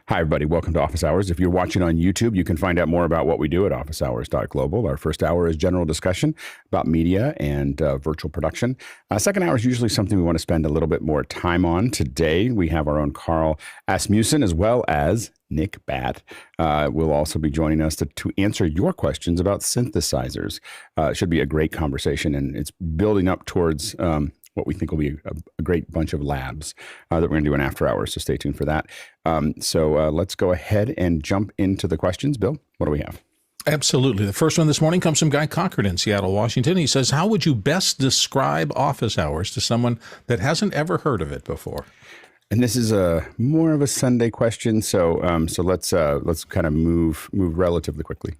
Hi, everybody. Welcome to Office Hours. If you're watching on YouTube, you can find out more about what we do at officehours.global. Our first hour is general discussion about media and virtual production. Second hour is usually something we want to spend a little bit more time on. Today, we have our own Karl Asmussen as well as Nick Batt will also be joining us to answer your questions about synthesizers. It should be a great conversation, and it's building up towards what we think will be a great bunch of labs that we're going to do in after hours. So stay tuned for that. So let's go ahead and jump into the questions. Bill, what do we have? Absolutely. The first one this morning comes from Guy Cochran in Seattle, Washington. He says, how would you best describe Office Hours to someone that hasn't ever heard of it before? And this is more of a Sunday question. So let's kind of move relatively quickly.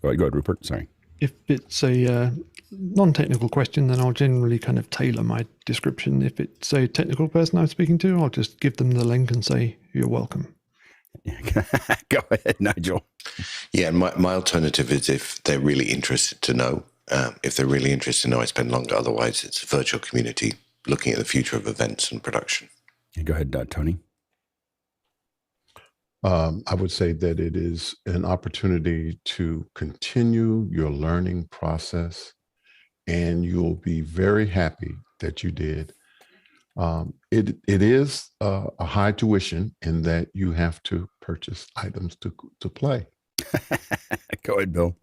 Go ahead, Rupert. Sorry. If it's a non-technical question, then I'll generally kind of tailor my description. If it's a technical person I'm speaking to, I'll just give them the link and say, you're welcome. Go ahead, Nigel. Yeah, my alternative is if they're really interested to know. If they're really interested to know, I spend longer. Otherwise, it's a virtual community looking at the future of events and production. Go ahead, Tony. I would say that it is an opportunity to continue your learning process, and you'll be very happy that you did. It is a high tuition in that you have to purchase items to play. Go ahead, Bill.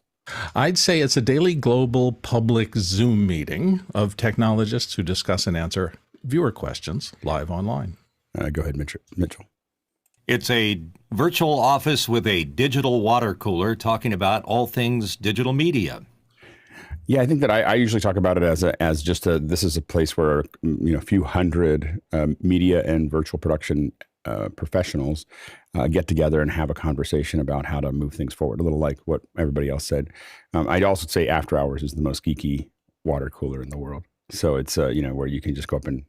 I'd say it's a daily global public Zoom meeting of technologists who discuss and answer viewer questions live online. Go ahead, Mitchell. It's a virtual office with a digital water cooler talking about all things digital media. Yeah, I think that I usually talk about it as this is a place where a few hundred media and virtual production professionals get together and have a conversation about how to move things forward. A little like what everybody else said. I'd also say After Hours is the most geeky water cooler in the world. So it's where you can just go up and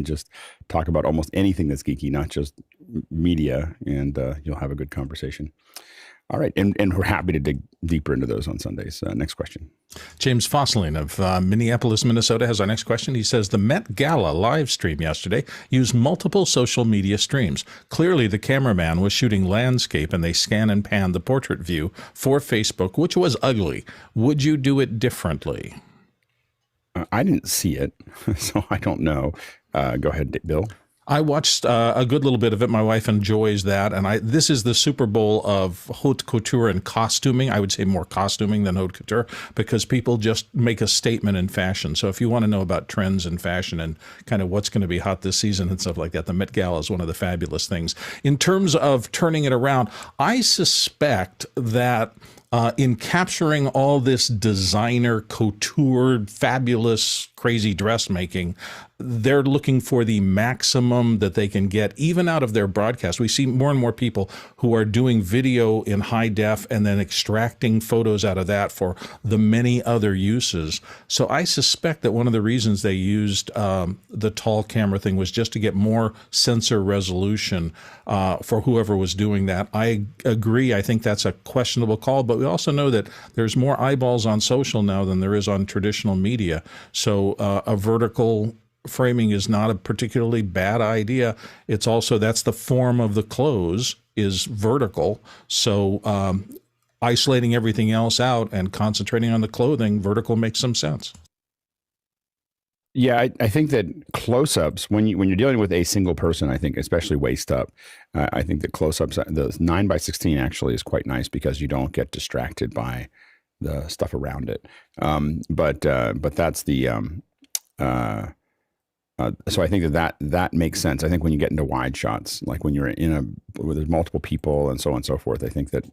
just talk about almost anything that's geeky, not just media, and you'll have a good conversation. All right, and we're happy to dig deeper into those on Sundays. Next question. James Fosseling of Minneapolis, Minnesota has our next question. He says, the Met Gala live stream yesterday used multiple social media streams. Clearly, the cameraman was shooting landscape, and they scan and pan the portrait view for Facebook, which was ugly. Would you do it differently? I didn't see it, so I don't know. Go ahead, Bill. I watched a good little bit of it. My wife enjoys that. And this is the Super Bowl of haute couture and costuming. I would say more costuming than haute couture, because people just make a statement in fashion. So if you want to know about trends in fashion and kind of what's going to be hot this season and stuff like that, the Met Gala is one of the fabulous things. In terms of turning it around, I suspect that in capturing all this designer, couture, fabulous, crazy dressmaking, they're looking for the maximum that they can get, even out of their broadcast. We see more and more people who are doing video in high def and then extracting photos out of that for the many other uses. So I suspect that one of the reasons they used the tall camera thing was just to get more sensor resolution for whoever was doing that. I agree. I think that's a questionable call, but we also know that there's more eyeballs on social now than there is on traditional media. So a vertical framing is not a particularly bad idea. It's also, that's the form of the clothes is vertical. So isolating everything else out and concentrating on the clothing, vertical makes some sense. Yeah, I think that close-ups, when you're dealing with a single person, I think, especially waist up, I think that close-ups, the 9x16 actually is quite nice because you don't get distracted by the stuff around it. But that's the so I think that makes sense. I think when you get into wide shots, like when you're where there's multiple people and so on and so forth, I think that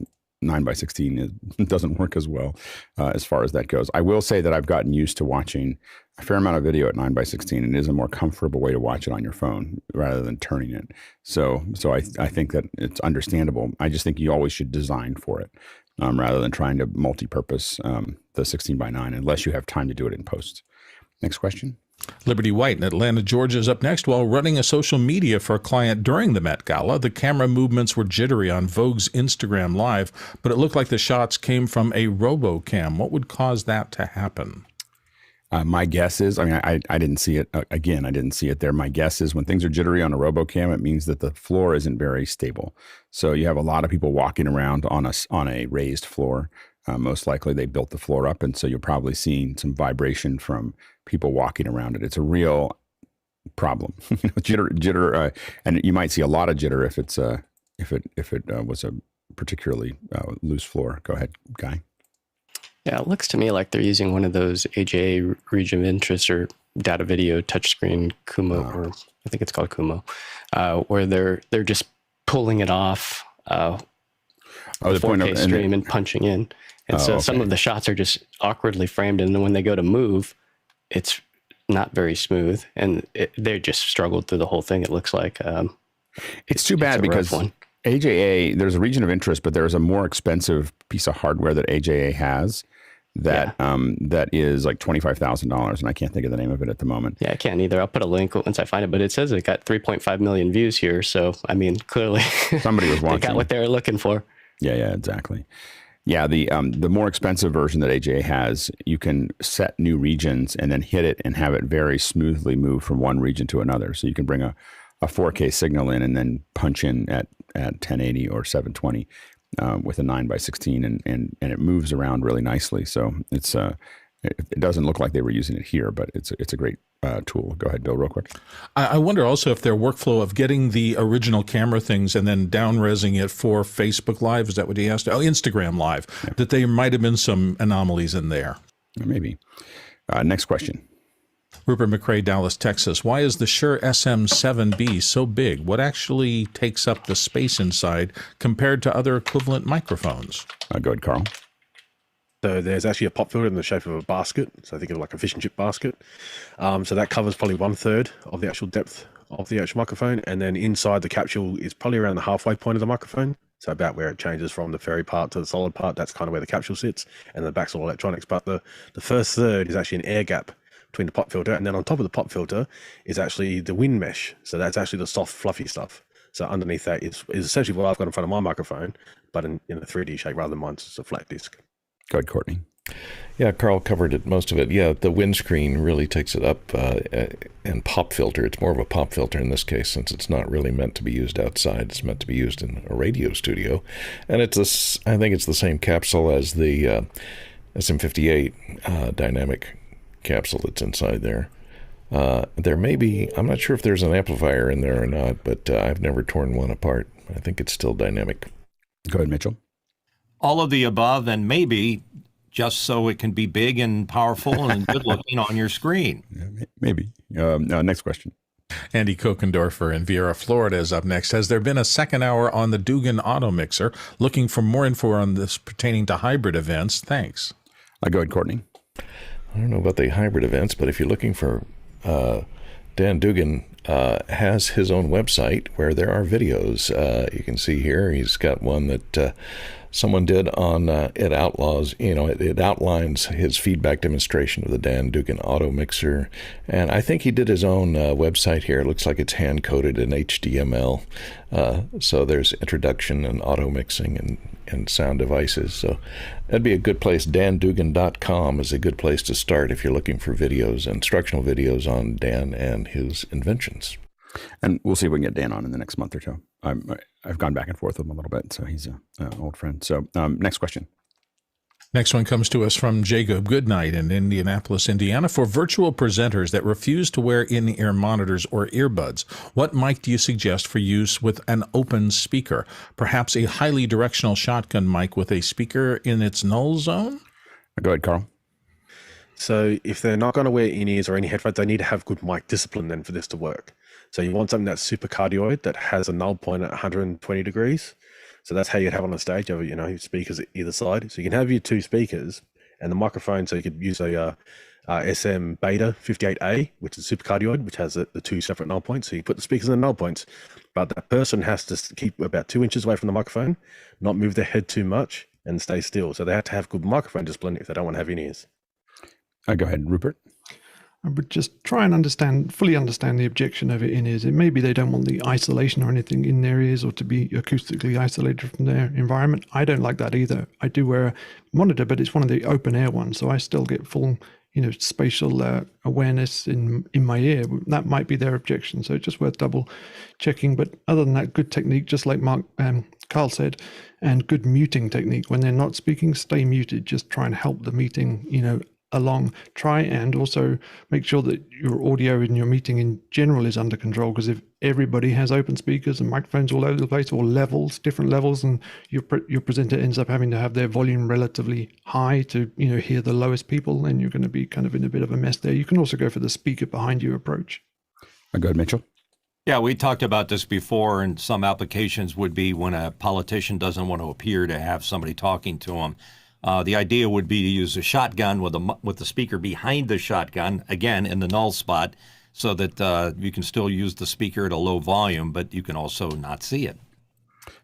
9x16 doesn't work as well as far as that goes. I will say that I've gotten used to watching a fair amount of video at 9x16, and it is a more comfortable way to watch it on your phone rather than turning it. So I think that it's understandable. I just think you always should design for it rather than trying to multi-purpose the 16:9 unless you have time to do it in post. Next question. Liberty White in Atlanta, Georgia is up next. While running a social media for a client during the Met Gala, the camera movements were jittery on Vogue's Instagram Live, but it looked like the shots came from a robo cam. What would cause that to happen? My guess is, I mean, I didn't see it. Again, I didn't see it there. My guess is when things are jittery on a RoboCam, it means that the floor isn't very stable. So you have a lot of people walking around on a raised floor. Most likely they built the floor up, and so you're probably seeing some vibration from people walking around it. It's a real problem. Jitter, and you might see a lot of jitter if it was a particularly loose floor. Go ahead, Guy. Yeah, it looks to me like they're using one of those AJA region of interest or data video touchscreen Kumo, or I think it's called Kumo, where they're just pulling it off the 4K stream and punching in. And so some of the shots are just awkwardly framed, and then when they go to move, it's not very smooth, and they just struggled through the whole thing, it looks like. It's too bad because AJA, there's a region of interest, but there's a more expensive piece of hardware that AJA has that that is like $25,000, and I can't think of the name of it at the moment. Yeah, I can't either. I'll put a link once I find it, but it says it got 3.5 million views here, so I mean, clearly somebody was watching. They got what they were looking for. Yeah, exactly. Yeah, the more expensive version that AJA has, you can set new regions and then hit it and have it very smoothly move from one region to another. So you can bring a 4K signal in and then punch in at 1080 or 720 with a 9x16, and it moves around really nicely. So it's it doesn't look like they were using it here, but it's a great tool. Go ahead, Bill, real quick. I wonder also if their workflow of getting the original camera things and then down-resing it for Facebook Live, is that what he asked? Oh, Instagram Live, that there might have been some anomalies in there. Maybe. Next question. Rupert McRae, Dallas, Texas. Why is the Shure SM7B so big? What actually takes up the space inside compared to other equivalent microphones? Go ahead, Carl. So there's actually a pop filter in the shape of a basket. So think of it like a fish and chip basket. So that covers probably 1/3 of the actual depth of the actual microphone. And then inside the capsule is probably around the halfway point of the microphone. So about where it changes from the fairy part to the solid part, that's kind of where the capsule sits. And the back's all electronics. But the first third is actually an air gap between the pop filter. And then on top of the pop filter is actually the wind mesh. So that's actually the soft, fluffy stuff. So underneath that is essentially what I've got in front of my microphone, but in a 3D shape rather than mine. It's a flat disc. Go ahead, Courtney. Yeah, Carl covered it, most of it. Yeah, the windscreen really takes it up, and pop filter. It's more of a pop filter in this case, since it's not really meant to be used outside. It's meant to be used in a radio studio, and I think it's the same capsule as the SM58 dynamic capsule that's inside there. There may be, I'm not sure if there's an amplifier in there or not, but I've never torn one apart. I think it's still dynamic. Go ahead, Mitchell. All of the above, and maybe just so it can be big and powerful and good looking on your screen. Yeah, maybe. Next question. Andy Kokendorfer in Viera, Florida is up next. Has there been a second hour on the Dugan Automixer? Looking for more info on this pertaining to hybrid events. Thanks. Go ahead, Courtney. I don't know about the hybrid events, but if you're looking for Dan Dugan has his own website where there are videos. You can see here he's got one that someone did on it outlines his feedback demonstration of the Dan Dugan Automixer, and I think he did his own website here. It looks like it's hand coded in HTML, so there's introduction and auto mixing and sound devices. So that'd be a good place. dandugan.com is a good place to start if you're looking for videos, instructional videos on Dan and his inventions. And we'll see if we can get Dan on in the next month or two. I've gone back and forth with him a little bit, so he's an old friend. So next question. Next one comes to us from Jacob Goodnight in Indianapolis, Indiana. For virtual presenters that refuse to wear in-ear monitors or earbuds, what mic do you suggest for use with an open speaker? Perhaps a highly directional shotgun mic with a speaker in its null zone? Go ahead, Carl. So if they're not going to wear in-ears or any headphones, they need to have good mic discipline then for this to work. So you want something that's super cardioid, that has a null point at 120 degrees. So that's how you'd have on the stage. You have speakers at either side. So you can have your two speakers and the microphone. So you could use a SM Beta 58A, which is super cardioid, which has the two separate null points. So you put the speakers in the null points, but that person has to keep about 2 inches away from the microphone, not move their head too much, and stay still. So they have to have good microphone discipline if they don't want to have in-ears. Go ahead, Rupert. I would just try and fully understand the objection of it in ears. It maybe they don't want the isolation or anything in their ears or to be acoustically isolated from their environment. I don't like that either. I do wear a monitor, but it's one of the open air ones, so I still get full spatial awareness in my ear. That might be their objection. So it's just worth double checking. But other than that, good technique, just like Karl said, and good muting technique. When they're not speaking, stay muted. Just try and help the meeting, along. Try and also make sure that your audio in your meeting in general is under control, because if everybody has open speakers and microphones all over the place, or different levels, and your presenter ends up having to have their volume relatively high to hear the lowest people, then you're going to be kind of in a bit of a mess there. You can also go for the speaker behind you approach. Go ahead, Mitchell. Yeah, we talked about this before, and some applications would be when a politician doesn't want to appear to have somebody talking to him. The idea would be to use a shotgun with the speaker behind the shotgun, again, in the null spot, so that you can still use the speaker at a low volume, but you can also not see it.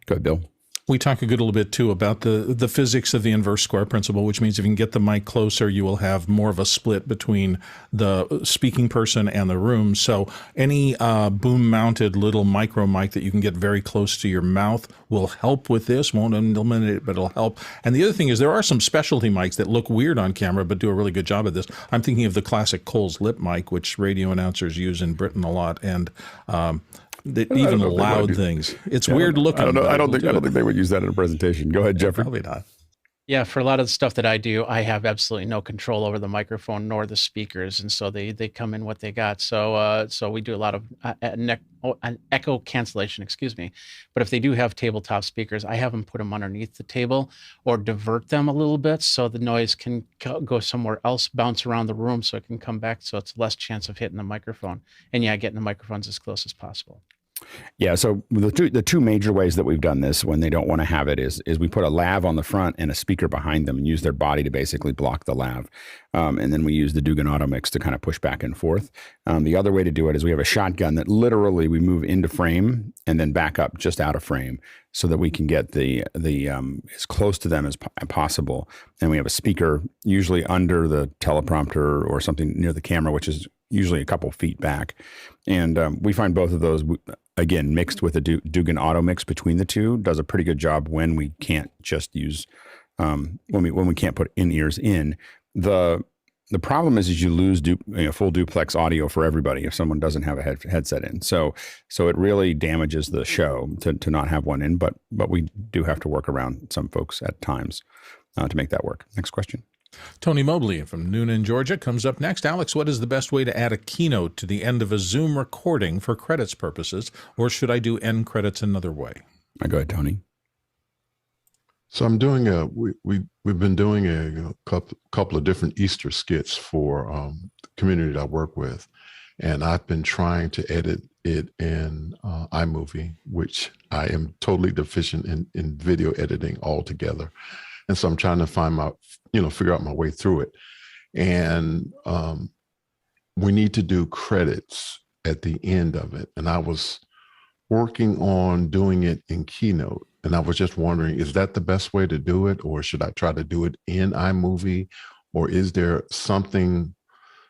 Go ahead, Bill. We talk a good little bit, too, about the physics of the inverse square principle, which means if you can get the mic closer, you will have more of a split between the speaking person and the room. So any boom-mounted little micro mic that you can get very close to your mouth will help with this. Won't eliminate it, but it'll help. And the other thing is there are some specialty mics that look weird on camera but do a really good job of this. I'm thinking of the classic Cole's lip mic, which radio announcers use in Britain a lot, and even loud things. It's weird looking. I don't think they would use that in a presentation. Go ahead, Jeffrey. Probably not. Yeah, for a lot of the stuff that I do, I have absolutely no control over the microphone nor the speakers, and so they come in what they got. So we do a lot of an echo cancellation, excuse me. But if they do have tabletop speakers, I have them put them underneath the table or divert them a little bit so the noise can go somewhere else, bounce around the room, so it can come back, so it's less chance of hitting the microphone. And yeah, getting the microphones as close as possible. Yeah, so the two major ways that we've done this when they don't want to have it is we put a lav on the front and a speaker behind them and use their body to basically block the lav. And then we use the Dugan Automixer to kind of push back and forth. The other way to do it is we have a shotgun that literally we move into frame and then back up just out of frame so that we can get the as close to them as possible. And we have a speaker usually under the teleprompter or something near the camera, which is usually a couple feet back. And we find both of those, again, mixed with a Dugan Automixer between the two, does a pretty good job when we can't just use, when we can't put in-ears in. The problem is you lose full duplex audio for everybody if someone doesn't have a headset in. So it really damages the show to not have one in, but we do have to work around some folks at times to make that work. Next question. Tony Mobley from Noonan, Georgia, comes up next. Alex, what is the best way to add a keynote to the end of a Zoom recording for credits purposes, or should I do end credits another way? Go ahead, Tony. So I'm doing we've been doing a couple of different Easter skits for the community that I work with, and I've been trying to edit it in iMovie, which I am totally deficient in video editing altogether. And so I'm trying to figure out my way through it. And we need to do credits at the end of it. And I was working on doing it in Keynote. And I was just wondering, is that the best way to do it? Or should I try to do it in iMovie? Or is there something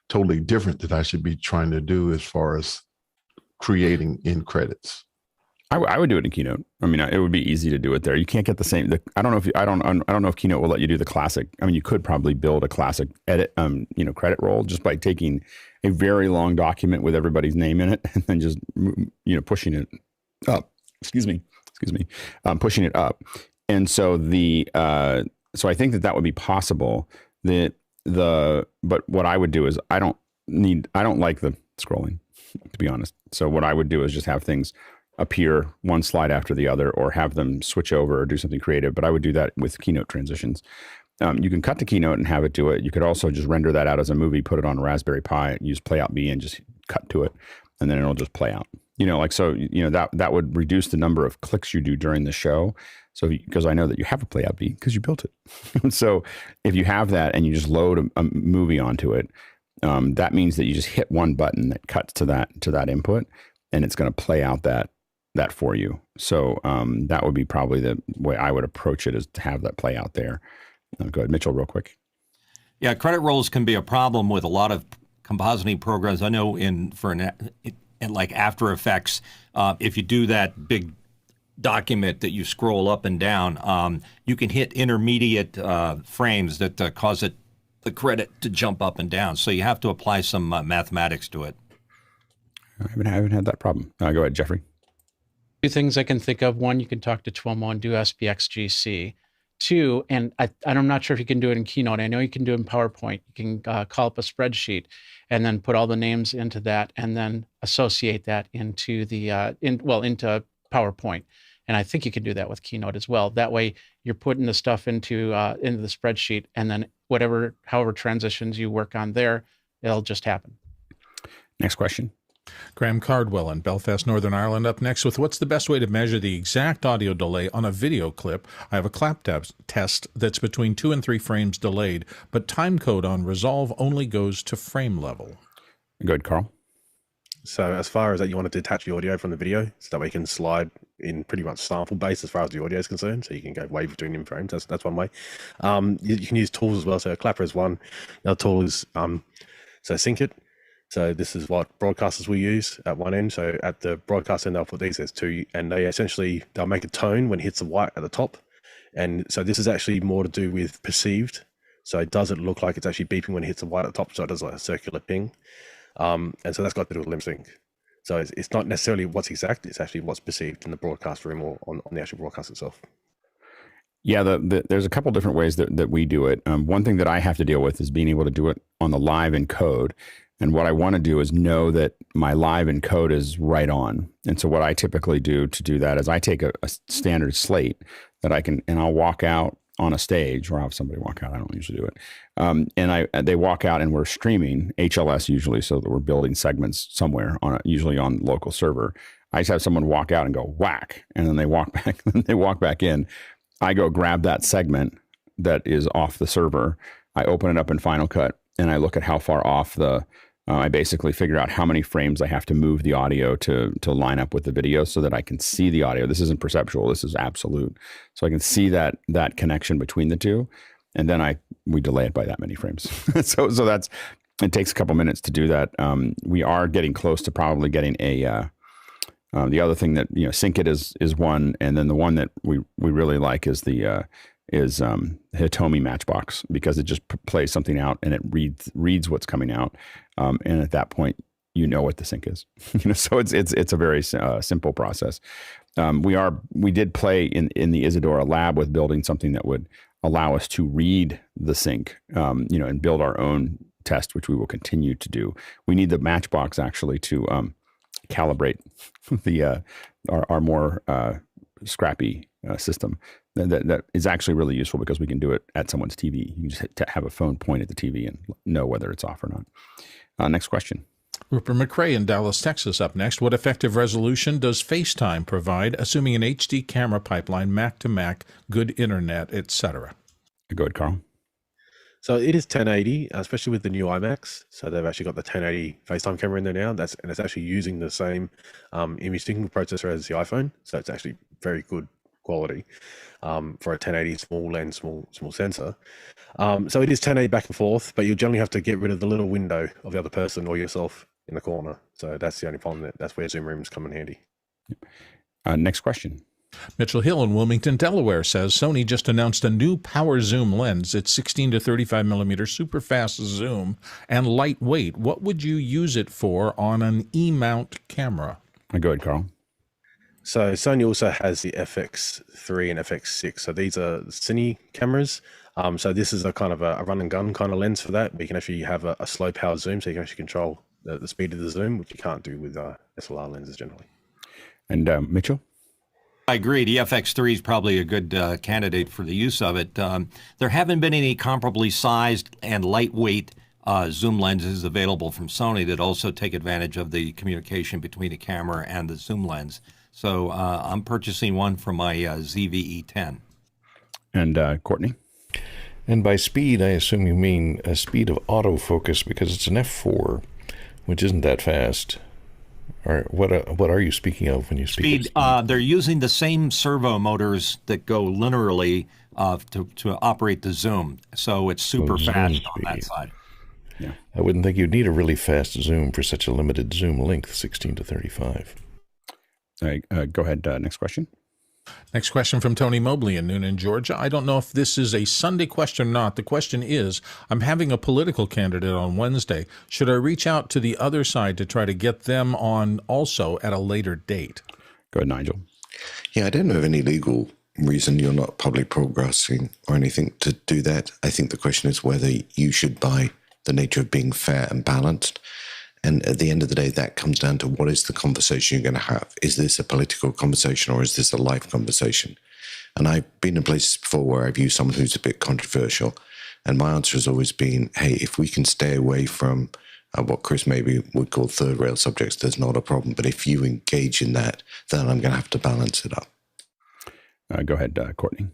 totally different that I should be trying to do as far as creating in credits? I would do it in Keynote. I mean, it would be easy to do it there. You can't get the same. I don't know if Keynote will let you do the classic. I mean, you could probably build a classic edit, credit roll just by taking a very long document with everybody's name in it and then just, pushing it up. Excuse me. Pushing it up. And so so I think that would be possible. But what I would do is I don't like the scrolling, to be honest. So what I would do is just have things appear one slide after the other, or have them switch over or do something creative. But I would do that with Keynote transitions. You can cut the Keynote and have it do it. You could also just render that out as a movie, put it on a Raspberry Pi, use Playout B and just cut to it, and then it'll just play out. That would reduce the number of clicks you do during the show. So because I know that you have a Playout B because you built it. So if you have that and you just load a movie onto it, that means that you just hit one button that cuts to that input, and it's going to play out that for you. So that would be probably the way I would approach it, is to have that play out there. Go ahead, Mitchell, real quick. Yeah, credit rolls can be a problem with a lot of compositing programs. I know in like After Effects, if you do that big document that you scroll up and down, you can hit intermediate frames that cause it the credit to jump up and down. So you have to apply some mathematics to it. I haven't had that problem. Go ahead, Jeffrey. Two things I can think of. One, you can talk to Twilmo and do SPXGC. Two, and I'm not sure if you can do it in Keynote. I know you can do it in PowerPoint. You can call up a spreadsheet and then put all the names into that and then associate that into the into PowerPoint. And I think you can do that with Keynote as well. That way you're putting the stuff into the spreadsheet, and then however transitions you work on there, it'll just happen. Next question. Graham Cardwell in Belfast, Northern Ireland, up next with what's the best way to measure the exact audio delay on a video clip? I have a clap test that's between 2 and 3 frames delayed, but timecode on Resolve only goes to frame level. Good, Carl. So as far as that, you want to detach the audio from the video, so that way you can slide in pretty much sample base as far as the audio is concerned. So you can go way between in frames. That's one way. You can use tools as well. So Clapper is one. Another tool is so Sync It. So this is what broadcasters will use at one end. So at the broadcast end, they'll put these as 2, and they'll make a tone when it hits the white at the top. And so this is actually more to do with perceived. So does it look like it's actually beeping when it hits the white at the top? So it does like a circular ping. And so that's got to do with lip sync. So it's not necessarily what's exact, it's actually what's perceived in the broadcast room or on the actual broadcast itself. Yeah, there's a couple different ways that we do it. One thing that I have to deal with is being able to do it on the live encode. And what I want to do is know that my live encode is right on. And so what I typically do to do that is I take a standard slate that I'll walk out on a stage, or I'll have somebody walk out. I don't usually do it. And they walk out and we're streaming HLS usually, so that we're building segments somewhere usually on local server. I just have someone walk out and go whack, and then they walk back. Then they walk back in. I go grab that segment that is off the server. I open it up in Final Cut and I look at how far off I basically figure out how many frames I have to move the audio to line up with the video so that I can see the audio. This isn't perceptual. This is absolute. So I can see that connection between the two. And then we delay it by that many frames. so it takes a couple minutes to do that. We are getting close to probably getting the other thing that, Sync It is one. And then the one that we really like is the Hitomi Matchbox, because it just plays something out and it reads what's coming out, and at that point what the sync is. So it's a very simple process. We did play in the Isadora lab with building something that would allow us to read the sync, and build our own test, which we will continue to do. We need the Matchbox actually to calibrate our more scrappy system. That is actually really useful because we can do it at someone's TV. You can just have a phone point at the TV and know whether it's off or not. Next question. Rupert McRae in Dallas, Texas, up next. What effective resolution does FaceTime provide, assuming an HD camera pipeline, Mac to Mac, good internet, etc.? Go ahead, Carl. So it is 1080, especially with the new iMacs. So they've actually got the 1080 FaceTime camera in there now. And it's actually using the same image syncing processor as the iPhone. So it's actually very good quality for a 1080 small lens, small sensor. So it is 1080 back and forth, but you generally have to get rid of the little window of the other person or yourself in the corner. So that's the only problem. That's where zoom rooms come in handy. Next question. Mitchell Hill in Wilmington, Delaware says Sony just announced a new power zoom lens. It's 16 to 35 millimeter super fast zoom and lightweight. What would you use it for on an E-mount camera? Go ahead, Carl. So Sony also has the FX3 and FX6. So these are Cine cameras. So this is a kind of a run and gun kind of lens for that. We can actually have a slow power zoom, so you can actually control the speed of the zoom, which you can't do with SLR lenses generally. And Mitchell? I agree. The FX3 is probably a good candidate for the use of it. There haven't been any comparably sized and lightweight zoom lenses available from Sony that also take advantage of the communication between the camera and the zoom lens. So I'm purchasing one for my ZVE10. And Courtney? And by speed, I assume you mean a speed of autofocus, because it's an f4, which isn't that fast. Or what are you speaking of when you speak speed? They're using the same servo motors that go linearly to operate the zoom, so it's super fast on that side. Yeah, I wouldn't think you'd need a really fast zoom for such a limited zoom length, 16 to 35. All right, go ahead. Next question. Next question from Tony Mobley in Noonan, Georgia. I don't know if this is a Sunday question or not. The question is, I'm having a political candidate on Wednesday. Should I reach out to the other side to try to get them on also at a later date? Go ahead, Nigel. Yeah, I don't know of any legal reason you're not public broadcasting or anything to do that. I think the question is whether you should, by the nature of being fair and balanced. And at the end of the day, that comes down to what is the conversation you're going to have? Is this a political conversation or is this a live conversation? And I've been in places before where I've used someone who's a bit controversial. And my answer has always been, hey, if we can stay away from what Chris maybe would call third rail subjects, there's not a problem. But if you engage in that, then I'm going to have to balance it up. Go ahead, Courtney.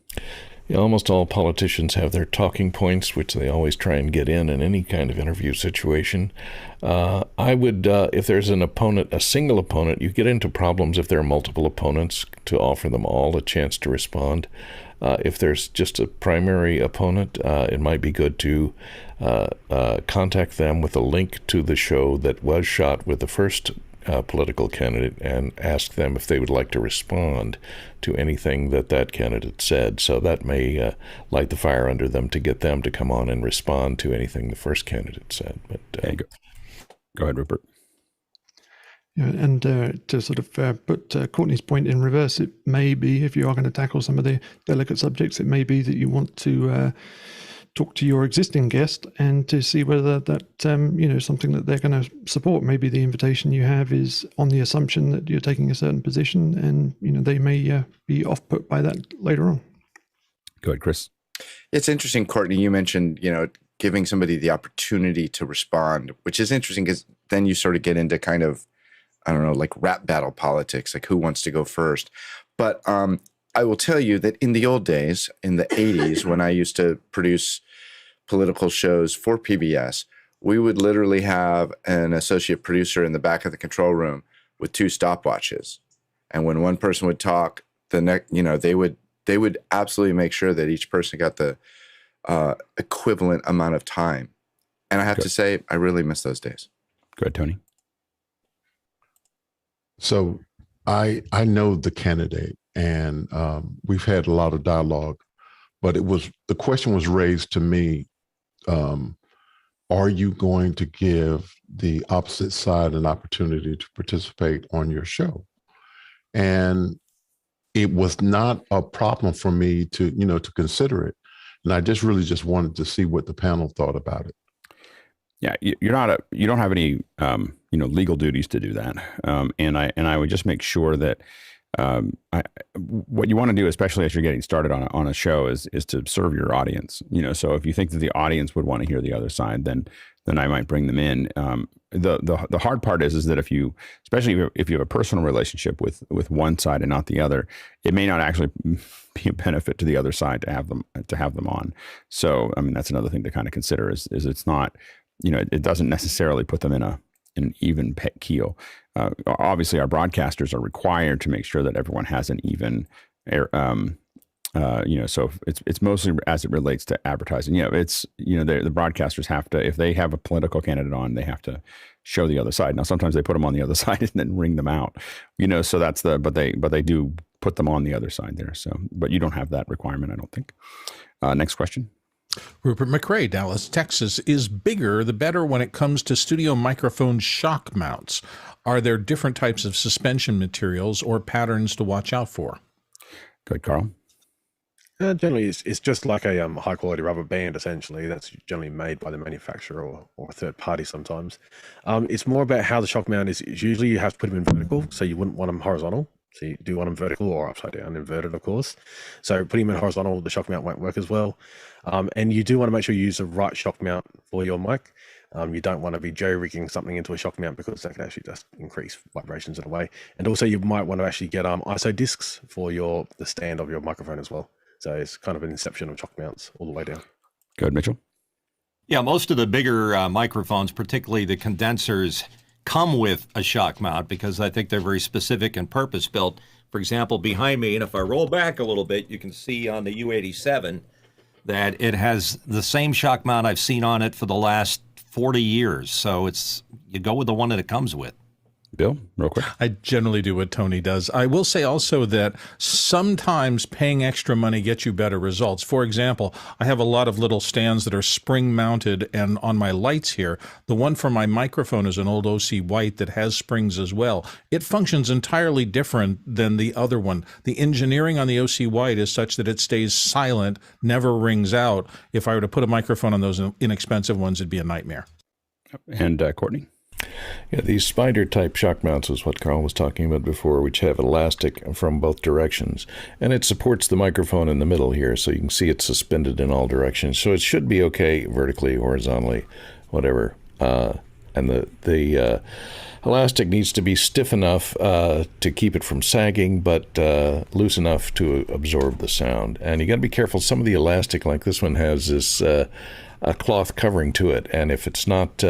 Yeah, almost all politicians have their talking points, which they always try and get in any kind of interview situation. I would, if there's an opponent, a single opponent, you get into problems if there are multiple opponents to offer them all a chance to respond. If there's just a primary opponent, it might be good to contact them with a link to the show that was shot with the first political candidate and ask them if they would like to respond to anything that candidate said. So that may light the fire under them to get them to come on and respond to anything the first candidate said. But go ahead, Rupert. Yeah, and to sort of put Courtney's point in reverse, it may be, if you are going to tackle some of the delicate subjects, it may be that you want to talk to your existing guest and to see whether that, something that they're going to support. Maybe the invitation you have is on the assumption that you're taking a certain position and, they may be off-put by that later on. Go ahead, Chris. It's interesting, Courtney, you mentioned, giving somebody the opportunity to respond, which is interesting because then you sort of get into kind of, I don't know, like rap battle politics, like who wants to go first. But I will tell you that in the old days, in the 80s, when I used to produce political shows for PBS, we would literally have an associate producer in the back of the control room with 2 stopwatches. And when one person would talk, the next, they would absolutely make sure that each person got the equivalent amount of time. And I have to say, I really miss those days. Go ahead, Tony. So I know the candidate, and we've had a lot of dialogue, but the question was raised to me, are you going to give the opposite side an opportunity to participate on your show? And it was not a problem for me to consider it. And I just wanted to see what the panel thought about it. Yeah, you don't have any legal duties to do that, and I would just make sure that what you want to do, especially as you're getting started on a show, is to serve your audience. So if you think that the audience would want to hear the other side, then I might bring them in. The hard part is that especially if you have a personal relationship with one side and not the other, it may not actually be a benefit to the other side to have them on. So I mean, that's another thing to kind of consider is it's not. It doesn't necessarily put them in an even keel. Obviously, our broadcasters are required to make sure that everyone has an even air. So it's mostly as it relates to advertising. The broadcasters have to, if they have a political candidate on, they have to show the other side. Now, sometimes they put them on the other side and then ring them out. So that's but they do put them on the other side there. So, but you don't have that requirement, I don't think. Next question. Rupert McRae, Dallas, Texas. Is bigger the better when it comes to studio microphone shock mounts? Are there different types of suspension materials or patterns to watch out for? Go ahead, Carl. Generally, it's just like a high-quality rubber band, essentially. That's generally made by the manufacturer or a third party sometimes. It's more about how the shock mount is. Usually you have to put them in vertical, so you wouldn't want them horizontal. So you do want them vertical or upside down, inverted, of course. So putting them in horizontal, the shock mount won't work as well. And you do want to make sure you use the right shock mount for your mic. You don't want to be jerry-rigging something into a shock mount because that can actually just increase vibrations in a way. And also you might want to actually get ISO discs for the stand of your microphone as well. So it's kind of an inception of shock mounts all the way down. Go ahead, Mitchell. Yeah, most of the bigger microphones, particularly the condensers, come with a shock mount because I think they're very specific and purpose-built. For example, behind me, and if I roll back a little bit, you can see on the U87 that it has the same shock mount I've seen on it for the last 40 years. So you go with the one that it comes with. Bill, real quick. I generally do what Tony does. I will say also that sometimes paying extra money gets you better results. For example, I have a lot of little stands that are spring mounted, and on my lights here, the one for my microphone is an old OC White that has springs as well. It functions entirely different than the other one. The engineering on the OC White is such that it stays silent, never rings out. If I were to put a microphone on those inexpensive ones, it'd be a nightmare. And Courtney? Yeah, these spider-type shock mounts is what Karl was talking about before, which have elastic from both directions. And it supports the microphone in the middle here, so you can see it suspended in all directions. So it should be okay vertically, horizontally, whatever. And the elastic needs to be stiff enough to keep it from sagging, but loose enough to absorb the sound. And you got to be careful. Some of the elastic, like this one, has this a cloth covering to it, and if it's not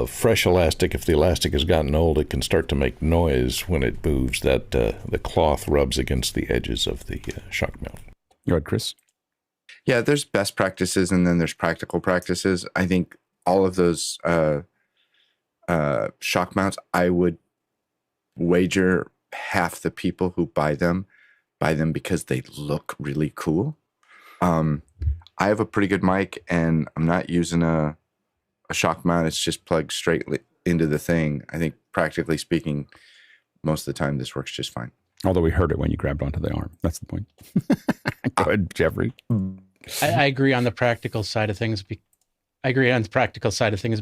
fresh elastic, if the elastic has gotten old, it can start to make noise when it moves. That the cloth rubs against the edges of the shock mount. Go ahead, Chris. Yeah, there's best practices and then there's practical practices. I think all of those shock mounts, I would wager half the people who buy them because they look really cool. I have a pretty good mic, and I'm not using a shock mount. It's just plugged straight into the thing. I think, practically speaking, most of the time this works just fine. Although we heard it when you grabbed onto the arm. That's the point. Go ahead, Jeffrey. I agree on the practical side of things.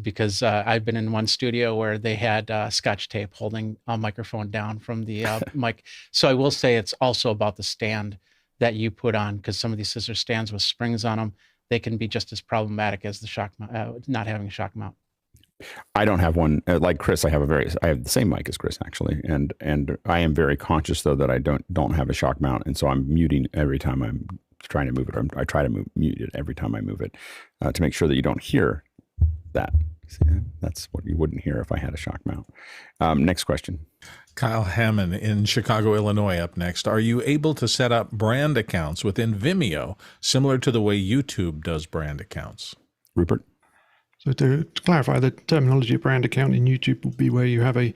Because I've been in one studio where they had Scotch tape holding a microphone down from the mic. So I will say it's also about the stand that you put on, because some of these scissor stands with springs on them, they can be just as problematic as the shock mount, not having a shock mount. I don't have one like Chris. I have the same mic as Chris, actually, and I am very conscious though that I don't have a shock mount, and so I'm muting every time I'm trying to move it. I try to mute it every time I move it to make sure that you don't hear that. See, that's what you wouldn't hear if I had a shock mount. Next question. Kyle Hammond in Chicago, Illinois up next. Are you able to set up brand accounts within Vimeo, similar to the way YouTube does brand accounts? Rupert? So to clarify, the terminology of brand account in YouTube will be where you have a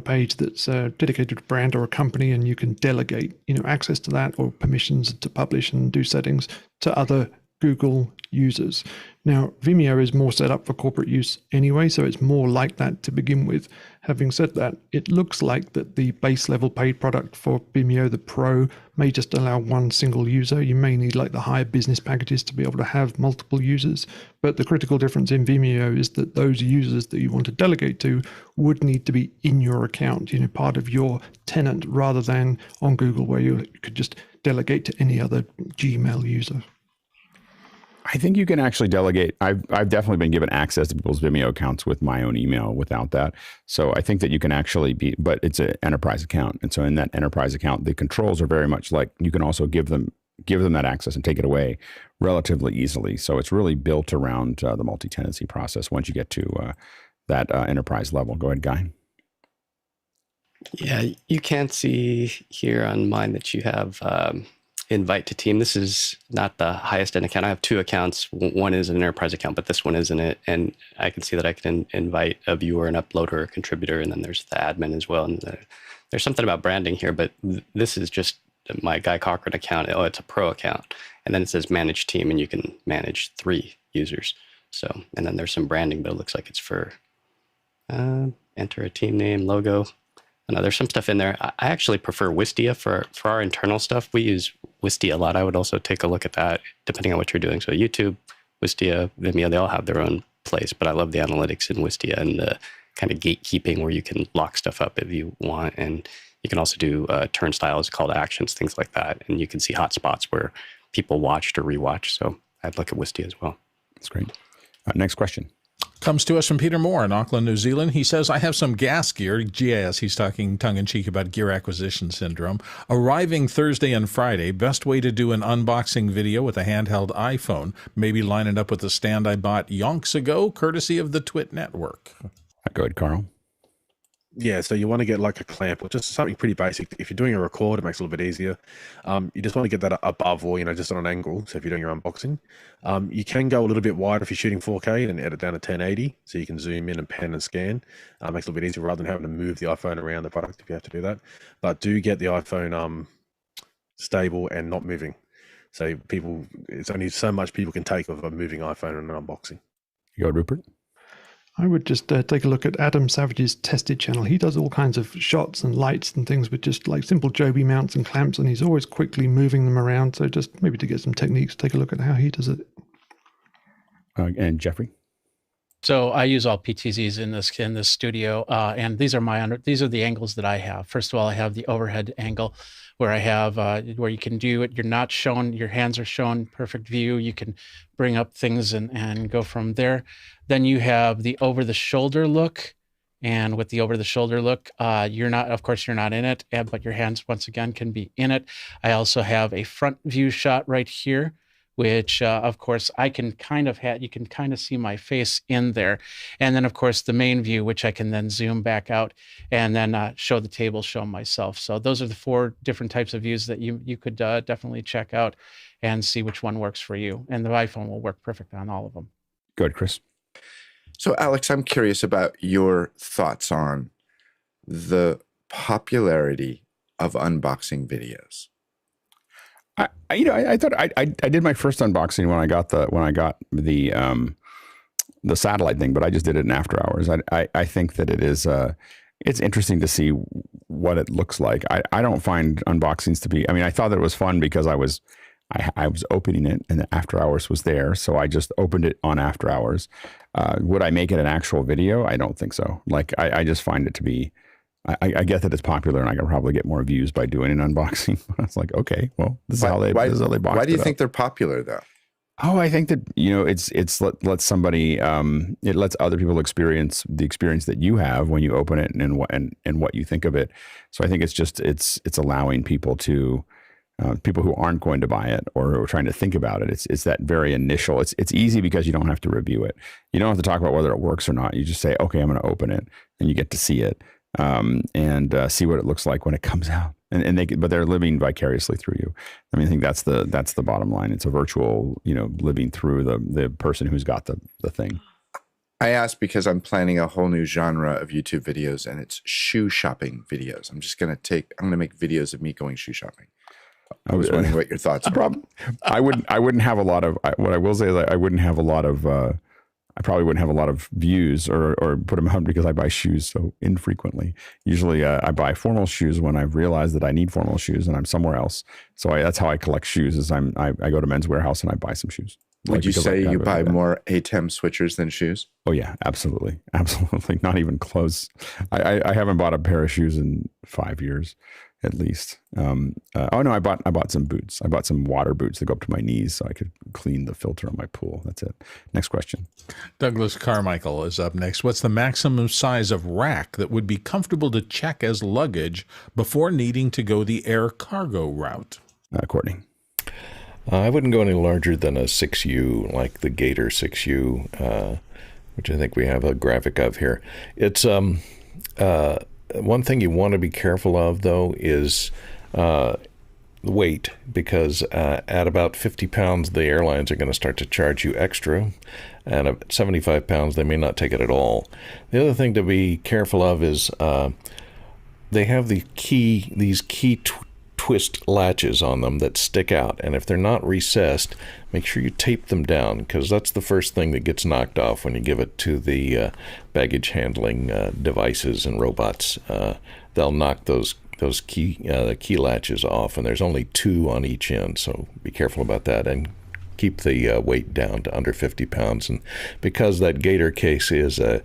page that's dedicated to a brand or a company, and you can delegate, access to that or permissions to publish and do settings to other Google users. Now, Vimeo is more set up for corporate use anyway, so it's more like that to begin with. Having said that, it looks like that the base level paid product for Vimeo, the Pro, may just allow one single user. You may need like the higher business packages to be able to have multiple users. But the critical difference in Vimeo is that those users that you want to delegate to would need to be in your account, part of your tenant, rather than on Google where you could just delegate to any other Gmail user. I think you can actually delegate. I've definitely been given access to people's Vimeo accounts with my own email without that. So I think that you can actually but it's an enterprise account. And so in that enterprise account, the controls are very much like you can also give them that access and take it away relatively easily. So it's really built around the multi-tenancy process once you get to that enterprise level. Go ahead, Guy. Yeah, you can see here on mine that you have invite to team. This is not the highest end account. I have two accounts. One is an enterprise account, but this one isn't it. And I can see that I can invite a viewer, an uploader, or a contributor, and then there's the admin as well. And there's something about branding here, but this is just my Guy Cochran account. Oh, it's a pro account. And then it says manage team, and you can manage 3 users. So, and then there's some branding, but it looks like it's for enter a team name, logo. There's some stuff in there. I actually prefer Wistia for our internal stuff. We use Wistia a lot. I would also take a look at that depending on what you're doing. So YouTube, Wistia, Vimeo, they all have their own place, but I love the analytics in Wistia and the kind of gatekeeping where you can lock stuff up if you want. And you can also do turnstiles, call to actions, things like that. And you can see hotspots where people watched or rewatched. So I'd look at Wistia as well. That's great. Next question. Comes to us from Peter Moore in Auckland, New Zealand. He says, I have some gas gear, GAS, he's talking tongue-in-cheek about gear acquisition syndrome, arriving Thursday and Friday. Best way to do an unboxing video with a handheld iPhone. Maybe line it up with the stand I bought yonks ago, courtesy of the TWiT network. Go ahead, Carl. Yeah, so you want to get like a clamp or just something pretty basic. If you're doing a record, it makes it a little bit easier. You just want to get that above or, just on an angle. So if you're doing your unboxing, you can go a little bit wider if you're shooting 4K and edit down to 1080. So you can zoom in and pan and scan. Makes it a little bit easier rather than having to move the iPhone around the product if you have to do that. But do get the iPhone stable and not moving. So it's only so much people can take of a moving iPhone and an unboxing. You go, Rupert? I would just take a look at Adam Savage's tested channel. He does all kinds of shots and lights and things with just like simple Joby mounts and clamps, and he's always quickly moving them around. So just maybe to get some techniques, take a look at how he does it. And Jeffrey? So I use all PTZs in this studio, and these are the angles that I have. First of all, I have the overhead angle, where I have where you can do it. You're not shown, your hands are shown, perfect view. You can bring up things and go from there. Then you have the over the shoulder look, and with the over the shoulder look, you're not in it, but your hands once again can be in it. I also have a front view shot right here, which of course I can you can kind of see my face in there. And then of course the main view, which I can then zoom back out and then show the table, show myself. So those are the 4 different types of views that you could definitely check out and see which one works for you. And the iPhone will work perfect on all of them. Go ahead, Chris. So, Alex, I'm curious about your thoughts on the popularity of unboxing videos. I thought I did my first unboxing when I got the satellite thing, but I just did it in after hours. I think that it's interesting to see what it looks like. I don't find unboxings to be. I mean, I thought that it was fun because I was opening it and the after hours was there, so I just opened it on after hours. Would I make it an actual video? I don't think so. Like I just find it to be. I get that it's popular and I can probably get more views by doing an unboxing. I was like, okay, well, this is how they boxed it up. Why do you think they're popular though? Oh, I think that, it's let somebody, it lets other people experience the experience that you have when you open it and what you think of it. So I think it's allowing people to, people who aren't going to buy it or who are trying to think about it. It's that very initial, it's easy because you don't have to review it. You don't have to talk about whether it works or not. You just say, okay, I'm going to open it, and you get to see it. And see what it looks like when it comes out, but they're living vicariously through you. I mean, I think that's the bottom line. It's a virtual, living through the person who's got the thing. I asked because I'm planning a whole new genre of YouTube videos, and it's shoe shopping videos. I'm going to make videos of me going shoe shopping. I was wondering what your thoughts are. I wouldn't have a lot of, what I will say is I wouldn't have a lot of, I probably wouldn't have a lot of views or put them out because I buy shoes so infrequently. Usually I buy formal shoes when I've realized that I need formal shoes and I'm somewhere else. So that's how I collect shoes is I go to Men's Warehouse and I buy some shoes. Would you say you buy more ATEM switchers than shoes? Oh yeah, absolutely. Absolutely. Not even close. I haven't bought a pair of shoes in 5 years. At least. I bought some boots. I bought some water boots that go up to my knees so I could clean the filter on my pool. That's it. Next question. Douglas Carmichael is up next. What's the maximum size of rack that would be comfortable to check as luggage before needing to go the air cargo route? Courtney. I wouldn't go any larger than a 6U, like the Gator 6U, which I think we have a graphic of here. It's one thing you want to be careful of, though, is weight, because at about 50 pounds, the airlines are going to start to charge you extra, and at 75 pounds, they may not take it at all. The other thing to be careful of is they have these key twist latches on them that stick out, and if they're not recessed, make sure you tape them down, because that's the first thing that gets knocked off when you give it to the baggage handling devices and robots. They'll knock those key latches off, and there's only 2 on each end, so be careful about that and keep the weight down to under 50 pounds. And because that Gator case is a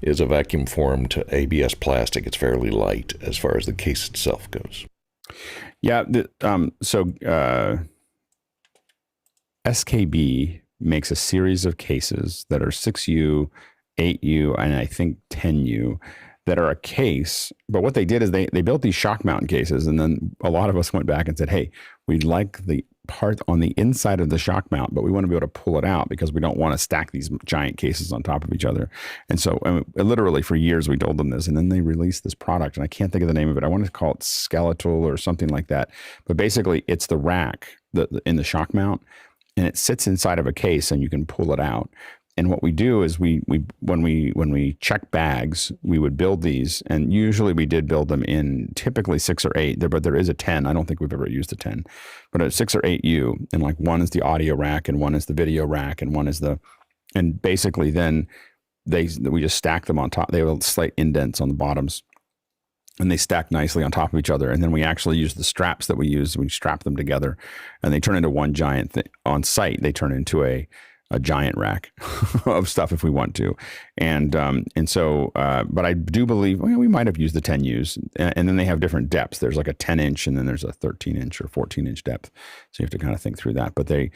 vacuum formed ABS plastic, it's fairly light as far as the case itself goes. Yeah. SKB makes a series of cases that are 6U, 8U, and I think 10U that are a case. But what they did is they built these shock mount cases, and then a lot of us went back and said, hey, we'd like the part on the inside of the shock mount, but we want to be able to pull it out because we don't want to stack these giant cases on top of each other. And so literally for years we told them this, and then they released this product, and I can't think of the name of it. I want to call it skeletal or something like that. But basically it's the rack in the shock mount, and it sits inside of a case and you can pull it out. And what we do is when we check bags, we would build these, and usually we did build them in typically 6 or 8. But there is a 10. I don't think we've ever used a 10, but a 6 or 8U, and like one is the audio rack, and one is the video rack, and one is and basically then we just stack them on top. They have slight indents on the bottoms, and they stack nicely on top of each other. And then we actually use the straps that we use. We strap them together, and they turn into one giant thing. On site, they turn into a giant rack of stuff if we want to. And so, but I do believe we might have used the 10Us, and then they have different depths. There's like a 10-inch, and then there's a 13-inch or 14-inch depth. So you have to kind of think through that. But they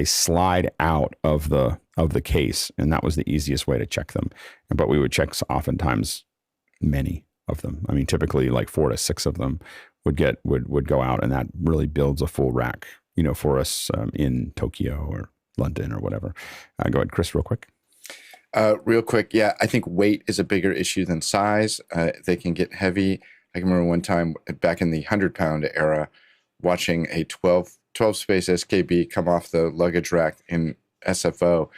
slide out of the case, and that was the easiest way to check them. But we would check oftentimes many of them. I mean, typically like 4 to 6 of them would go out, and that really builds a full rack, for us in Tokyo or London or whatever. Go ahead, Chris, real quick. Real quick, yeah, I think weight is a bigger issue than size. They can get heavy. I can remember one time back in the 100-pound era, watching a 12-space SKB come off the luggage rack in SFO,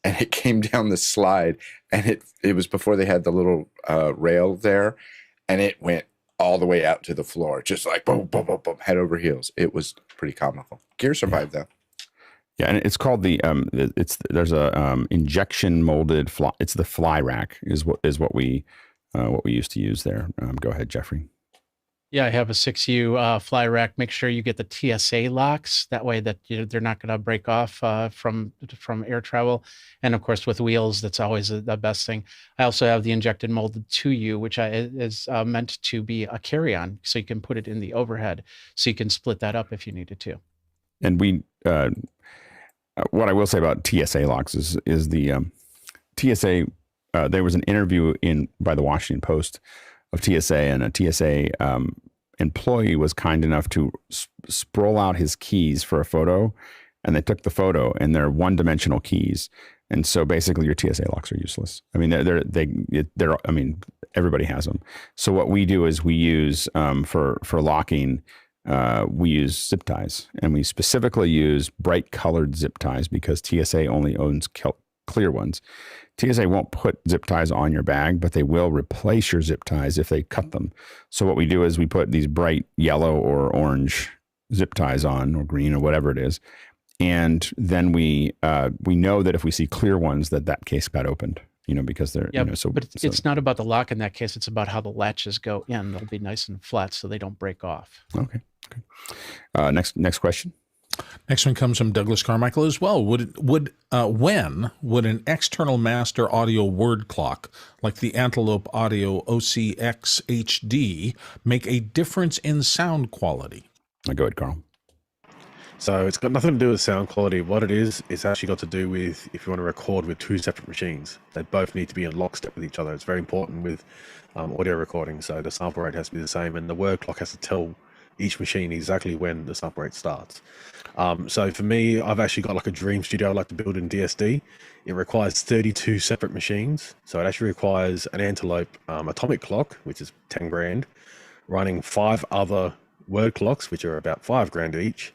and it came down the slide, and it was before they had the little rail there, and it went all the way out to the floor, just like boom, boom, boom, boom, head over heels. It was pretty comical. Gear survived though. Yeah, and it's called there's a injection molded fly. It's the fly rack is what we used to use there. Go ahead, Jeffrey. Yeah, I have a 6U fly rack. Make sure you get the TSA locks. That way that they're not going to break off from air travel. And of course, with wheels, that's always the best thing. I also have the injected molded 2U, which is meant to be a carry-on, so you can put it in the overhead, so you can split that up if you needed to. And what I will say about TSA locks is the TSA. There was an interview by the Washington Post of TSA, and a TSA employee was kind enough to sprawl out his keys for a photo, and they took the photo, and they're one-dimensional keys, and so basically your TSA locks are useless. I mean, they're I mean, everybody has them. So what we do is we use for locking. We use zip ties, and we specifically use bright colored zip ties because TSA only owns clear ones. TSA won't put zip ties on your bag, but they will replace your zip ties if they cut them. So what we do is we put these bright yellow or orange zip ties on, or green, or whatever it is. And then we know that if we see clear ones, that case got opened, because they're, but it's not about the lock in that case. It's about how the latches go in. They'll be nice and flat so they don't break off. Okay. Next question. Next one comes from Douglas Carmichael as well. When would an external master audio word clock like the Antelope Audio OCX-HD make a difference in sound quality? Go ahead, Carl. So it's got nothing to do with sound quality. What it is, it's actually got to do with if you want to record with 2 separate machines. They both need to be in lockstep with each other. It's very important with audio recording. So the sample rate has to be the same, and the word clock has to tell each machine exactly when the sample rate starts. So for me, I've actually got like a dream studio I like to build in DSD. It requires 32 separate machines. So it actually requires an Antelope atomic clock, which is 10 grand, running 5 other word clocks, which are about 5 grand each.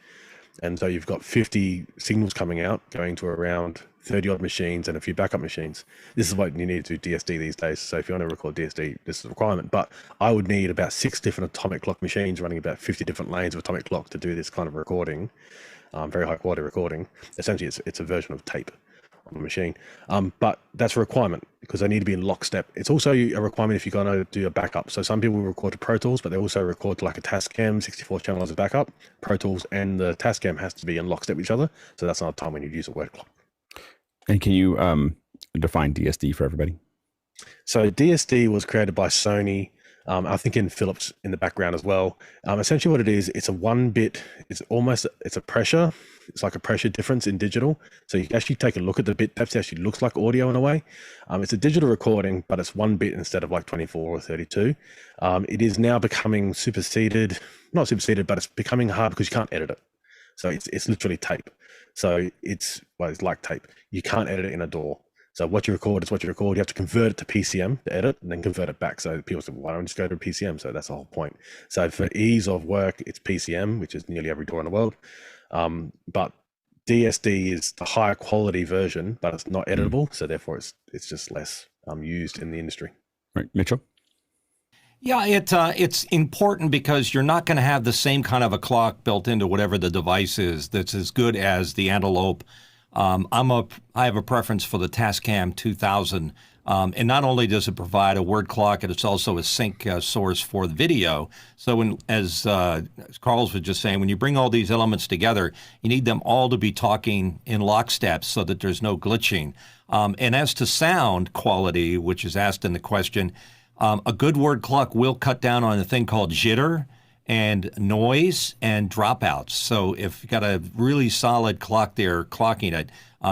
And so you've got 50 signals coming out, going to around 30 odd machines and a few backup machines. This is what you need to do DSD these days. So if you want to record DSD, this is a requirement. But I would need about 6 different atomic clock machines running about 50 different lanes of atomic clock to do this kind of recording, very high quality recording. Essentially, it's a version of tape on the machine. But that's a requirement because they need to be in lockstep. It's also a requirement if you're going to do a backup. So some people record to Pro Tools, but they also record to like a Tascam, 64 channel as a backup. Pro Tools and the Tascam has to be in lockstep with each other. So that's not a time when you use a word clock. And can you define DSD for everybody? So DSD was created by Sony. I think in Philips in the background as well. Essentially what it is, it's a 1-bit, it's a pressure. It's like a pressure difference in digital. So you can actually take a look at the bit depth. It actually looks like audio in a way. It's a digital recording, but it's 1 bit instead of like 24 or 32. It is now becoming not superseded, but it's becoming hard because you can't edit it. So it's literally tape. So it's like tape. You can't edit it in a DAW. So what you record is what you record. You have to convert it to PCM to edit, and then convert it back. So people say, why don't you just go to PCM? So that's the whole point. So for ease of work, it's PCM, which is nearly every DAW in the world. But DSD is the higher quality version, but it's not editable. So therefore, it's just less used in the industry. Right, Mitchell. Yeah, it's important because you're not going to have the same kind of a clock built into whatever the device is that's as good as the Antelope. I have a preference for the Tascam 2000, and not only does it provide a word clock, it's also a sync source for the video. So as Karl was just saying, when you bring all these elements together, you need them all to be talking in lockstep so that there's no glitching. And as to sound quality, which is asked in the question, a good word clock will cut down on a thing called jitter and noise and dropouts. So if you've got a really solid clock there clocking it,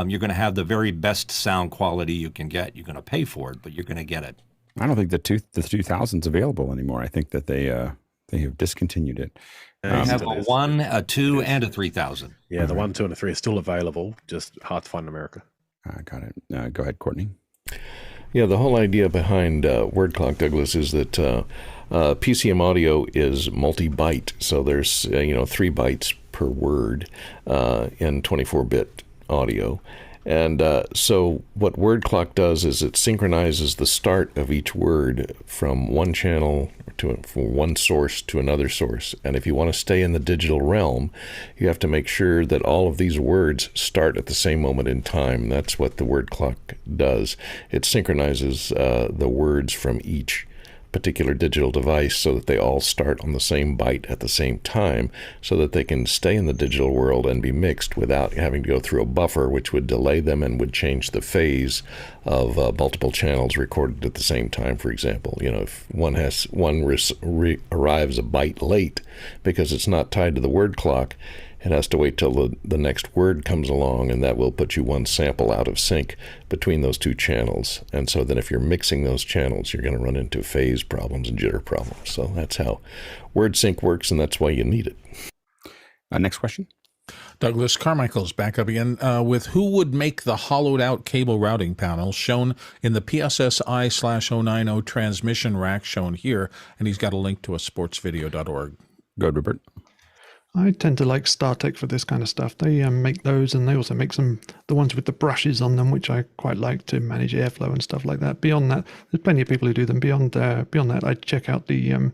you're going to have the very best sound quality you can get. You're going to pay for it, but you're going to get it. I don't think the 2000's available anymore. I think that they have discontinued it. They have a 1, a 2, and a 3000. Yeah, the 1, 2, and the 3 is still available, just hard to find in America. Got it. Go ahead, Courtney. Yeah, the whole idea behind word clock, Douglas, is that PCM audio is multi-byte, so there's 3 bytes per word in 24-bit audio. And so what word clock does is it synchronizes the start of each word from one channel from one source to another source. And if you want to stay in the digital realm, you have to make sure that all of these words start at the same moment in time. That's what the word clock does. It synchronizes the words from each particular digital device so that they all start on the same byte at the same time, so that they can stay in the digital world and be mixed without having to go through a buffer, which would delay them and would change the phase of multiple channels recorded at the same time. For example, if one arrives a byte late because it's not tied to the word clock, it has to wait till the next word comes along, and that will put you one sample out of sync between those two channels. And so then if you're mixing those channels, you're going to run into phase problems and jitter problems. So that's how word sync works, and that's why you need it. Next question. Douglas Carmichael's back up again with who would make the hollowed out cable routing panel shown in the PSSI/090 transmission rack shown here. And he's got a link to a sportsvideo.org. Go, Rupert. I tend to like StarTech for this kind of stuff. They make those, and they also make the ones with the brushes on them, which I quite like to manage airflow and stuff like that. Beyond that, there's plenty of people who do them. Beyond that, I check out the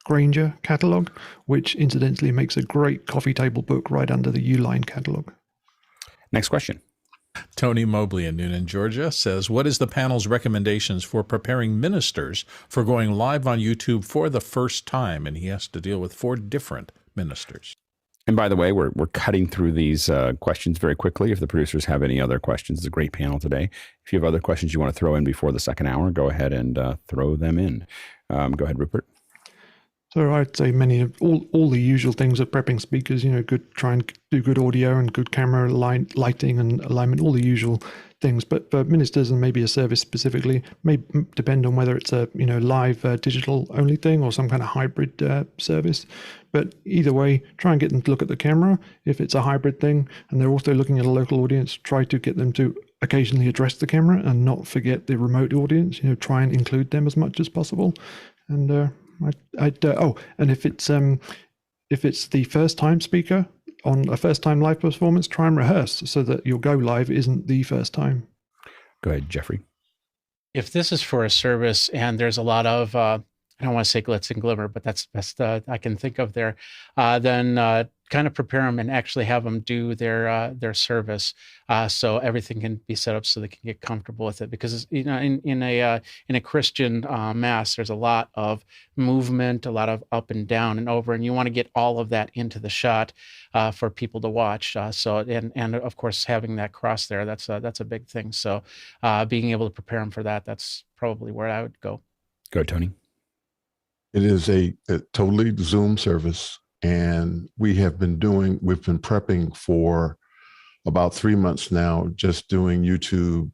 Granger catalog, which incidentally makes a great coffee table book right under the Uline catalog. Next question. Tony Mobley in Noonan, Georgia says, what is the panel's recommendations for preparing ministers for going live on YouTube for the first time? And he has to deal with 4 different ministers. And by the way, we're cutting through these questions very quickly. If the producers have any other questions, it's a great panel today. If you have other questions you want to throw in before the second hour, go ahead and throw them in. Go ahead, Rupert. So I'd say all the usual things of prepping speakers, try and do good audio and good camera lighting and alignment, all the usual things. But for ministers and maybe a service specifically, may depend on whether it's a live digital only thing or some kind of hybrid service. But either way, try and get them to look at the camera. If it's a hybrid thing and they're also looking at a local audience, try to get them to occasionally address the camera and not forget the remote audience. Try and include them as much as possible. And and if it's the first time speaker on a first time live performance, try and rehearse so that your go live isn't the first time. Go ahead, Jeffrey. If this is for a service and there's a lot of I don't want to say glitz and glimmer, but that's best I can think of there. Then kind of prepare them and actually have them do their service, so everything can be set up so they can get comfortable with it. Because in a Christian mass, there's a lot of movement, a lot of up and down and over, and you want to get all of that into the shot for people to watch. And of course having that cross there, that's a big thing. So being able to prepare them for that, that's probably where I would go. Go, Tony. It is a totally Zoom service, and we've been prepping for about 3 months now, just doing YouTube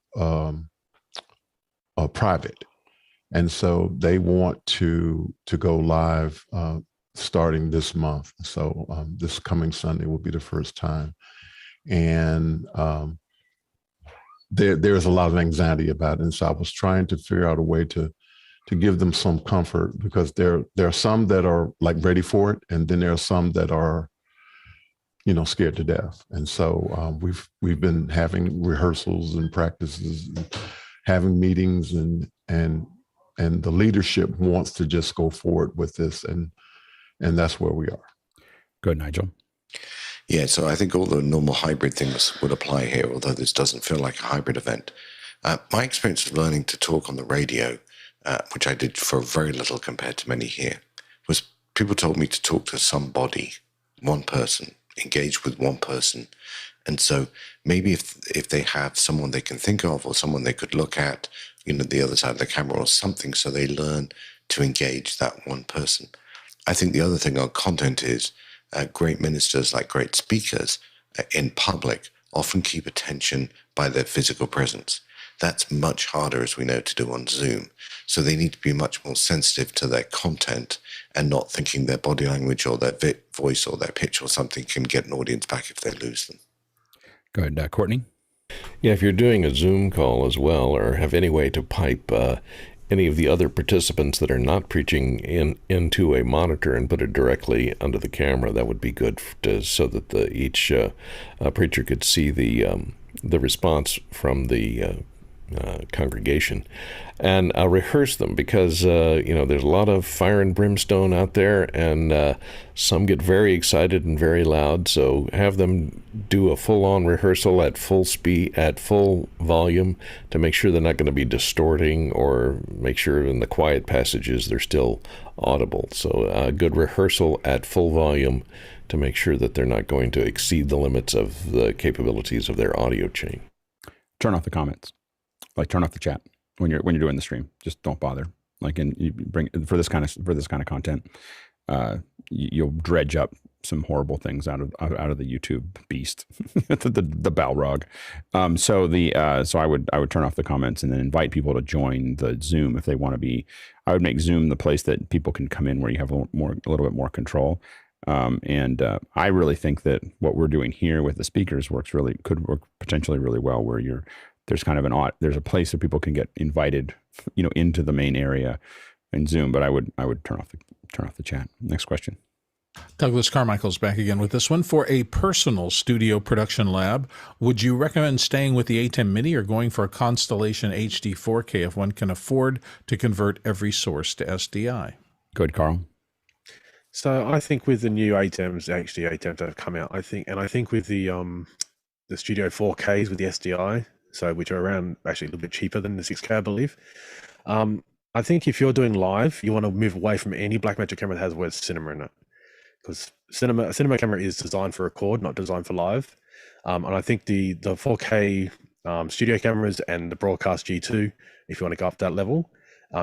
private. And so they want to go live starting this month. So this coming Sunday will be the first time. And there's a lot of anxiety about it. And so I was trying to figure out a way to give them some comfort, because there are some that are like ready for it, and then there are some that are, scared to death. And so we've been having rehearsals and practices, and having meetings, and the leadership wants to just go forward with this, and that's where we are. Good, Nigel. Yeah, so I think all the normal hybrid things would apply here, although this doesn't feel like a hybrid event. My experience of learning to talk on the radio, which I did for very little compared to many here, was people told me to talk to somebody, one person, engage with one person. And so maybe if they have someone they can think of, or someone they could look at, the other side of the camera or something, so they learn to engage that one person. I think the other thing on content is great ministers, like great speakers in public, often keep attention by their physical presence. That's much harder, as we know, to do on Zoom. So they need to be much more sensitive to their content, and not thinking their body language or their voice or their pitch or something can get an audience back if they lose them. Go ahead, Courtney. Yeah, if you're doing a Zoom call as well, or have any way to pipe any of the other participants that are not preaching into a monitor and put it directly under the camera, that would be good so that each preacher could see the response from the congregation, and rehearse them, because there's a lot of fire and brimstone out there, and some get very excited and very loud. So have them do a full-on rehearsal at full speed, at full volume, to make sure they're not going to be distorting, or make sure in the quiet passages they're still audible. So a good rehearsal at full volume to make sure that they're not going to exceed the limits of the capabilities of their audio chain. Turn off the comments. Like, turn off the chat when you're doing the stream. Just don't bother. Like, and you bring for this kind of content, you'll dredge up some horrible things out of the YouTube beast, the Balrog. So I would turn off the comments, and then invite people to join the Zoom if they want to be. I would make Zoom the place that people can come in, where you have a little bit more control. I really think that what we're doing here with the speakers could work potentially really well, where there's kind of there's a place where people can get invited, into the main area in Zoom. But I would turn off the chat. Next question. Douglas Carmichael's back again with this one. For a personal studio production lab, would you recommend staying with the ATEM Mini or going for a Constellation HD 4K if one can afford to convert every source to SDI? Good, Carl. So I think with the new ATEMs, HD ATEMs that have come out, I think with the Studio 4Ks with the SDI, so which are around actually a little bit cheaper than the 6K, I believe. I think if you're doing live, you want to move away from any Blackmagic camera that has the word cinema in it, because a cinema camera is designed for record, not designed for live. And I think the 4K studio cameras and the Broadcast G2, if you want to go up that level,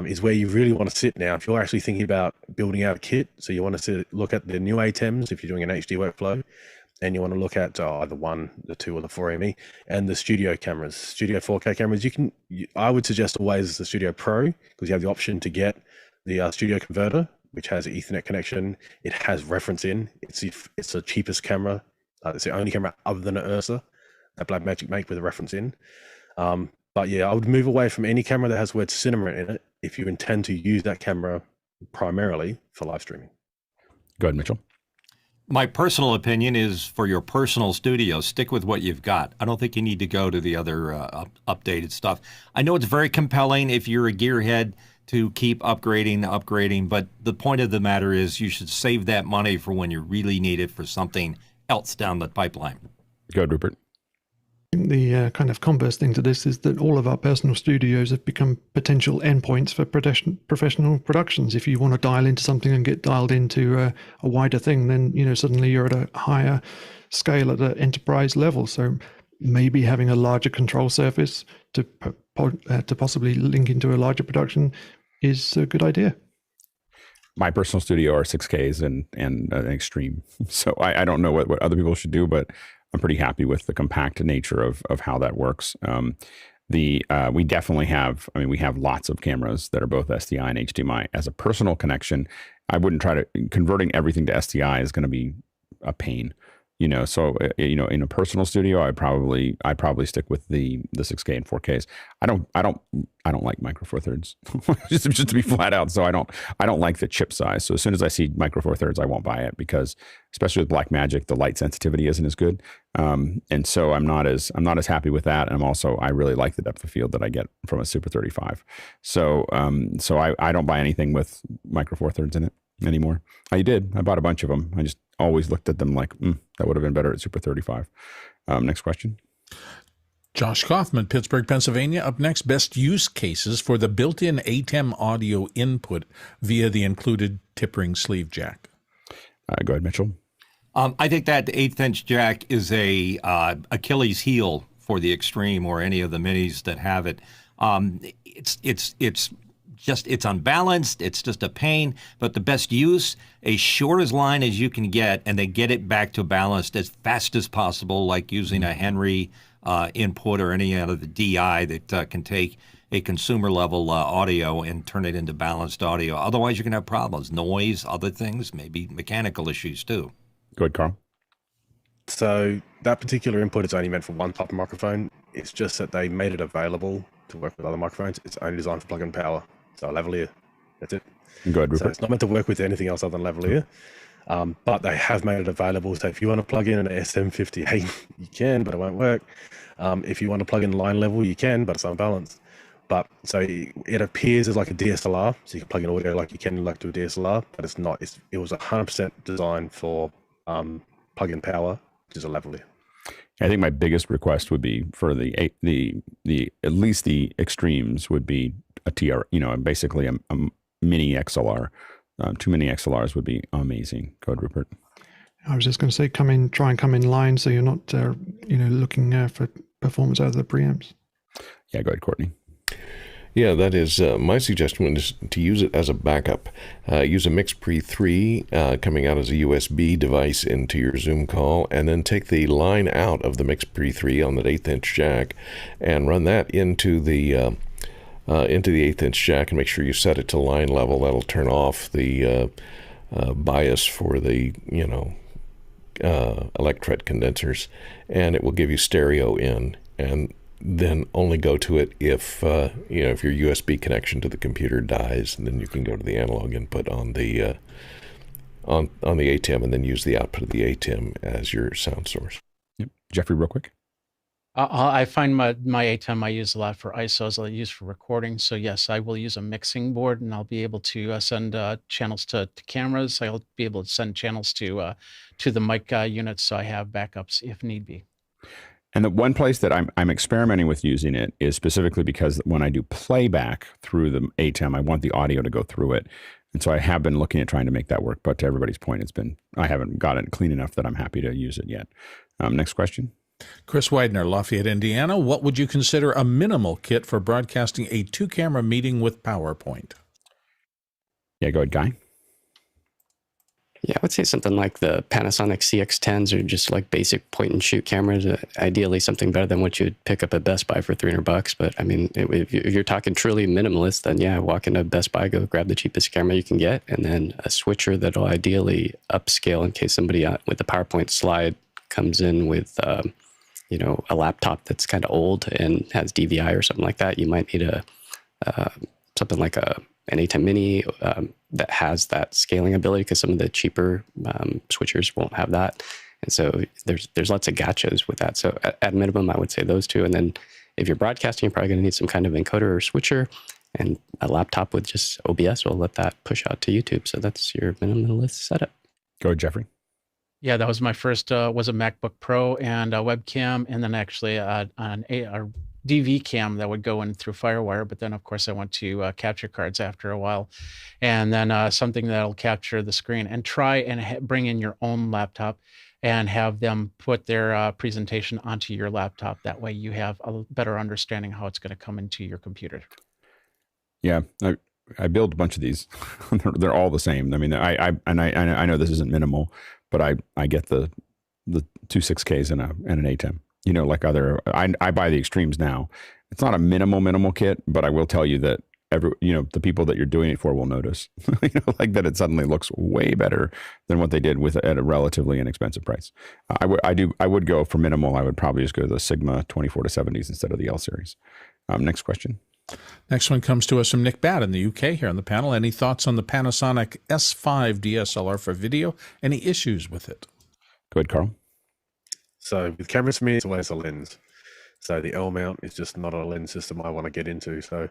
is where you really want to sit now. If you're actually thinking about building out a kit, so you want to look at the new ATEMs if you're doing an HD workflow, and you want to look at either one, the 2, or the 4ME, and the studio cameras, studio 4K cameras. I would suggest always the Studio Pro, because you have the option to get the studio converter, which has an Ethernet connection. It has reference in. It's the cheapest camera. It's the only camera other than an Ursa that Blackmagic make with a reference in. But yeah, I would move away from any camera that has the word cinema in it if you intend to use that camera primarily for live streaming. Go ahead, Mitchell. My personal opinion is, for your personal studio, stick with what you've got. I don't think you need to go to the other updated stuff. I know it's very compelling if you're a gearhead to keep upgrading, but the point of the matter is you should save that money for when you really need it for something else down the pipeline. Go ahead, Rupert. The kind of converse thing to this is that all of our personal studios have become potential endpoints for professional productions. If you want to dial into something and get dialed into a wider thing, then suddenly you're at a higher scale at an enterprise level. So maybe having a larger control surface to possibly link into a larger production is a good idea. My personal studio are 6Ks and an extreme. So I don't know what other people should do, but I'm pretty happy with the compact nature of how that works. We definitely have, I mean, we have lots of cameras that are both SDI and HDMI. As a personal connection, I wouldn't try to, converting everything to SDI is going to be a pain. So in a personal studio, I'd probably stick with the 6K and 4Ks. I don't like micro four thirds, just to be flat out. So I don't like the chip size. So as soon as I see micro four thirds, I won't buy it, because especially with Blackmagic, the light sensitivity isn't as good. And so I'm not as happy with that. And I really like the depth of field that I get from a Super 35. So I don't buy anything with micro four thirds in it anymore. I bought a bunch of them. I just always looked at them like, that would have been better at Super 35. Next question. Josh Kaufman, Pittsburgh, Pennsylvania. Up next, best use cases for the built-in ATEM audio input via the included tip ring sleeve jack. Go ahead, Mitchell. I think that the 1/8 inch jack is a Achilles heel for the Extreme or any of the minis that have it. It's unbalanced. It's just a pain. But the best use, as short as line as you can get, and they get it back to balanced as fast as possible, like using a Henry input or any out of the DI that can take a consumer level audio and turn it into balanced audio. Otherwise, you're going to have problems, noise, other things, maybe mechanical issues too. Go ahead, Carl. So that particular input is only meant for one type of microphone. It's just that they made it available to work with other microphones. It's only designed for plug-in power. So lavalier, that's it. Go ahead, Rupert. So it's not meant to work with anything else other than lavalier. But they have made it available. So if you want to plug in an SM58, you can, but it won't work. If you want to plug in line level, you can, but it's unbalanced. But so it appears as like a DSLR, so you can plug in audio like you can like to a DSLR, but it's not. It was 100% designed for plug-in power, which is a lavalier. I think my biggest request would be for the at least the Extremes would be a TR, basically a mini XLR. 2 mini XLRs would be amazing. Go ahead, Rupert. I was just going to say, try and come in line, so you're not, looking for performance out of the preamps. Yeah, go ahead, Courtney. Yeah, that is my suggestion is to use it as a backup. Use a MixPre 3 coming out as a USB device into your Zoom call, and then take the line out of the MixPre 3 on that 1/8 inch jack and run that into the 1/8 inch jack, and make sure you set it to line level. That'll turn off the bias for the electret condensers, and it will give you stereo in, and then only go to it if your USB connection to the computer dies, and then you can go to the analog input on the ATEM, and then use the output of the ATEM as your sound source. Yep. Jeffrey, real quick. I find my ATEM I use a lot for ISOs. I use for recording. So yes, I will use a mixing board, and I'll be able to send channels to cameras. I'll be able to send channels to the mic units, so I have backups if need be. And the one place that I'm experimenting with using it is specifically because when I do playback through the ATEM, I want the audio to go through it. And so I have been looking at trying to make that work. But to everybody's point, I haven't got it clean enough that I'm happy to use it yet. Next question. Chris Widener, Lafayette, Indiana. What would you consider a minimal kit for broadcasting a 2-camera meeting with PowerPoint? Yeah, go ahead, Guy. Yeah, I would say something like the Panasonic CX10s, or just like basic point and shoot cameras. Ideally, something better than what you'd pick up at Best Buy for $300. But I mean, if you're talking truly minimalist, then yeah, walk into Best Buy, go grab the cheapest camera you can get, and then a switcher that'll ideally upscale in case somebody with a PowerPoint slide comes in with, a laptop that's kind of old and has DVI or something like that. You might need something like an ATEM Mini that has that scaling ability, because some of the cheaper switchers won't have that. And so there's lots of gotchas with that. So at minimum, I would say those two. And then if you're broadcasting, you're probably going to need some kind of encoder or switcher, and a laptop with just OBS will let that push out to YouTube. So that's your minimalist setup. Go ahead, Jeffrey. Yeah, that was my first, was a MacBook Pro and a webcam, and then actually a DV cam that would go in through FireWire. But then, of course, I went to capture cards after a while, and then something that'll capture the screen. And try and bring in your own laptop and have them put their presentation onto your laptop. That way you have a better understanding how it's going to come into your computer. Yeah, I built a bunch of these. They're all the same. I mean, I know this isn't minimal, but I get the 2 6Ks and an ATEM. Like I buy the Extremes now, it's not a minimal kit, but I will tell you that the people that you're doing it for will notice, like that it suddenly looks way better than what they did at a relatively inexpensive price. I would go for minimal. I would probably just go to the Sigma 24-70s instead of the L series. Next question. Next one comes to us from Nick Batt in the UK here on the panel. Any thoughts on the Panasonic S5 DSLR for video? Any issues with it? Go ahead, Carl. So with cameras, for me, it's always a lens. So the L mount is just not a lens system I want to get into. So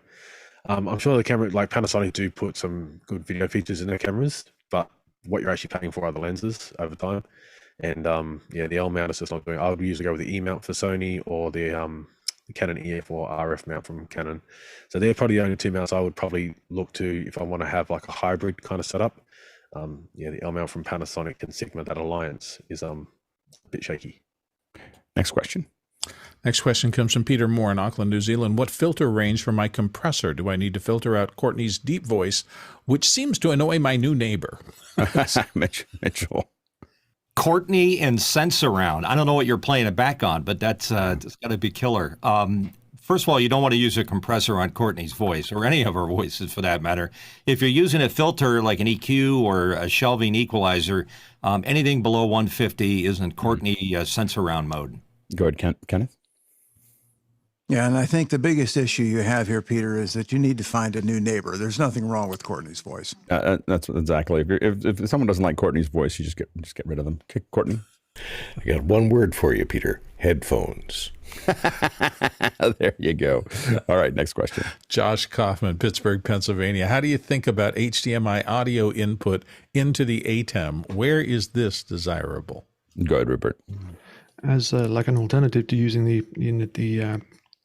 I'm sure the camera, like Panasonic, do put some good video features in their cameras, but what you're actually paying for are the lenses over time. And the L mount is just not doing. I would usually go with the E mount for Sony or the Canon EF or RF mount from Canon. So they're probably the only two mounts I would probably look to if I want to have like a hybrid kind of setup. The L mount from Panasonic and Sigma, that alliance is a bit shaky. Next question. Next question comes from Peter Moore in Auckland, New Zealand. What filter range for my compressor do I need to filter out Courtney's deep voice, which seems to annoy my new neighbor? Mitchell. Courtney and Sense Around. I don't know what you're playing it back on, but that's got to be killer. First of all, you don't want to use a compressor on Courtney's voice, or any of her voices for that matter. If you're using a filter like an EQ or a shelving equalizer, anything below 150 is in Courtney Sense Around mode. Go ahead, Kenneth. Yeah, and I think the biggest issue you have here, Peter, is that you need to find a new neighbor. There's nothing wrong with Courtney's voice. That's exactly. If someone doesn't like Courtney's voice, you just get rid of them. Kick Courtney. I got one word for you, Peter. Headphones. There you go. All right, next question. Josh Kaufman, Pittsburgh, Pennsylvania. How do you think about HDMI audio input into the ATEM? Where is this desirable? Go ahead, Rupert. As like an alternative to using the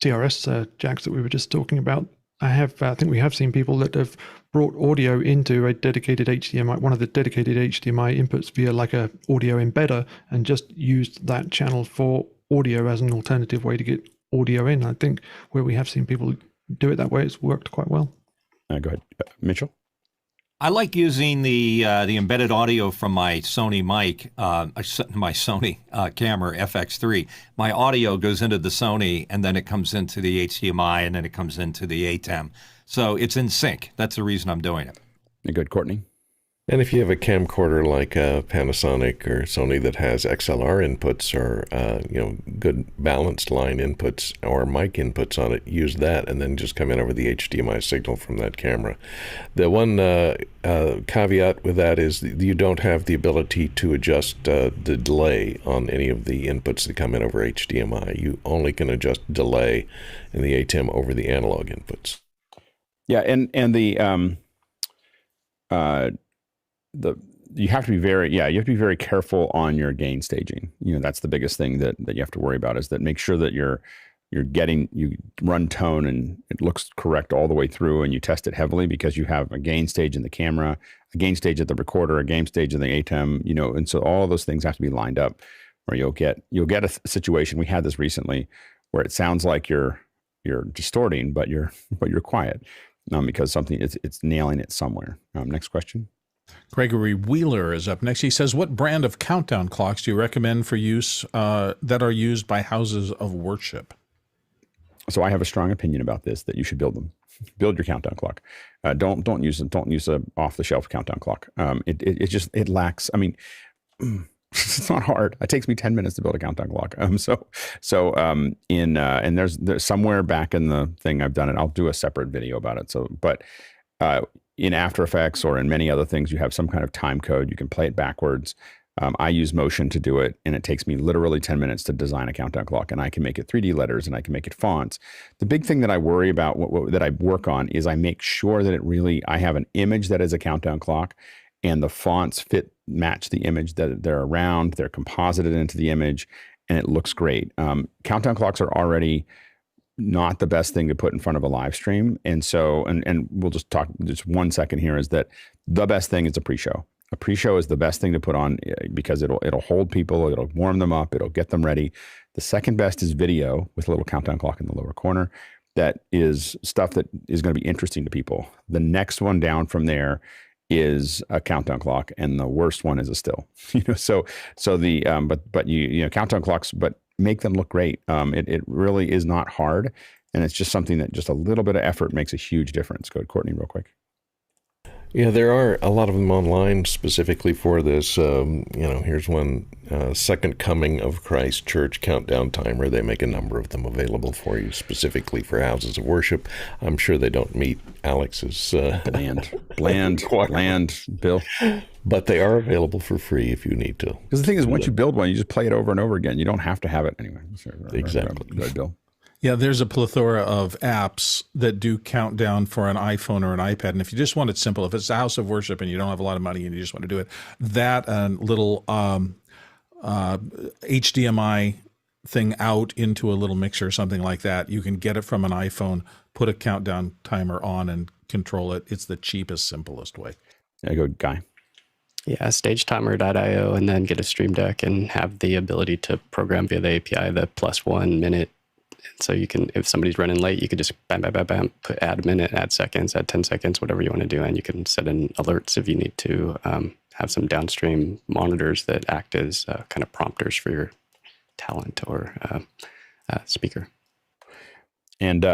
TRS JackS that we were just talking about, I think we have seen people that have brought audio into a dedicated HDMI, one of the dedicated HDMI inputs via like a audio embedder, and just used that channel for audio as an alternative way to get audio in. I think where we have seen people do it that way, it's worked quite well. Go ahead, Mitchell. I like using the embedded audio from my Sony mic, my Sony camera FX3. My audio goes into the Sony, and then it comes into the HDMI, and then it comes into the ATEM. So it's in sync. That's the reason I'm doing it. Good, Courtney. And if you have a camcorder like a Panasonic or Sony that has XLR inputs or good balanced line inputs or mic inputs on it, use that and then just come in over the HDMI signal from that camera. The one caveat with that is you don't have the ability to adjust the delay on any of the inputs that come in over HDMI. You only can adjust delay in the ATEM over the analog inputs. Yeah, and you have to be very careful on your gain staging. That's the biggest thing that you have to worry about, is that make sure that you run tone and it looks correct all the way through, and you test it heavily, because you have a gain stage in the camera, a gain stage at the recorder, a gain stage in the ATEM, and so all of those things have to be lined up, or you'll get a situation. We had this recently where it sounds like you're distorting, but you're quiet, because it's nailing it somewhere. Next question. Gregory Wheeler is up next. He says, what brand of countdown clocks do you recommend for use that are used by houses of worship? So I have a strong opinion about this, that you should build them. Build your countdown clock. Don't use a off-the-shelf countdown clock. It lacks. I mean, it's not hard. It takes me 10 minutes to build a countdown clock. And there's somewhere back in the thing I've done it. I'll do a separate video about it. But in After Effects or in many other things, you have some kind of time code. You can play it backwards. I use Motion to do it, and it takes me literally 10 minutes to design a countdown clock, and I can make it 3D letters, and I can make it fonts. The big thing that I worry about, that I work on, is I make sure that I have an image that is a countdown clock, and the fonts match the image that they're around. They're composited into the image, and it looks great. Countdown clocks are already not the best thing to put in front of a live stream. And so, and we'll just talk just 1 second here, is that the best thing is a pre-show. A pre-show is the best thing to put on, because it'll hold people, it'll warm them up, it'll get them ready. The second best is video with a little countdown clock in the lower corner. That is stuff that is going to be interesting to people. The next one down from there is a countdown clock, and the worst one is a still. Countdown clocks, but make them look great. It really is not hard. And it's just something that just a little bit of effort makes a huge difference. Go to Courtney real quick. Yeah, there are a lot of them online specifically for this. Here's one, Second Coming of Christ Church Countdown Timer. They make a number of them available for you specifically for houses of worship. I'm sure they don't meet Alex's bland bill. But they are available for free if you need to. Because the thing is, once you build one, you just play it over and over again. You don't have to have it anyway. Exactly. Bill. Yeah, there's a plethora of apps that do countdown for an iPhone or an iPad. And if you just want it simple, if it's a house of worship and you don't have a lot of money and you just want to do it, that little HDMI thing out into a little mixer or something like that, you can get it from an iPhone, put a countdown timer on and control it. It's the cheapest, simplest way. There you go, Guy. Yeah, stagetimer.io, and then get a Stream Deck and have the ability to program via the API the +1 minute. So you can, if somebody's running late, you could just bam, bam, bam, bam, add a minute, add seconds, add 10 seconds, whatever you want to do. And you can set in alerts if you need to have some downstream monitors that act as kind of prompters for your talent or speaker. And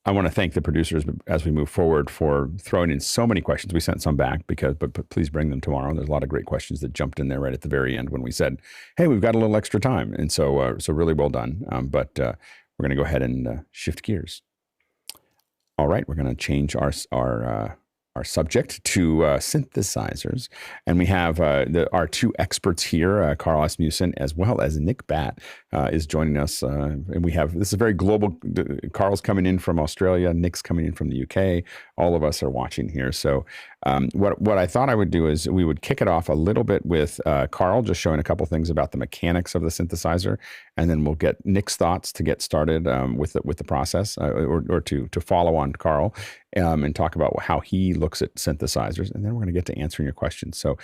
I want to thank the producers as we move forward for throwing in so many questions. We sent some back but please bring them tomorrow. There's a lot of great questions that jumped in there right at the very end when we said, hey, we've got a little extra time. And so really well done. But we're going to go ahead and shift gears. All right, we're going to change our subject to synthesizers. And we have our two experts here, Karl Asmussen as well as Nick Batt is joining us. And we have, this is very global. Karl's coming in from Australia, Nick's coming in from the UK. All of us are watching here. So what I thought I would do is we would kick it off a little bit with Karl just showing a couple things about the mechanics of the synthesizer, and then we'll get Nick's thoughts to get started with the process or to follow on Karl and talk about how he looks at synthesizers, and then we're going to get to answering your questions. So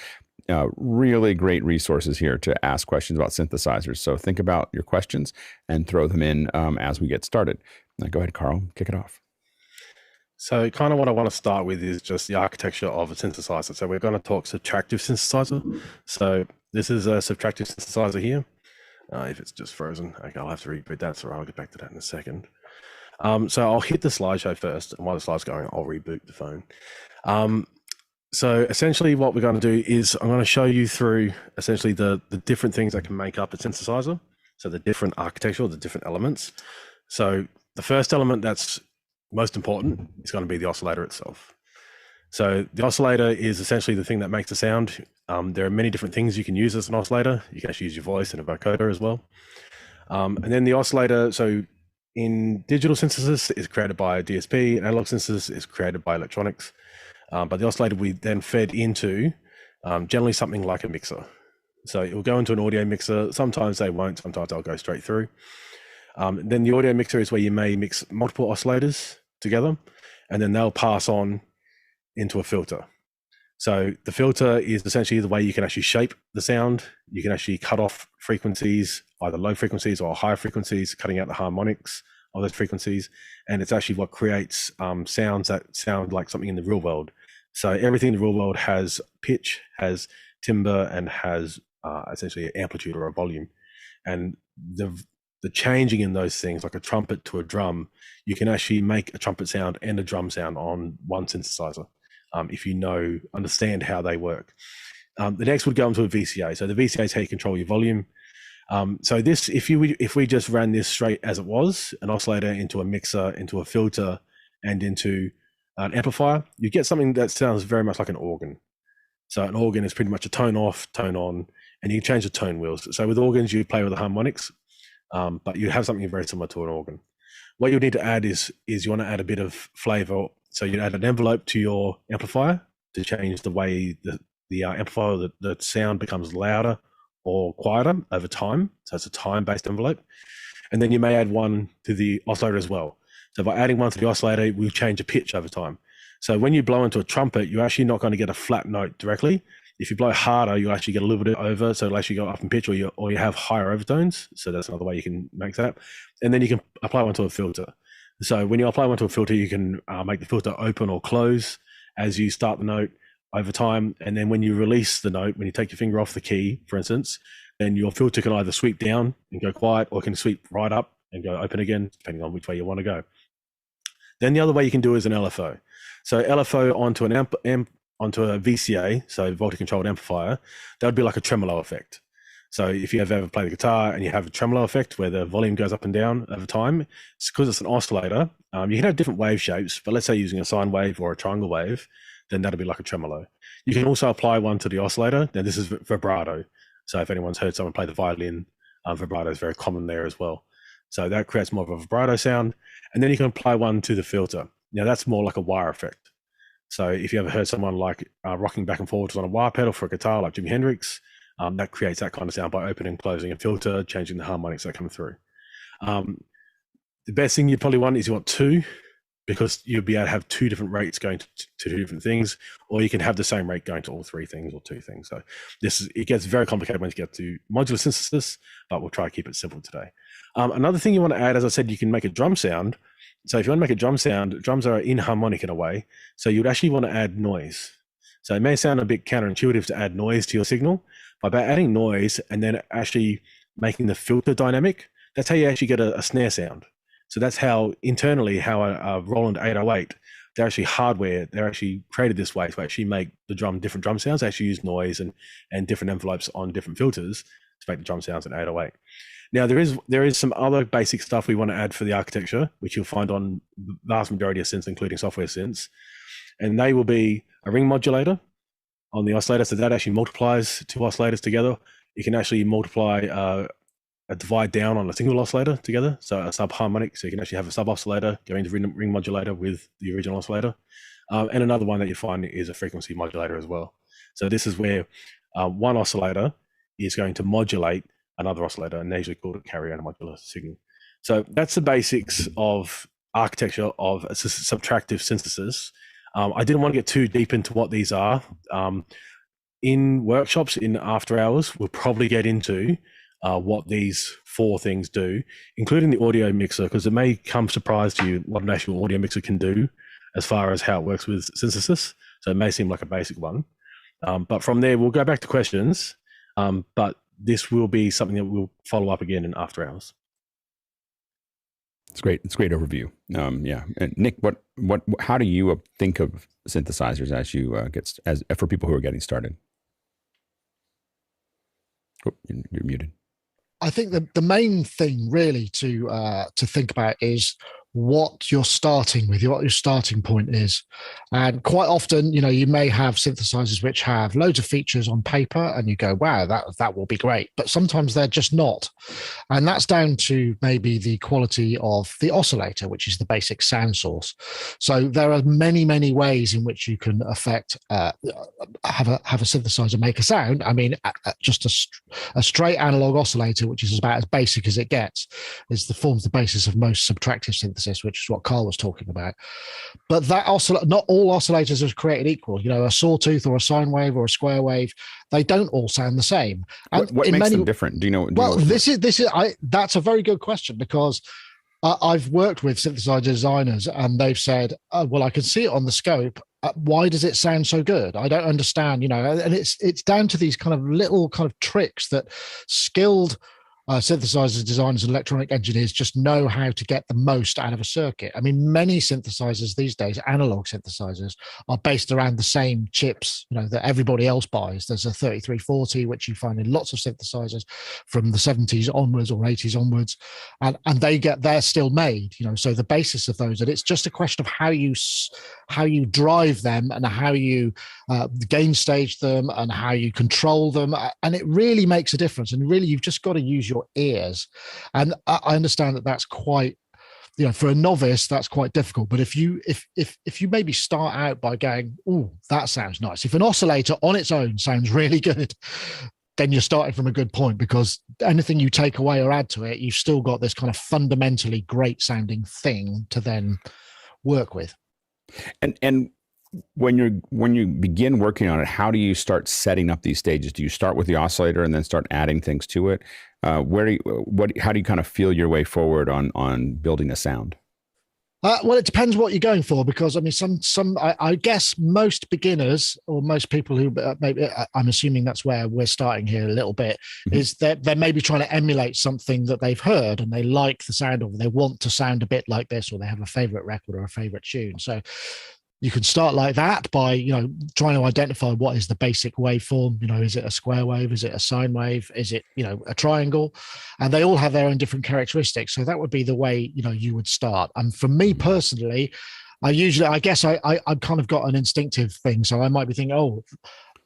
really great resources here to ask questions about synthesizers. So think about your questions and throw them in as we get started. Now, go ahead, Karl, kick it off. So kind of what I want to start with is just the architecture of a synthesizer. So we're going to talk subtractive synthesizer. So this is a subtractive synthesizer here. If it's just frozen, okay, I'll have to reboot that. So I'll get back to that in a second. So I'll hit the slideshow first, and while the slide's going, I'll reboot the phone. So essentially what we're going to do is I'm going to show you through essentially the different things that can make up a synthesizer. So the different architecture, the different elements. So the first element that's most important is going to be the oscillator itself. So the oscillator is essentially the thing that makes the sound. There are many different things you can use as an oscillator. You can actually use your voice and a vocoder as well. And then the oscillator, so in digital synthesis is created by a DSP, and analog synthesis is created by electronics. But the oscillator we then fed into generally something like a mixer. So it will go into an audio mixer. Sometimes they won't, sometimes they'll go straight through. Then the audio mixer is where you may mix multiple oscillators together, and then they'll pass on into a filter. So the filter is essentially the way you can actually shape the sound. You can actually cut off frequencies, either low frequencies or high frequencies, cutting out the harmonics of those frequencies. And it's actually what creates sounds that sound like something in the real world. So everything in the real world has pitch, has timbre, and has essentially an amplitude or a volume. And the changing in those things, like a trumpet to a drum, you can actually make a trumpet sound and a drum sound on one synthesizer if you understand how they work. The next would go into a VCA. So the VCA is how you control your volume. So this, if we just ran this straight as it was, an oscillator into a mixer, into a filter, and into an amplifier, you get something that sounds very much like an organ. So an organ is pretty much a tone off, tone on, and you can change the tone wheels. So with organs, you play with the harmonics, but you have something very similar to an organ. What you need to add is you want to add a bit of flavor. So you add an envelope to your amplifier to change the way the amplifier, the sound becomes louder or quieter over time. So it's a time-based envelope. And then you may add one to the oscillator as well. So by adding one to the oscillator, we'll change the pitch over time. So when you blow into a trumpet, you're actually not going to get a flat note directly. If you blow harder, you actually get a little bit over, so it'll actually go up in pitch, or you have higher overtones. So that's another way you can make that. And then you can apply one to a filter. So when you apply one to a filter, you can make the filter open or close as you start the note over time. And then when you release the note, when you take your finger off the key, for instance, then your filter can either sweep down and go quiet, or can sweep right up and go open again, depending on which way you want to go. Then the other way you can do is an LFO. So LFO onto an amp onto a VCA, so voltage controlled amplifier, that would be like a tremolo effect. So if you have ever played the guitar and you have a tremolo effect where the volume goes up and down over time, it's because it's an oscillator. You can have different wave shapes, but let's say using a sine wave or a triangle wave, then that'll be like a tremolo. You can also apply one to the oscillator. Now this is vibrato. So if anyone's heard someone play the violin, vibrato is very common there as well. So that creates more of a vibrato sound. And then you can apply one to the filter. Now that's more like a wire effect. So if you ever heard someone like rocking back and forwards on a wire pedal for a guitar like Jimi Hendrix, that creates that kind of sound by opening and closing a filter, changing the harmonics that come through. The best thing you probably want is you want two, because you'll be able to have two different rates going to two different things, or you can have the same rate going to all three things or two things. So it gets very complicated when you get to modular synthesis, but we'll try to keep it simple today. Another thing you want to add, as I said, you can make a drum sound. So if you want to make a drum sound, drums are inharmonic in a way. So you'd actually want to add noise. So it may sound a bit counterintuitive to add noise to your signal, but by adding noise and then actually making the filter dynamic, that's how you actually get a snare sound. So that's how internally how a Roland 808, they're actually hardware, they're actually created this way to actually make the different drum sounds. They actually use noise and different envelopes on different filters to make the drum sounds in 808. Now there is some other basic stuff we want to add for the architecture, which you'll find on the vast majority of synths, including software synths, and they will be a ring modulator on the oscillator. So that actually multiplies two oscillators together. You can actually multiply a divide down on a single oscillator together, so a subharmonic. So you can actually have a sub oscillator going to ring modulator with the original oscillator, and another one that you find is a frequency modulator as well. So this is where one oscillator is going to modulate another oscillator, and they're usually called a carrier and a modular signal. So that's the basics of architecture of a subtractive synthesis. I didn't want to get too deep into what these are. In workshops, in after hours, we'll probably get into what these four things do, including the audio mixer, because it may come surprise to you what an actual audio mixer can do as far as how it works with synthesis. So it may seem like a basic one. But from there, we'll go back to questions. But this will be something that we'll follow up again in after hours. It's great. It's a great overview. Yeah. And Nick, how do you think of synthesizers as you for people who are getting started? Oh, you're muted. I think the main thing really to think about is what you're starting with, what your starting point is. And quite often, you may have synthesizers which have loads of features on paper and you go, wow, that will be great. But sometimes they're just not. And that's down to maybe the quality of the oscillator, which is the basic sound source. So there are many, many ways in which you can affect, have a synthesizer make a sound. I mean, just a straight analog oscillator, which is about as basic as it gets, forms the basis of most subtractive synthesis, which is what Karl was talking about. But that not all oscillators are created equal. A sawtooth or a sine wave or a square wave, they don't all sound the same. And what makes them different? Do you know? That's a very good question, because I've worked with synthesizer designers and they've said, well, I can see it on the scope. Why does it sound so good? I don't understand, and it's down to these kind of little kind of tricks that skilled synthesizer designers and electronic engineers just know how to get the most out of a circuit. I mean, many synthesizers these days, analog synthesizers, are based around the same chips, that everybody else buys. There's a 3340, which you find in lots of synthesizers from the 70s onwards or 80s onwards, and they're still made, so the basis of those, and it's just a question of how you drive them and how you gain stage them and how you control them, and it really makes a difference. And really, you've just got to use your ears. And I understand that that's quite, for a novice, that's quite difficult. But if you maybe start out by going, oh, that sounds nice. If an oscillator on its own sounds really good, then you're starting from a good point, because anything you take away or add to it, you've still got this kind of fundamentally great sounding thing to then work with. And when you begin working on it, how do you start setting up these stages? Do you start with the oscillator and then start adding things to it? How do you kind of feel your way forward on building a sound? Well, it depends what you're going for, because I mean, I guess most beginners or most people who maybe, I'm assuming that's where we're starting here a little bit, is that they're maybe trying to emulate something that they've heard and they like the sound of, they want to sound a bit like this, or they have a favorite record or a favorite tune. So you can start like that by, trying to identify what is the basic waveform. Is it a square wave? Is it a sine wave? Is it, a triangle? And they all have their own different characteristics. So that would be the way, you would start. And for me personally, I guess I've kind of got an instinctive thing. So I might be thinking,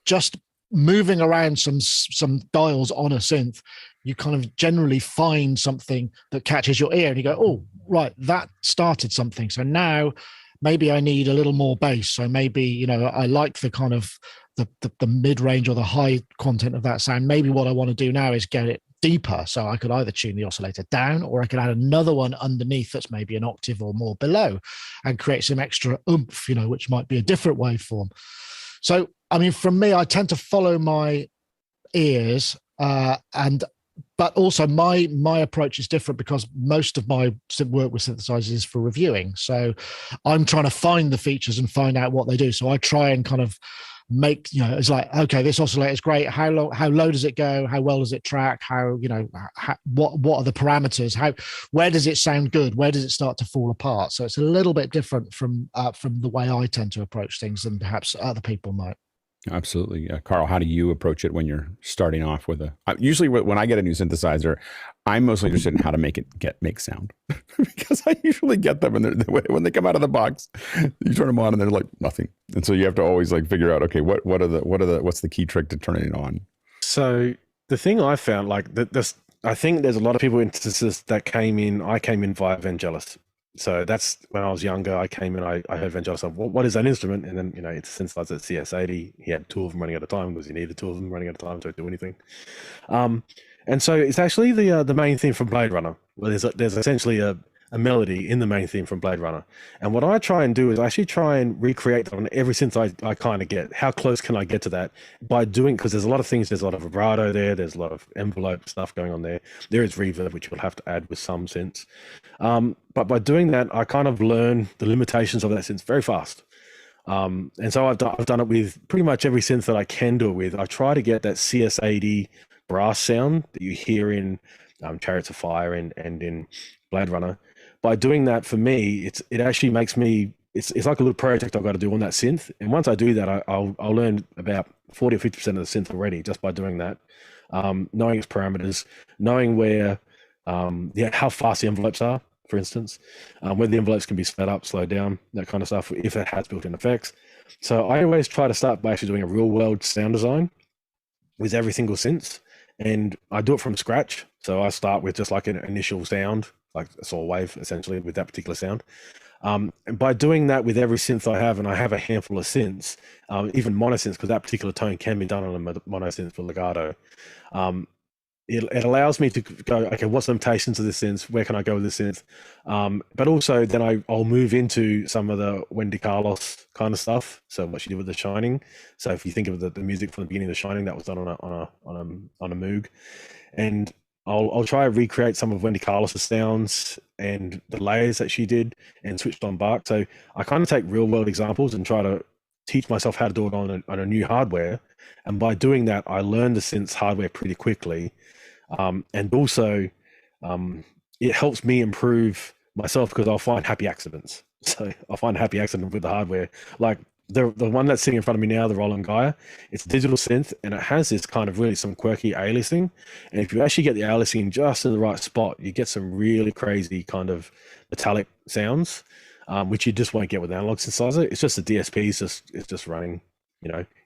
just moving around some dials on a synth, you kind of generally find something that catches your ear and you go, oh, right, that started something. So now maybe I need a little more bass. So maybe, I like the kind of the mid-range or the high content of that sound. Maybe what I want to do now is get it deeper. So I could either tune the oscillator down, or I could add another one underneath that's maybe an octave or more below and create some extra oomph, which might be a different waveform. So, I mean, for me, I tend to follow my ears, but also my approach is different because most of my work with synthesizers is for reviewing. So I'm trying to find the features and find out what they do. So I try and kind of make, it's like, okay, this oscillator is great. How low does it go? How well does it track? What are the parameters? Where does it sound good? Where does it start to fall apart? So it's a little bit different from the way I tend to approach things than perhaps other people might. Absolutely. Karl, how do you approach it when you're starting off with usually when I get a new synthesizer, I'm mostly interested in how to make it make sound because I usually get them and when they come out of the box, you turn them on and they're like nothing. And so you have to always figure out, okay, what's the key trick to turning it on? So the thing I found, I think there's a lot of people in synthesis that came in via Vangelis. So that's when I was younger. I came in, I heard Vangelis, what is that instrument? And then, it's a synthesizer CS80. He had two of them running at a time because he needed two of them running at a time to do anything. And so it's actually the main theme from Blade Runner. Well, there's essentially a melody in the main theme from Blade Runner. And what I try and do is I actually try and recreate that on every synth I kind of get. How close can I get to that by doing, because there's a lot of things, there's a lot of vibrato there, there's a lot of envelope stuff going on there. There is reverb, which you'll have to add with some synths. But by doing that, I kind of learn the limitations of that synth very fast. And so I've done it with pretty much every synth that I can do it with. I try to get that CS80 brass sound that you hear in Chariots of Fire and in Blade Runner. By doing that, for me, it actually makes me, it's like a little project I've got to do on that synth. And once I do that, I'll learn about 40 or 50% of the synth already just by doing that. Knowing its parameters, knowing where, how fast the envelopes are, for instance, whether the envelopes can be sped up, slowed down, that kind of stuff, if it has built-in effects. So I always try to start by actually doing a real-world sound design with every single synth. And I do it from scratch. So I start with just like an initial sound, like a saw wave, essentially, with that particular sound. And by doing that with every synth I have, and I have a handful of synths, even monosynths, because that particular tone can be done on a monosynth for legato, it allows me to go, okay, what's the limitations of this synth? Where can I go with this synth? But also then I'll move into some of the Wendy Carlos kind of stuff. So what she did with The Shining. So if you think of the music from the beginning of The Shining, that was done on a Moog. And I'll try to recreate some of Wendy Carlos's sounds and the layers that she did and switched on Bach. So I kind of take real world examples and try to teach myself how to do it on a new hardware. And by doing that, I learned the synths hardware pretty quickly. And also, it helps me improve myself because I'll find happy accidents. So I'll find a happy accident with the hardware. Like the one that's sitting in front of me now, the Roland Gaia, it's a digital synth and it has this kind of really some quirky aliasing. And if you actually get the aliasing just in the right spot, you get some really crazy kind of metallic sounds, which you just won't get with an analog synthesizer. It's just the DSP it's just running,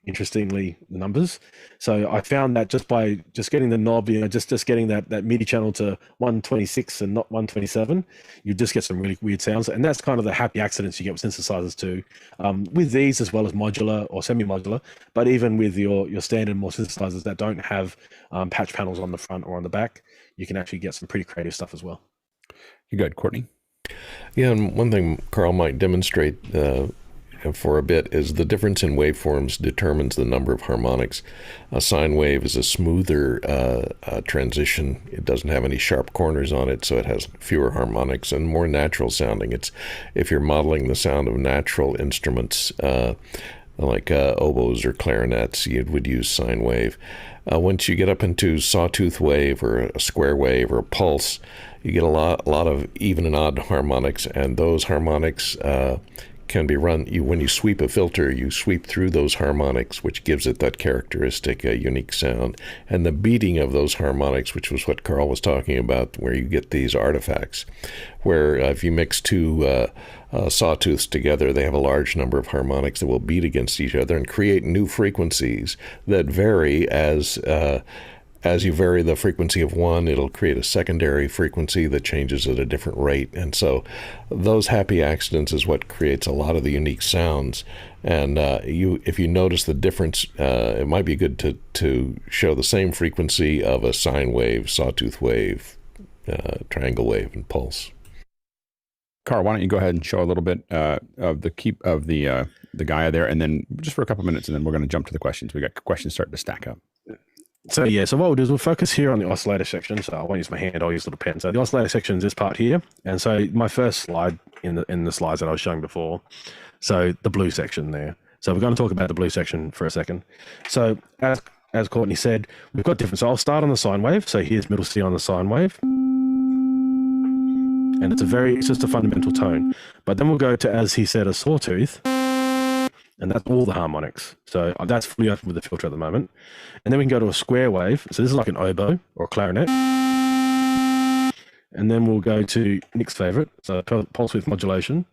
interestingly, the numbers. So I found that just by getting the knob, just getting that MIDI channel to 126 and not 127, you just get some really weird sounds. And that's kind of the happy accidents you get with synthesizers too, with these as well as modular or semi-modular, but even with your standard more synthesizers that don't have patch panels on the front or on the back, you can actually get some pretty creative stuff as well. You good, Courtney? Yeah, and one thing Karl might demonstrate for a bit is the difference in waveforms determines the number of harmonics. A sine wave is a smoother transition. It doesn't have any sharp corners on it, so it has fewer harmonics and more natural sounding. It's if you're modeling the sound of natural instruments like oboes or clarinets, you would use sine wave. Once you get up into sawtooth wave or a square wave or a pulse, you get a lot of even and odd harmonics, and those harmonics can be run. When you sweep a filter, you sweep through those harmonics, which gives it that characteristic, unique sound. And the beating of those harmonics, which was what Karl was talking about, where you get these artifacts, where if you mix two sawtooths together, they have a large number of harmonics that will beat against each other and create new frequencies that vary as you vary the frequency of one, it'll create a secondary frequency that changes at a different rate. And so those happy accidents is what creates a lot of the unique sounds. And if you notice the difference, it might be good to show the same frequency of a sine wave, sawtooth wave, triangle wave, and pulse. Karl, why don't you go ahead and show a little bit of the Gaia there, and then just for a couple minutes, and then we're going to jump to the questions. We got questions starting to stack up. So what we'll do is we'll focus here on the oscillator section. So I won't use my hand, I'll use a little pen. So the oscillator section is this part here. And so my first slide in the slides that I was showing before, so the blue section there. So we're going to talk about the blue section for a second. So as Courtney said, we've got different. So I'll start on the sine wave. So here's middle C on the sine wave. And it's just a fundamental tone. But then we'll go to, as he said, a sawtooth. And that's all the harmonics. So that's fully open with the filter at the moment. And then we can go to a square wave. So this is like an oboe or a clarinet. And then we'll go to Nick's favorite, so pulse width modulation.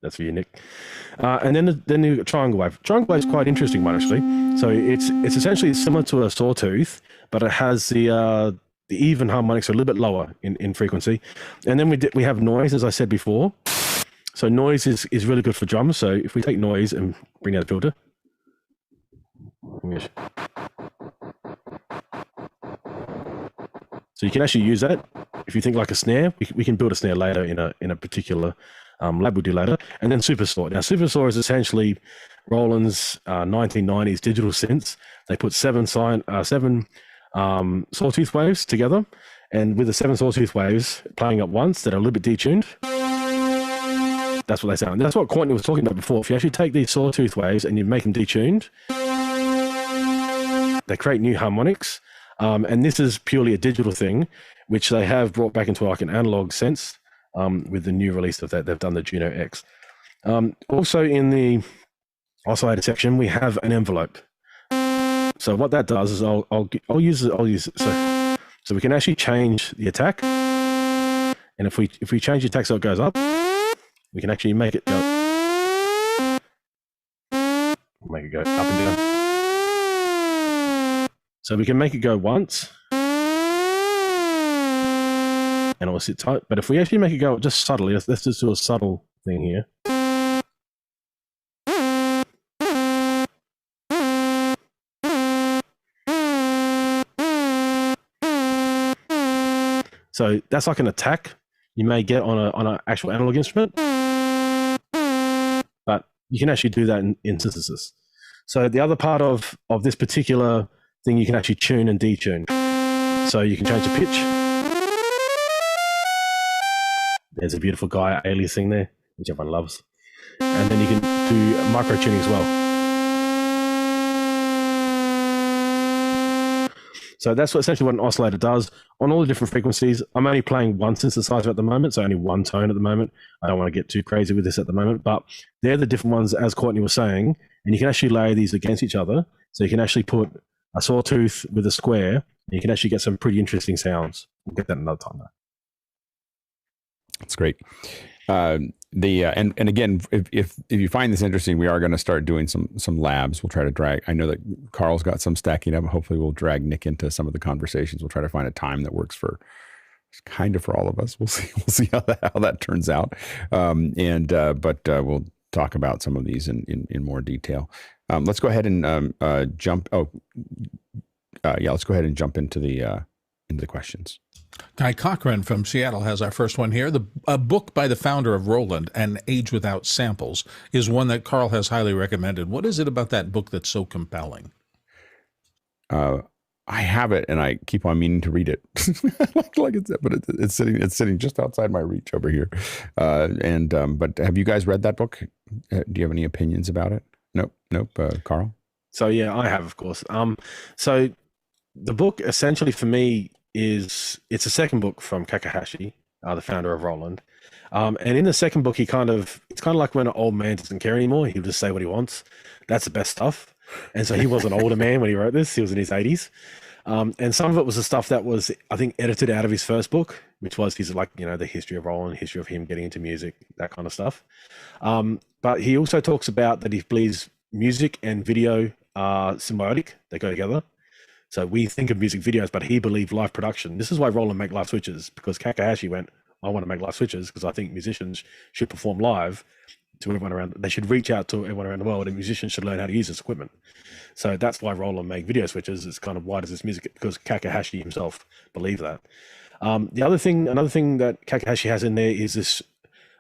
That's for you, Nick. And then the triangle wave. Triangle wave is quite interesting one, actually. So it's essentially similar to a sawtooth, but it has the even harmonics are a little bit lower in frequency. And then we have noise, as I said before. So noise is really good for drums. So if we take noise and bring out a filter. So you can actually use that. If you think like a snare, we can build a snare later in a particular lab we'll do later. And then Supersaw. Now Supersaw is essentially Roland's 1990s digital synths. They put seven sawtooth waves together. And with the 7 sawtooth waves playing at once that are a little bit detuned, that's what they sound. That's what Courtney was talking about before. If you actually take these sawtooth waves and you make them detuned, they create new harmonics. And this is purely a digital thing, which they have brought back into like an analog sense with the new release of that. They've done the Juno X. Also in the oscillator section, we have an envelope. So what that does is I'll use it. So we can actually change the attack. And if we change the attack so it goes up, we can actually make it go up and down. So we can make it go once, and it will sit tight. But if we actually make it go just subtly, let's just do a subtle thing here. So that's like an attack you may get on an actual analog instrument. But you can actually do that in synthesis. So the other part of this particular thing, you can actually tune and detune. So you can change the pitch. There's a beautiful Gaia aliasing there, which everyone loves. And then you can do micro tuning as well. So that's essentially what an oscillator does on all the different frequencies. I'm only playing one synthesizer at the moment, so only one tone at the moment. I don't want to get too crazy with this at the moment, but they're the different ones, as Courtney was saying, and you can actually layer these against each other. So you can actually put a sawtooth with a square, and you can actually get some pretty interesting sounds. We'll get that another time though. That's great. And again, if you find this interesting, we are going to start doing some labs. We'll try to drag. I know that Karl's got some stacking up. Hopefully, we'll drag Nick into some of the conversations. We'll try to find a time that works for all of us. We'll see. We'll see how that turns out. But we'll talk about some of these in more detail. Let's go ahead and jump. Let's go ahead and jump into the questions. Guy Cochran from Seattle has our first one here. A book by the founder of Roland, An Age Without Samples, is one that Karl has highly recommended. What is it about that book that's so compelling? I have it, and I keep on meaning to read it. like it's, but it's sitting just outside my reach over here. But have you guys read that book? Do you have any opinions about it? Nope. Karl? So yeah, I have, of course. So the book essentially for me it's a second book from Kakahashi, the founder of Roland. And in the second book, it's kind of like when an old man doesn't care anymore. He'll just say what he wants. That's the best stuff. And so he was an older man when he wrote this. He was in his 80s. And some of it was the stuff that was, I think, edited out of his first book, which was his, the history of Roland, history of him getting into music, that kind of stuff. But he also talks about that he believes music and video are symbiotic. They go together. So we think of music videos, but he believed live production. This is why Roland make live switches, because Kakahashi went, I want to make live switches because I think musicians should perform live to everyone around. They should reach out to everyone around the world, and musicians should learn how to use this equipment. So that's why Roland made video switches. It's kind of, why does this music? Because Kakahashi himself believed that. Another thing that Kakahashi has in there is this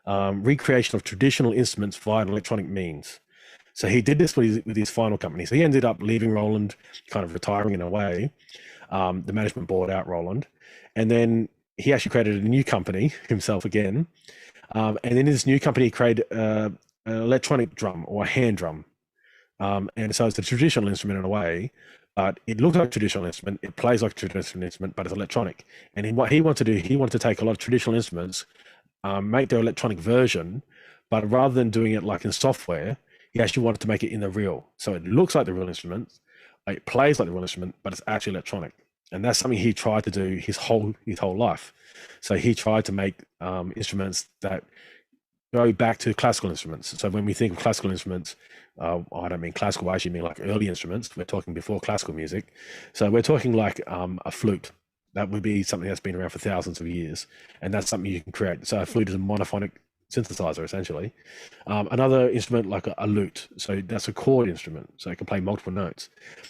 recreation of traditional instruments via electronic means. So he did this with his final company. So he ended up leaving Roland, kind of retiring in a way. The management bought out Roland, and then he actually created a new company himself again. And in this new company, he created an electronic drum or a hand drum. And so it's a traditional instrument in a way, but it looks like a traditional instrument. It plays like a traditional instrument, but it's electronic. And what he wanted to do, he wanted to take a lot of traditional instruments, make their electronic version, but rather than doing it like in software, he actually wanted to make it in the real. So it looks like the real instrument, it plays like the real instrument, but it's actually electronic. And that's something he tried to do his whole life. So he tried to make instruments that go back to classical instruments. So when we think of classical instruments, I don't mean classical, I actually mean like early instruments. We're talking before classical music. So we're talking like a flute. That would be something that's been around for thousands of years. And that's something you can create. So a flute is a monophonic synthesizer, essentially. Another instrument like a lute. So that's a chord instrument. So it can play multiple notes.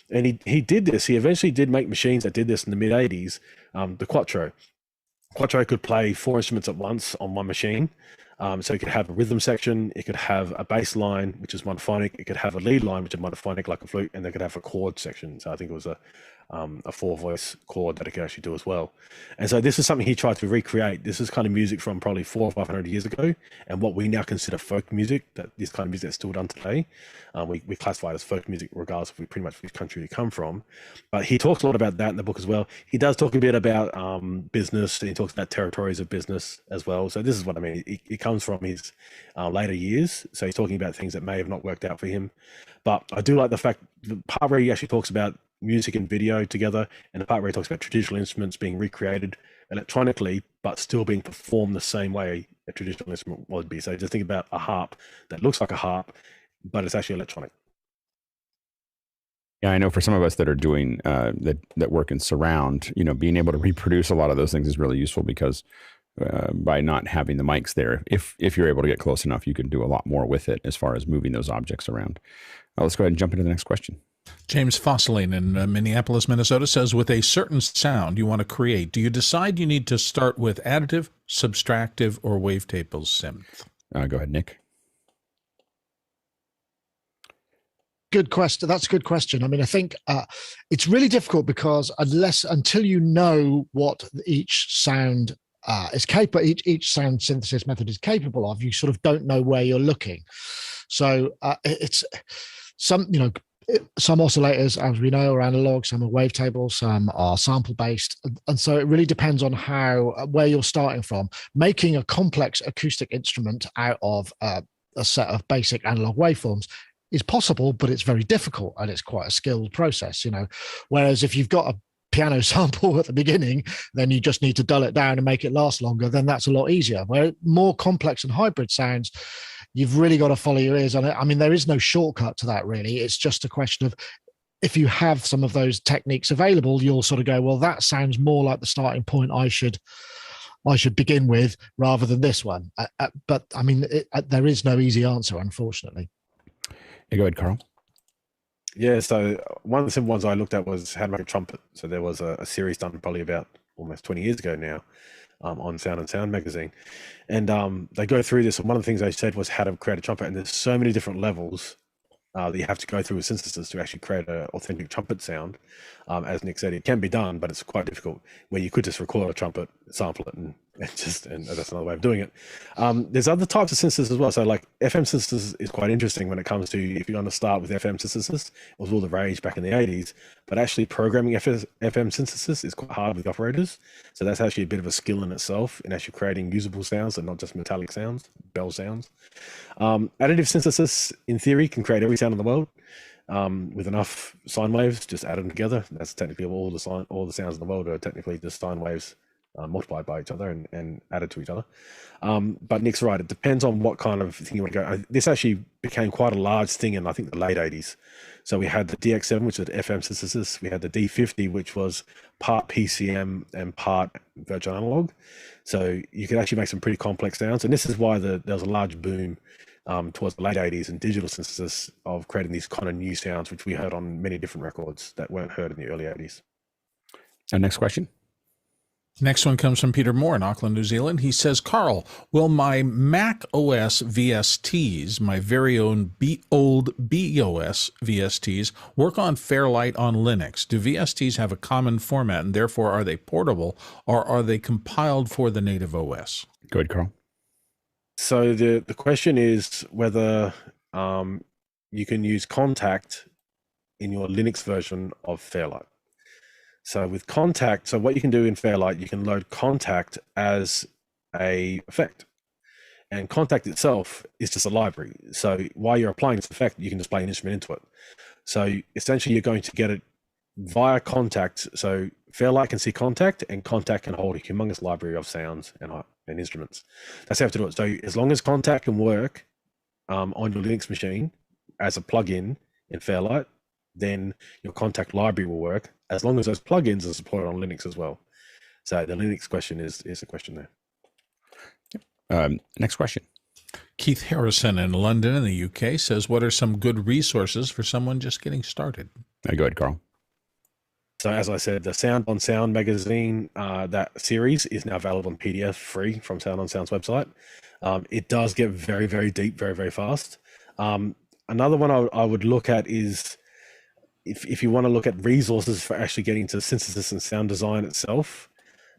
And he did this. He eventually did make machines that did this in the mid-80s. The Quattro. Quattro could play 4 instruments at once on one machine. So it could have a rhythm section, it could have a bass line, which is monophonic, it could have a lead line, which is monophonic like a flute, and they could have a chord section. So I think it was a 4-voice chord that it could actually do as well. And so this is something he tried to recreate. This is kind of music from probably 400 or 500 years ago, and what we now consider folk music, that this kind of music that's still done today. We classify it as folk music regardless of pretty much which country you come from. But he talks a lot about that in the book as well. He does talk a bit about business, and he talks about territories of business as well. So this is what I mean. It comes from his later years. So he's talking about things that may have not worked out for him. But I do like the fact, the part where he actually talks about music and video together, and the part where he talks about traditional instruments being recreated electronically, but still being performed the same way a traditional instrument would be. So just think about a harp that looks like a harp, but it's actually electronic. Yeah, I know for some of us that are doing that work in surround, being able to reproduce a lot of those things is really useful, because by not having the mics there, if you're able to get close enough, you can do a lot more with it as far as moving those objects around. Let's go ahead and jump into the next question. James Fosseline in Minneapolis, Minnesota says, with a certain sound you want to create, do you decide you need to start with additive, subtractive, or wavetable synth? Go ahead, Nick. Good question. That's a good question. I mean, I think it's really difficult, because until you know what each sound is capable, each sound synthesis method is capable of, you sort of don't know where you're looking. So it's some oscillators, as we know, are analog, some are wavetable, some are sample based, and so it really depends on where you're starting from. Making a complex acoustic instrument out of a set of basic analog waveforms is possible, but it's very difficult, and it's quite a skilled process. Whereas if you've got a piano sample at the beginning, then you just need to dull it down and make it last longer, then that's a lot easier. Where more complex and hybrid sounds, you've really got to follow your ears on it. I mean, there is no shortcut to that, really. It's just a question of, if you have some of those techniques available, you'll sort of go, well, that sounds more like the starting point I should begin with, rather than this one. But I mean, there is no easy answer, unfortunately. Hey, go ahead, Karl. Yeah, so one of the simple ones I looked at was how to make a trumpet. So there was a series done probably about almost 20 years ago now, on Sound and Sound magazine. And they go through this, and one of the things they said was how to create a trumpet. And there's so many different levels that you have to go through with synthesis to actually create an authentic trumpet sound. As Nick said, it can be done, but it's quite difficult, where you could just record a trumpet, sample it, and that's another way of doing it. There's other types of synthesis as well. So like FM synthesis is quite interesting when it comes to, if you're going to start with FM synthesis, it was all the rage back in the 80s, but actually programming FM synthesis is quite hard with operators. So that's actually a bit of a skill in itself in actually creating usable sounds and not just metallic sounds, bell sounds. Additive synthesis, in theory, can create every sound in the world with enough sine waves. Just add them together. That's technically all the sounds in the world are technically just sine waves multiplied by each other and added to each other. But Nick's right. It depends on what kind of thing you want to go. This actually became quite a large thing in, I think, the late 80s. So we had the DX7, which was FM synthesis. We had the D50, which was part PCM and part virtual analog. So you could actually make some pretty complex sounds. And this is why there was a large boom towards the late 80s in digital synthesis of creating these kind of new sounds, which we heard on many different records that weren't heard in the early 80s. Our next question. Next one comes from Peter Moore in Auckland, New Zealand. He says, Karl, will my Mac OS VSTs, my very own old BeOS VSTs, work on Fairlight on Linux? Do VSTs have a common format, and therefore are they portable, or are they compiled for the native OS? Go ahead, Karl. So the question is whether you can use Contact in your Linux version of Fairlight. So with Contact, so what you can do in Fairlight, you can load Contact as a effect. And Contact itself is just a library. So while you're applying this effect, you can just play an instrument into it. So essentially you're going to get it via Contact. So Fairlight can see Contact, and Contact can hold a humongous library of sounds and instruments. That's how to do it. So as long as Contact can work on your Linux machine as a plugin in Fairlight, then your Contact library will work, as long as those plugins are supported on Linux as well. So the Linux question is the question there. Next question. Keith Harrison in London in the UK says, what are some good resources for someone just getting started? Go ahead, Karl. So as I said, the Sound on Sound magazine, that series is now available in PDF free from Sound on Sound's website. It does get very, very deep, very, very fast. Another one I would look at is, if you want to look at resources for actually getting into synthesis and sound design itself,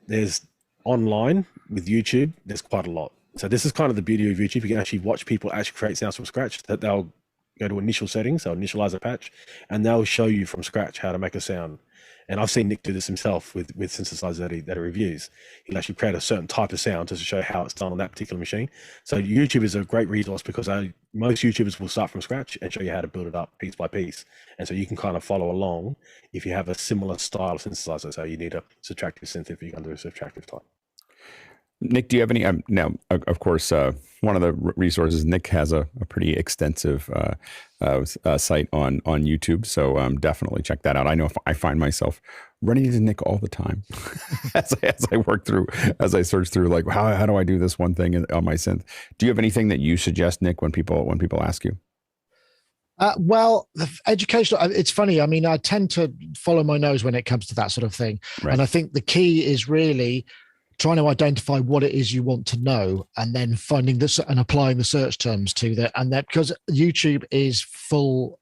there's online with YouTube, there's quite a lot. So this is kind of the beauty of YouTube. You can actually watch people actually create sounds from scratch. That they'll go to initial settings, they'll initialize a patch, and they'll show you from scratch how to make a sound. And I've seen Nick do this himself with synthesizers that he reviews. He'll actually create a certain type of sound just to show how it's done on that particular machine. So YouTube is a great resource because most YouTubers will start from scratch and show you how to build it up piece by piece. And so you can kind of follow along if you have a similar style of synthesizer. So you need a subtractive synth if you're going to do a subtractive type. Nick, do you have any? Now, of course, one of the resources, Nick has a pretty extensive site on YouTube, so definitely check that out. I know if I find myself running into Nick all the time as I search through, like, how do I do this one thing on my synth? Do you have anything that you suggest, Nick, when people ask you? Well, the educational, it's funny. I mean, I tend to follow my nose when it comes to that sort of thing. Right. And I think the key is really trying to identify what it is you want to know, and then finding this and applying the search terms to that. And that, because YouTube is full,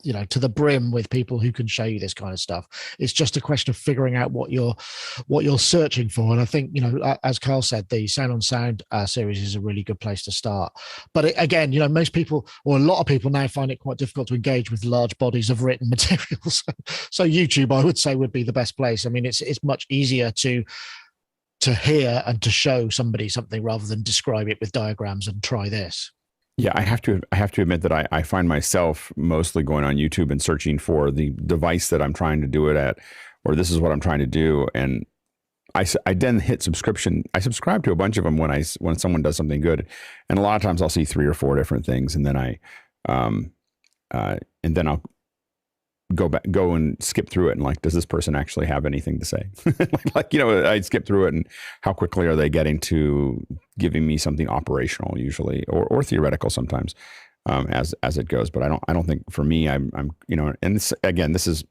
to the brim with people who can show you this kind of stuff. It's just a question of figuring out what you're searching for. And I think, as Karl said, the Sound on Sound series is a really good place to start. But again, most people, or a lot of people now, find it quite difficult to engage with large bodies of written materials. So YouTube, I would say, would be the best place. I mean, it's much easier to hear and to show somebody something rather than describe it with diagrams and try this. Yeah, I have to admit that I find myself mostly going on YouTube and searching for the device that I'm trying to do it at, or this is what I'm trying to do. And I then hit subscription. I subscribe to a bunch of them when someone does something good. And a lot of times I'll see 3 or 4 different things. And then I'll go and skip through it and like, does this person actually have anything to say? I skip through it, and how quickly are they getting to giving me something operational usually, or theoretical sometimes, as it goes. But I don't think for me, I'm and this, again, this is,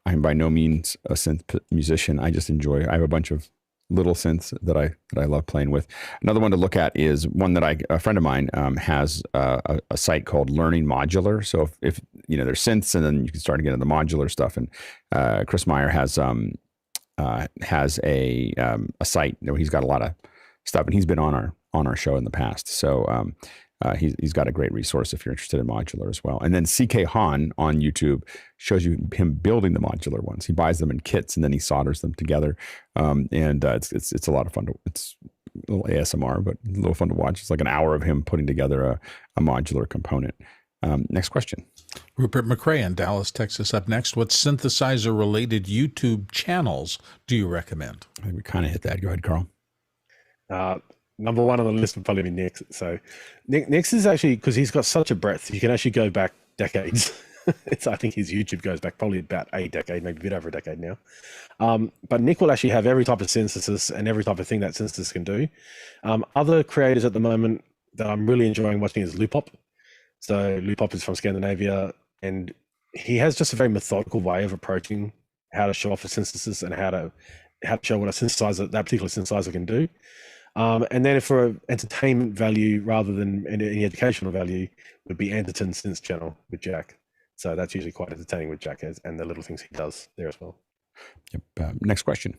I'm by no means a synth musician. I just enjoy. I have a bunch of little synths that I love playing with. Another one to look at is one that a friend of mine has a site called Learning Modular. So if you know, there's synths, and then you can start to get into the modular stuff. And Chris Meyer has a site. You know, he's got a lot of stuff, and he's been on our show in the past. So he's got a great resource if you're interested in modular as well. And then CK Han on YouTube shows you him building the modular ones. He buys them in kits and then he solders them together. It's a lot of fun it's a little ASMR, but a little fun to watch. It's like an hour of him putting together a modular component. Next question. Rupert McRae in Dallas, Texas up next. What synthesizer-related YouTube channels do you recommend? I think we kind of hit that. Go ahead, Carl. Number one on the list would probably be Nick's. So Nick's is actually, because he's got such a breadth, you can actually go back decades. I think his YouTube goes back probably about a decade, maybe a bit over a decade now. But Nick will actually have every type of synthesis and every type of thing that synthesis can do. Other creators at the moment that I'm really enjoying watching is Lupop. So Lupop is from Scandinavia, and he has just a very methodical way of approaching how to show off a synthesis and how to show what a synthesizer, that particular synthesizer, can do. And then for entertainment value rather than any educational value would be Anderton Synth channel with Jack. So that's usually quite entertaining with Jack and the little things he does there as well. Yep. Next question.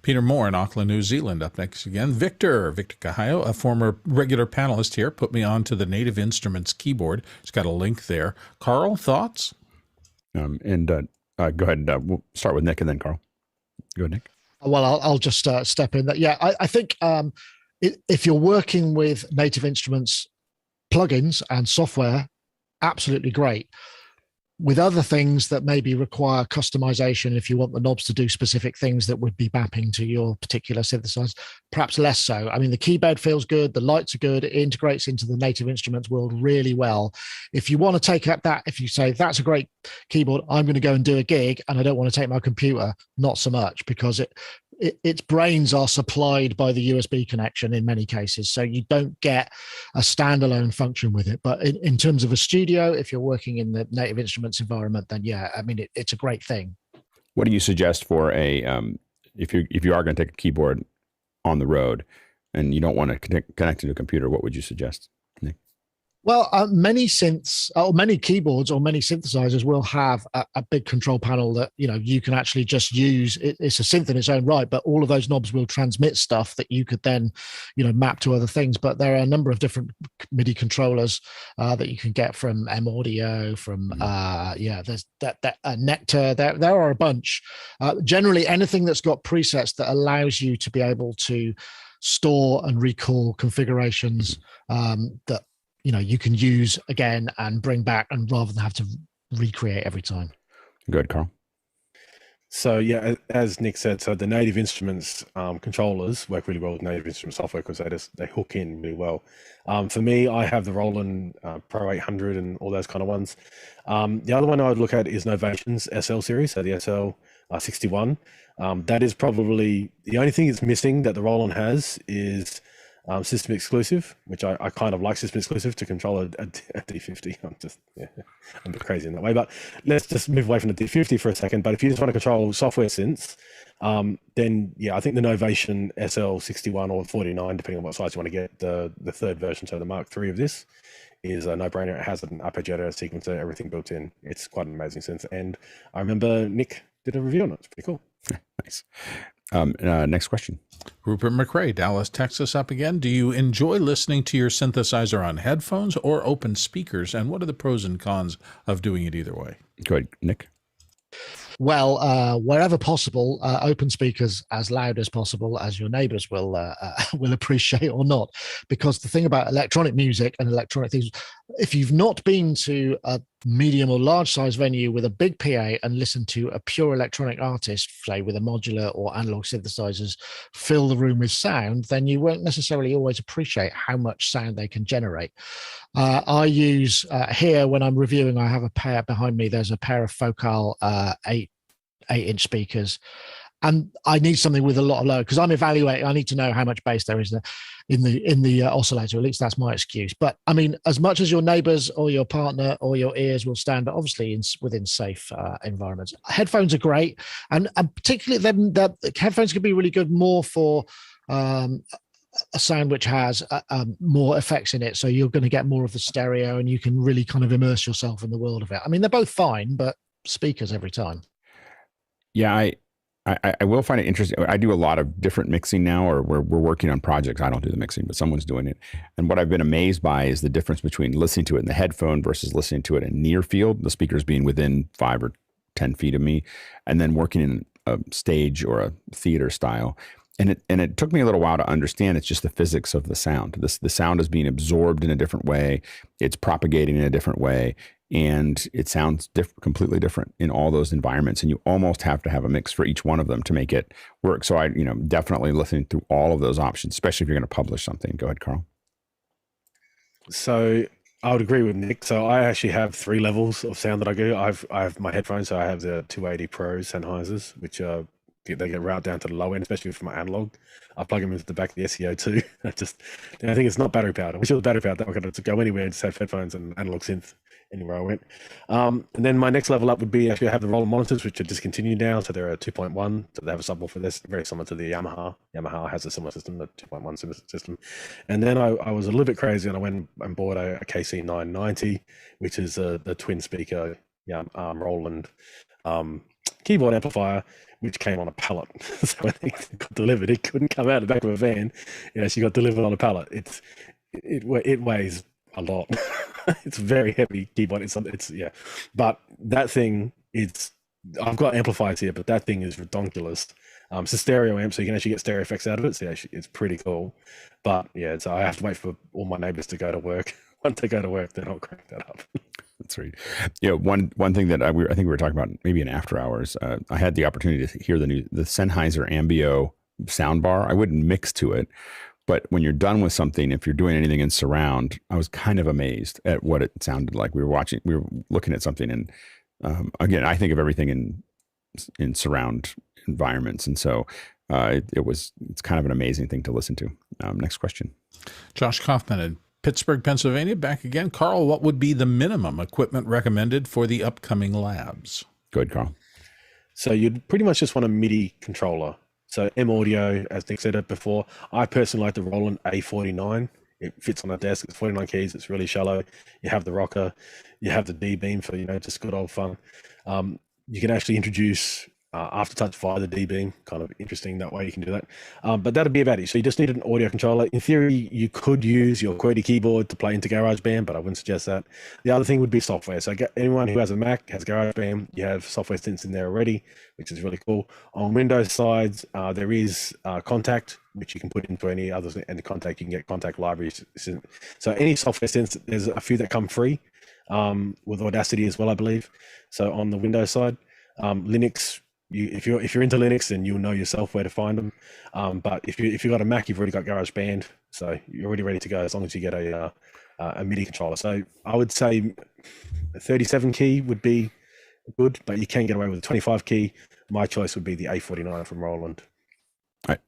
Peter Moore in Auckland, New Zealand up next again. Victor Cahallo, a former regular panelist here, put me on to the Native Instruments keyboard. It's got a link there. Carl, thoughts? Go ahead. We'll start with Nick and then Carl. Go ahead, Nick. Well, I'll just step in. Yeah, I think if you're working with Native Instruments plugins and software, absolutely great. With other things that maybe require customization, if you want the knobs to do specific things that would be mapping to your particular synthesizer, perhaps less so. I mean, the keyboard feels good, the lights are good, it integrates into the Native Instruments world really well. If you want to take up that, if you say, that's a great keyboard, I'm going to go and do a gig and I don't want to take my computer, not so much, because its brains are supplied by the USB connection in many cases. So you don't get a standalone function with it. But in terms of a studio, if you're working in the Native Instruments environment, then yeah, I mean, it's a great thing. What do you suggest for if you are going to take a keyboard on the road and you don't want to connect to a computer, what would you suggest, Nick? Well, many synths or many keyboards or many synthesizers will have a big control panel that, you know, you can actually just use. It's a synth in its own right, but all of those knobs will transmit stuff that you could then, you know, map to other things. But there are a number of different MIDI controllers that you can get from M Audio, from there's Nectar. There are a bunch. Generally, anything that's got presets that allows you to be able to store and recall configurations that, you know, you can use again and bring back, and rather than have to recreate every time. Good, Carl. So yeah, as Nick said, so the Native Instruments controllers work really well with Native Instruments software because they hook in really well. For me, I have the Roland Pro 800 and all those kind of ones. The other one I would look at is Novation's SL series, so the SL 61. That is probably the only thing it's missing that the Roland has is system exclusive, which I kind of like system exclusive to control a D50. I'm a bit crazy in that way, but let's just move away from the D50 for a second. But if you just want to control software synths, then yeah, I think the Novation SL61 or 49, depending on what size you want to get, the third version, so the Mark III of this, is a no-brainer. It has an arpeggiator, sequencer, everything built in. It's quite an amazing synth. And I remember Nick did a review on it. It's pretty cool. Nice. Next question. Rupert McRae, Dallas, Texas up again. Do you enjoy listening to your synthesizer on headphones or open speakers? And what are the pros and cons of doing it either way? Go ahead, Nick. Well, wherever possible, open speakers as loud as possible, as your neighbors will appreciate or not. Because the thing about electronic music and electronic things, if you've not been to a medium or large size venue with a big PA and listened to a pure electronic artist, say with a modular or analog synthesizers, fill the room with sound, then you won't necessarily always appreciate how much sound they can generate. I use here when I'm reviewing, I have a pair behind me. There's a pair of Focal 8-inch speakers, and I need something with a lot of load because I'm evaluating. I need to know how much bass there is in the oscillator. At least that's my excuse. But I mean, as much as your neighbors or your partner or your ears will stand, but obviously within safe environments. Headphones are great, and particularly the headphones can be really good more for a sound which has more effects in it. So you're going to get more of the stereo, and you can really kind of immerse yourself in the world of it. I mean, they're both fine, but speakers every time. Yeah, I will find it interesting. I do a lot of different mixing now, or we're working on projects. I don't do the mixing, but someone's doing it. And what I've been amazed by is the difference between listening to it in the headphone versus listening to it in near field, the speakers being within 5 or 10 feet of me, and then working in a stage or a theater style. And it took me a little while to understand it's just the physics of the sound. The sound is being absorbed in a different way. It's propagating in a different way. And it sounds completely different in all those environments. And you almost have to have a mix for each one of them to make it work. So I, definitely listening through all of those options, especially if you're going to publish something. Go ahead, Karl. So I would agree with Nick. So I actually have 3 levels of sound that I do. I have my headphones. So I have the 280 Pro Sennheisers, which they get routed down to the low end, especially for my analog. I plug them into the back of the SEO too. I think it's not battery powered. I wish it was battery powered. That I could go anywhere and just have headphones and analog synth anywhere I went. And then my next level up would be actually I have the Roland monitors, which are discontinued now. So they're a 2.1. So they have a subwoofer this, very similar to the Yamaha. Yamaha has a similar system, the 2.1 system. And then I was a little bit crazy and I went and bought a KC990, which is the twin speaker Roland keyboard amplifier, which came on a pallet. So when it got delivered, it couldn't come out of the back of a van. She got delivered on a pallet. It weighs a lot. It's a very heavy keyboard. It's but that thing I've got amplifiers here, but that thing is redonkulous. It's a stereo amp, so you can actually get stereo effects out of it. So it's pretty cool. But so I have to wait for all my neighbors to go to work. Once they go to work, then I'll crank that up. That's right. One thing that I think we were talking about maybe in after hours. I had the opportunity to hear the Sennheiser Ambio soundbar. I wouldn't mix to it, but when you're done with something, if you're doing anything in surround, I was kind of amazed at what it sounded like. We were looking at something, and again, I think of everything in surround environments, and so it's kind of an amazing thing to listen to. Next question. Josh Kaufman in Pittsburgh, Pennsylvania, back again. Karl, what would be the minimum equipment recommended for the upcoming labs? Go ahead, Karl. So you'd pretty much just want a MIDI controller. So M Audio, as Nick said it before, I personally like the Roland A49. It fits on a desk. It's 49 keys. It's really shallow. You have the rocker. You have the D-beam for, just good old fun. You can actually introduce aftertouch via the D-beam. Kind of interesting that way you can do that. But that'd be about it. So you just need an audio controller. In theory, you could use your QWERTY keyboard to play into GarageBand, but I wouldn't suggest that. The other thing would be software. So anyone who has a Mac has GarageBand. You have software synths in there already, which is really cool. On Windows sides, there is Contact, which you can put into any others, and the Contact, you can get Contact libraries. So any software synths, there's a few that come free with Audacity as well, I believe. So on the Windows side, Linux, if you're into Linux, then you'll know yourself where to find them. But if you've got a Mac, you've already got GarageBand, so you're already ready to go as long as you get a MIDI controller. So I would say a 37 key would be good, but you can get away with a 25 key. My choice would be the A49 from Roland.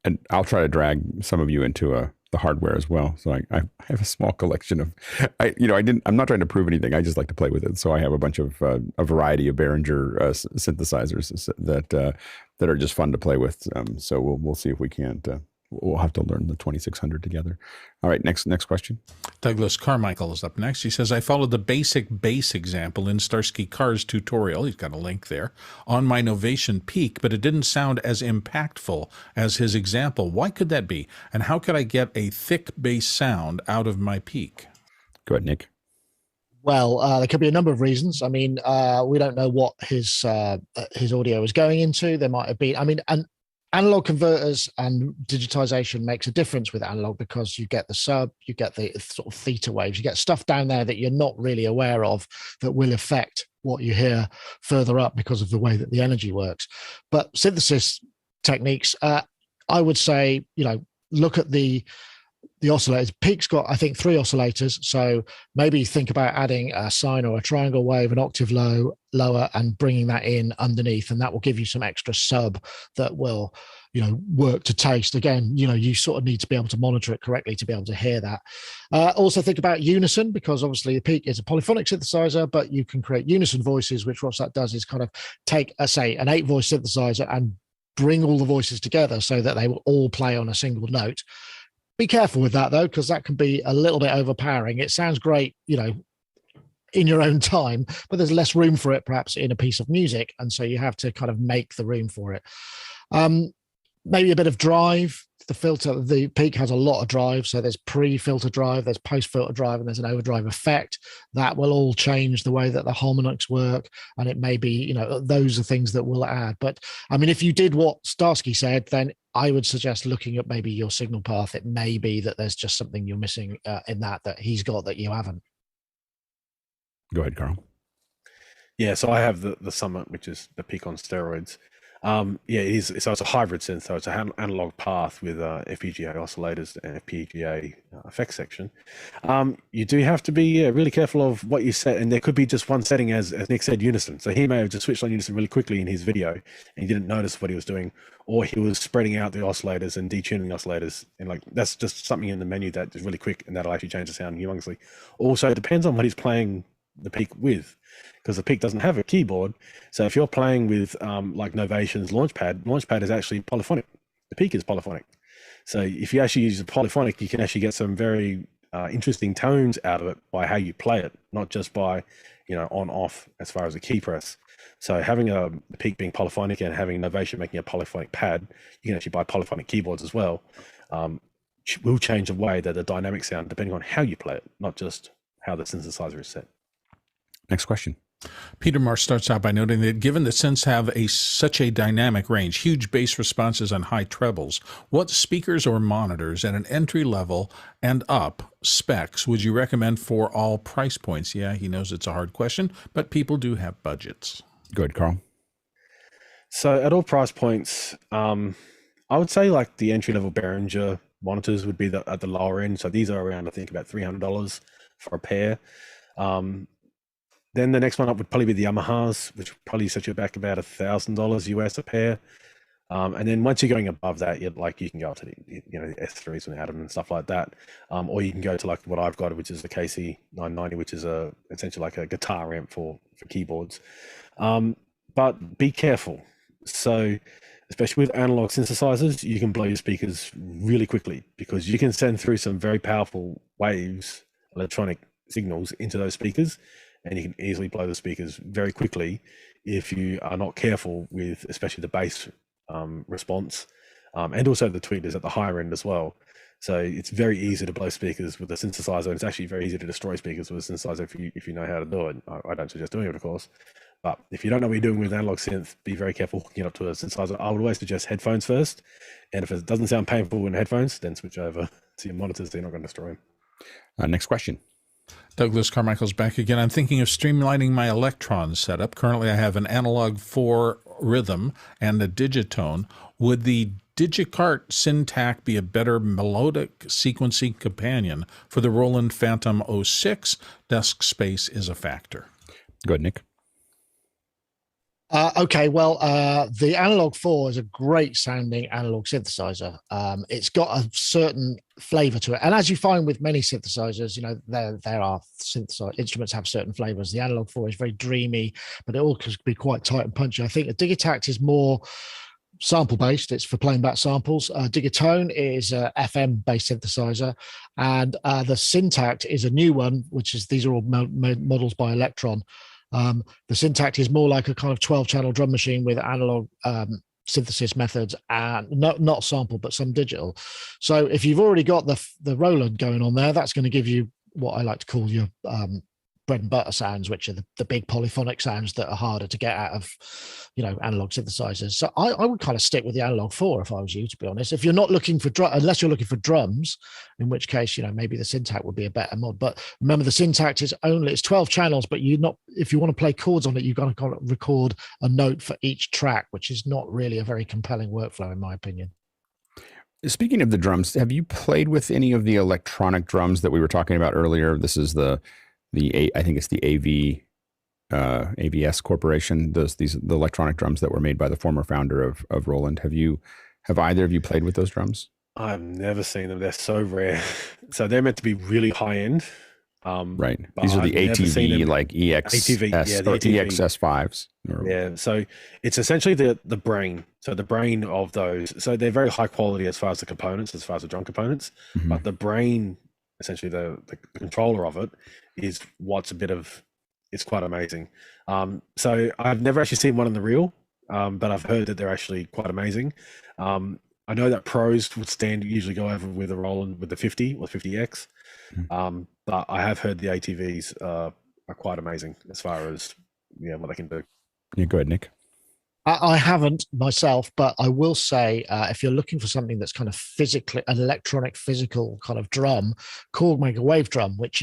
And I'll try to drag some of you into the hardware as well. So I have a small collection of, I'm not trying to prove anything. I just like to play with it. So I have a bunch of a variety of Behringer synthesizers that are just fun to play with. So we'll see if we can't. We'll have to learn the 2600 together. All right, next question. Douglas Carmichael is up next. He says, I followed the basic bass example in Starsky Carr's tutorial. He's got a link there on my Novation Peak, but it didn't sound as impactful as his example. Why could that be? And how could I get a thick bass sound out of my Peak? Go ahead, Nick. Well, there could be a number of reasons. I mean, we don't know what his audio is going into. There might have been, and analog converters and digitization makes a difference with analog because you get the sub, you get the sort of theta waves, you get stuff down there that you're not really aware of that will affect what you hear further up because of the way that the energy works. But synthesis techniques, I would say, look at the the oscillators. Peak's got, I think, 3 oscillators. So maybe think about adding a sine or a triangle wave, an octave lower, and bringing that in underneath, and that will give you some extra sub that will, work to taste. Again, you sort of need to be able to monitor it correctly to be able to hear that. Also think about unison, because obviously the Peak is a polyphonic synthesizer, but you can create unison voices, which what that does is kind of take, say, an 8-voice synthesizer and bring all the voices together so that they will all play on a single note. Be careful with that, though, because that can be a little bit overpowering. It sounds great, in your own time, but there's less room for it perhaps in a piece of music. And so you have to kind of make the room for it. Maybe a bit of drive. The Peak has a lot of drive. So there's pre-filter drive, there's post-filter drive, and there's an overdrive effect. That will all change the way that the harmonics work. And it may be, those are things that will add. But I mean, if you did what Starsky said, then I would suggest looking at maybe your signal path. It may be that there's just something you're missing in that he's got that you haven't. Go ahead, Karl. Yeah, so I have the Summit, which is the Peak on steroids. Yeah, it is. So it's a hybrid synth. So it's an analog path with FPGA oscillators and FPGA effects section. You do have to be really careful of what you set, and there could be just one setting, as Nick said, unison. So he may have just switched on unison really quickly in his video, and he didn't notice what he was doing, or he was spreading out the oscillators and detuning the oscillators, and that's just something in the menu that is really quick, and that'll actually change the sound humongously. Also, it depends on what he's playing the Peak with, because the Peak doesn't have a keyboard. So if you're playing with like Novation's Launchpad is actually polyphonic. The Peak is polyphonic. So if you actually use a polyphonic, you can actually get some very interesting tones out of it by how you play it, not just by on off as far as a key press. So having the Peak being polyphonic and having Novation making a polyphonic pad, you can actually buy polyphonic keyboards as well. Will change the way that the dynamic sound depending on how you play it, not just how the synthesizer is set. Next question. Peter Marsh starts out by noting that given that synths have such a dynamic range, huge bass responses and high trebles, what speakers or monitors at an entry level and up specs would you recommend for all price points? Yeah, he knows it's a hard question, but people do have budgets. Good, Karl. So at all price points, I would say like the entry level Behringer monitors would be at the lower end. So these are around, I think, about $300 for a pair. Then the next one up would probably be the Yamahas, which would probably set you back about $1,000 US a pair. And then once you're going above that, you can go to the S3s and ATEM and stuff like that, or you can go to like what I've got, which is the KC990, which is essentially like a guitar amp for keyboards. But be careful. So especially with analog synthesizers, you can blow your speakers really quickly because you can send through some very powerful waves, electronic signals into those speakers, and you can easily blow the speakers very quickly if you are not careful with especially the bass response, and also the TWiT is at the higher end as well. So it's very easy to blow speakers with a synthesizer, and it's actually very easy to destroy speakers with a synthesizer if you know how to do it. I don't suggest doing it, of course, but if you don't know what you're doing with analog synth, be very careful hooking it up to a synthesizer. I would always suggest headphones first, and if it doesn't sound painful in headphones, then switch over to your monitors so you're not going to destroy them. Next question. Douglas Carmichael's back again. I'm thinking of streamlining my Electron setup. Currently, I have an Analog 4 Rhythm and a Digitone. Would the Digicart Syntac be a better melodic sequencing companion for the Roland Phantom 06? Desk space is a factor. Go ahead, Nick. Okay, well, the Analog 4 is a great sounding analog synthesizer. It's got a certain flavor to it. And as you find with many synthesizers, there are instruments have certain flavors. The Analog 4 is very dreamy, but it all can be quite tight and punchy. I think the Digitact is more sample based. It's for playing back samples. Digitone is a FM based synthesizer, and the Syntact is a new one, which is, these are all models by Electron. The Syntact is more like a kind of 12-channel drum machine with analog synthesis methods, and not sample, but some digital. So if you've already got the Roland going on there, that's going to give you what I like to call your bread and butter sounds, which are the big polyphonic sounds that are harder to get out of, analog synthesizers. So I would kind of stick with the Analog 4 if I was you, to be honest. If you're not looking for unless you're looking for drums, in which case, maybe the Syntac would be a better mod. But remember, the Syntac is it's 12 channels, but if you want to play chords on it, you've got to record a note for each track, which is not really a very compelling workflow, in my opinion. Speaking of the drums, have you played with any of the electronic drums that we were talking about earlier? This is I think it's the AVS Corporation. The electronic drums that were made by the former founder of Roland. Have either of you played with those drums? I've never seen them. They're so rare. So they're meant to be really high end. Right. These are the ATV, like ATV, yeah, the ATV. EXS5s. Yeah. So it's essentially the brain. So the brain of those. So they're very high quality as far as the components, as far as the drum components. Mm-hmm. But the brain, essentially the controller of it, is what's it's quite amazing. So I've never actually seen one in the real, but I've heard that they're actually quite amazing. I know that pros would usually go over with a Roland with the 50 or 50X. But I have heard the ATVs are quite amazing as far as what they can do. Yeah, go ahead, Nick. I haven't myself, but I will say if you're looking for something that's kind of physically an electronic physical kind of drum, Korg make a wave drum, which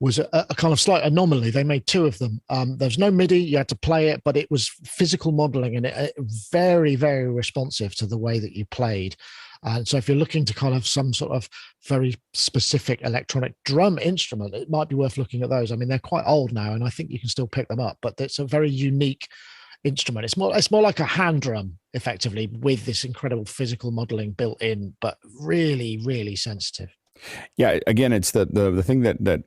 was a kind of slight anomaly. They made two of them. There's no MIDI, you had to play it, but it was physical modeling and it very, very responsive to the way that you played. And so if you're looking to kind of some sort of very specific electronic drum instrument, it might be worth looking at those. I mean, they're quite old now and I think you can still pick them up, but it's a very unique instrument. It's more like a hand drum effectively with this incredible physical modeling built in, but really, really sensitive. Yeah. Again, it's the thing that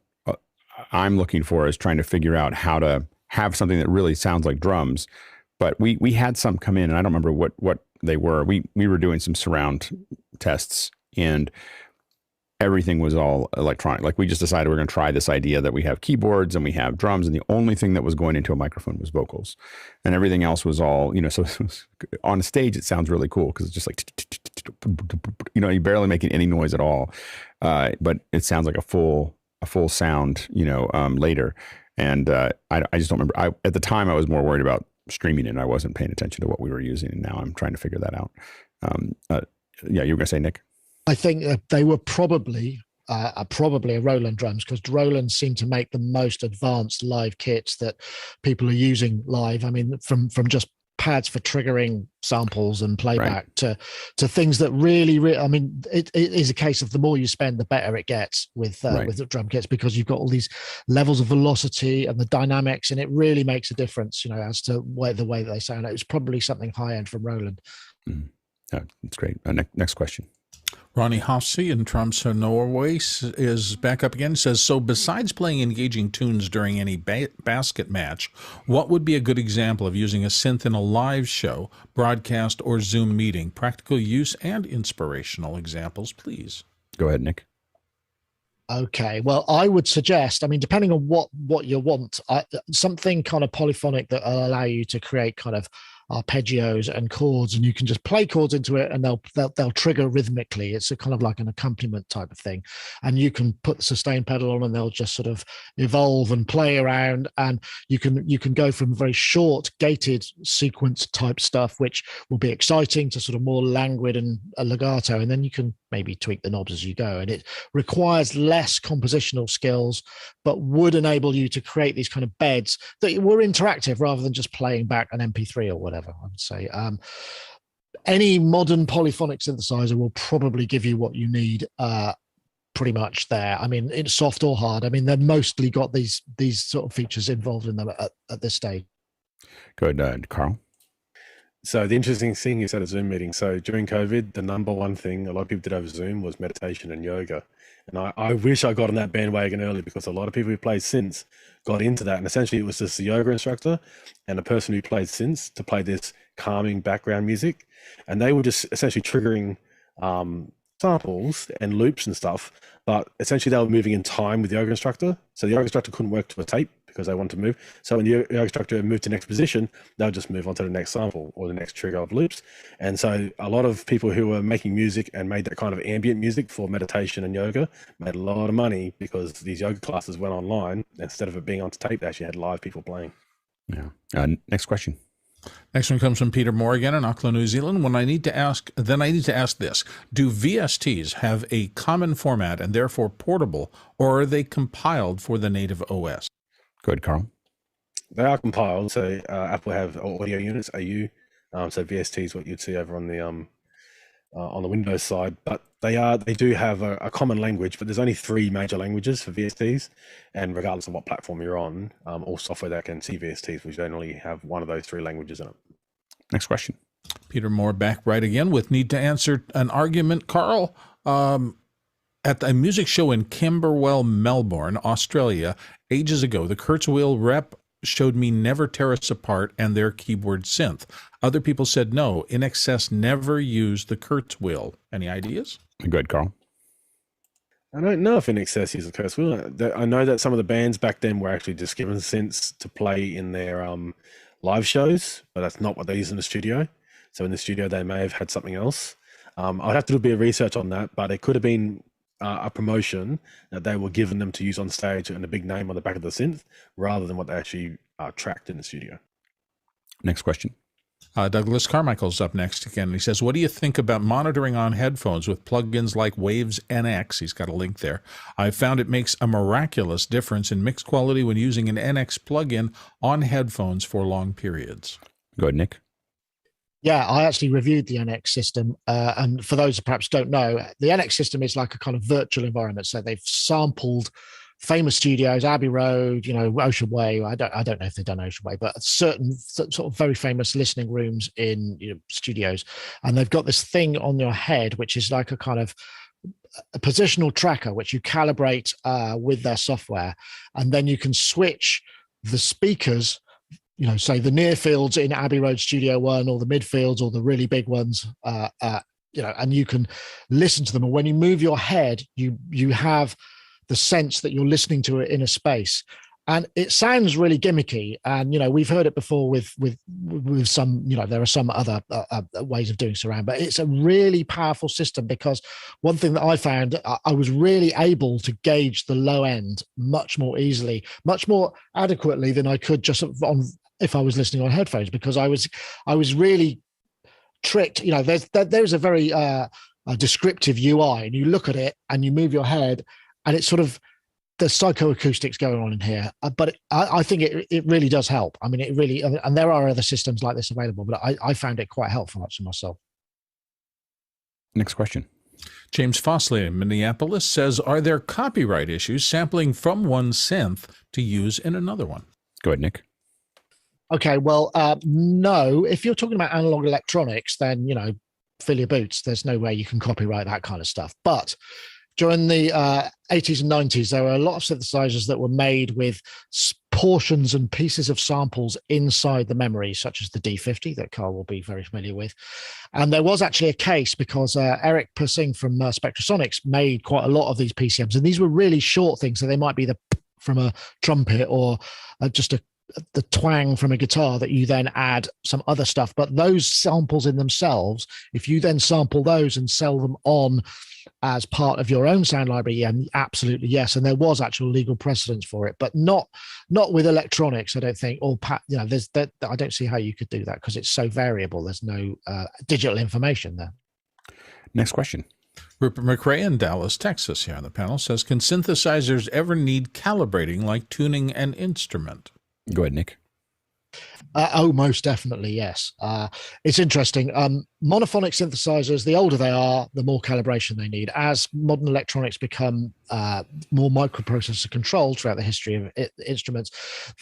I'm looking for is trying to figure out how to have something that really sounds like drums. But we had some come in and I don't remember what they were. We were doing some surround tests and everything was all electronic. Like we just decided we're going to try this idea that we have keyboards and we have drums and the only thing that was going into a microphone was vocals and everything else was all, so it was, on stage, it sounds really cool because it's just like, you're barely making any noise at all. But it sounds like a full sound, later. And I just don't remember. At the time I was more worried about streaming and I wasn't paying attention to what we were using. And now I'm trying to figure that out. You were going to say, Nick? I think they were probably a Roland drums because Roland seemed to make the most advanced live kits that people are using live. I mean, from just pads for triggering samples and playback to things that really, I mean, it is a case of the more you spend, the better it gets with the drum kits because you've got all these levels of velocity and the dynamics, and it really makes a difference, as to the way that they sound. It was probably something high end from Roland. That's great. Next question. Ronnie Hofsey in Tromsø, Norway is back up again. Says, so besides playing engaging tunes during any basket match, what would be a good example of using a synth in a live show, broadcast, or Zoom meeting? Practical use and inspirational examples, please. Go ahead, Nick. Okay, well, I would suggest, I mean, depending on what you want, something kind of polyphonic that will allow you to create kind of arpeggios and chords, and you can just play chords into it and they'll trigger rhythmically. It's a kind of like an accompaniment type of thing, and you can put the sustain pedal on and they'll just sort of evolve and play around, and you can go from very short gated sequence type stuff, which will be exciting, to sort of more languid and a legato, and then you can maybe tweak the knobs as you go, and it requires less compositional skills but would enable you to create these kind of beds that were interactive rather than just playing back an MP3 or whatever. I would say any modern polyphonic synthesizer will probably give you what you need pretty much there. I mean, it's soft or hard. I mean, they've mostly got these sort of features involved in them at this stage. Good, Carl. So the interesting thing is at a Zoom meeting. So during COVID, the number one thing a lot of people did over Zoom was meditation and yoga. And I wish I got on that bandwagon early because a lot of people who played synths got into that. And essentially it was just the yoga instructor and a person who played synths to play this calming background music. And they were just essentially triggering samples and loops and stuff. But essentially they were moving in time with the yoga instructor. So the yoga instructor couldn't work to a tape because they wanted to move. So when the yoga instructor moved to the next position, they'll just move on to the next sample or the next trigger of loops. And so a lot of people who were making music and made that kind of ambient music for meditation and yoga made a lot of money because these yoga classes went online. Instead of it being on tape, they actually had live people playing. Yeah. Next question. Next one comes from Peter Morgan in Auckland, New Zealand. I need to ask this. Do VSTs have a common format and therefore portable, or are they compiled for the native OS? Good, Carl. They are compiled. So Apple have audio units, AU. So VST is what you'd see over on the on the Windows side, but they do have a common language, but there's only 3 major languages for VSTs, and regardless of what platform you're on, all software that can see VSTs will generally have one of those 3 languages in it. Next question. Peter Moore back right again with need to answer an argument. Karl, at a music show in Camberwell, Melbourne, Australia, ages ago, the Kurzweil rep showed me Never Tear Us Apart and their keyboard synth. Other people said no. In Excess never used the Kurzweil. Any ideas? Go ahead, Karl. I don't know if In Excess uses the Kurzweil. I know that some of the bands back then were actually just given synths to play in their live shows, but that's not what they use in the studio. So in the studio, they may have had something else. I'd have to do a bit of research on that, but it could have been a promotion that they were giving them to use on stage and a big name on the back of the synth, rather than what they actually tracked in the studio. Next question. Douglas Carmichael's up next again. He says, what do you think about monitoring on headphones with plugins like Waves NX? He's got a link there. I found it makes a miraculous difference in mix quality when using an NX plugin on headphones for long periods. Go ahead, Nick. Yeah, I actually reviewed the NX system. And for those who perhaps don't know, the NX system is like a kind of virtual environment. So they've sampled famous studios, Abbey Road, Ocean Way. I don't know if they've done Ocean Way, but certain sort of very famous listening rooms in studios. And they've got this thing on your head, which is like a kind of a positional tracker, which you calibrate with their software. And then you can switch the speakers, say the near fields in Abbey Road Studio 1 or the midfields or the really big ones, and you can listen to them. And when you move your head, you have the sense that you're listening to it in a space. And it sounds really gimmicky. And, we've heard it before with some, there are some other ways of doing surround, but it's a really powerful system, because one thing that I found, I was really able to gauge the low end much more easily, much more adequately than I could just if I was listening on headphones, because I was really tricked. There's a very descriptive UI, and you look at it and you move your head, and it's sort of the psychoacoustics going on in here. But I think it really does help. I mean, it really, and there are other systems like this available, but I found it quite helpful actually myself. Next question. James Fossley in Minneapolis says, are there copyright issues sampling from one synth to use in another one? Go ahead, Nick. Okay, well, no. If you're talking about analog electronics, then, fill your boots. There's no way you can copyright that kind of stuff. But during the 80s and 90s, there were a lot of synthesizers that were made with portions and pieces of samples inside the memory, such as the D50 that Karl will be very familiar with. And there was actually a case because Eric Persing from Spectrasonics made quite a lot of these PCMs. And these were really short things. So they might be the from a trumpet or just the twang from a guitar that you then add some other stuff. But those samples in themselves, if you then sample those and sell them on as part of your own sound library, yeah, absolutely yes. And there was actual legal precedence for it, but not with electronics, I don't think. Or I don't see how you could do that because it's so variable. There's no digital information there. Next question. Rupert McRae in Dallas, Texas, here on the panel says, can synthesizers ever need calibrating like tuning an instrument? Go ahead, Nick. Most definitely, yes. It's interesting. Monophonic synthesizers, the older they are, the more calibration they need. As modern electronics become more microprocessor controlled throughout the history of instruments,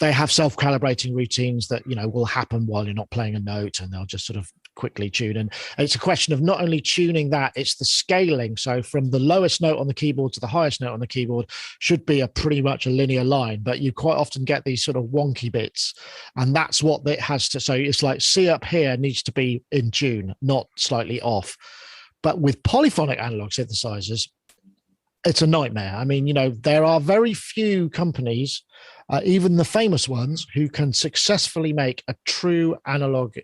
they have self-calibrating routines that will happen while you're not playing a note, and they'll just sort of quickly tune. And it's a question of not only tuning that, it's the scaling. So from the lowest note on the keyboard to the highest note on the keyboard should be pretty much a linear line, but you quite often get these sort of wonky bits, and that's what it has to. So it's like C up here needs to be in tune, not slightly off. But with polyphonic analog synthesizers, it's a nightmare. I mean, there are very few companies, even the famous ones, who can successfully make a true analog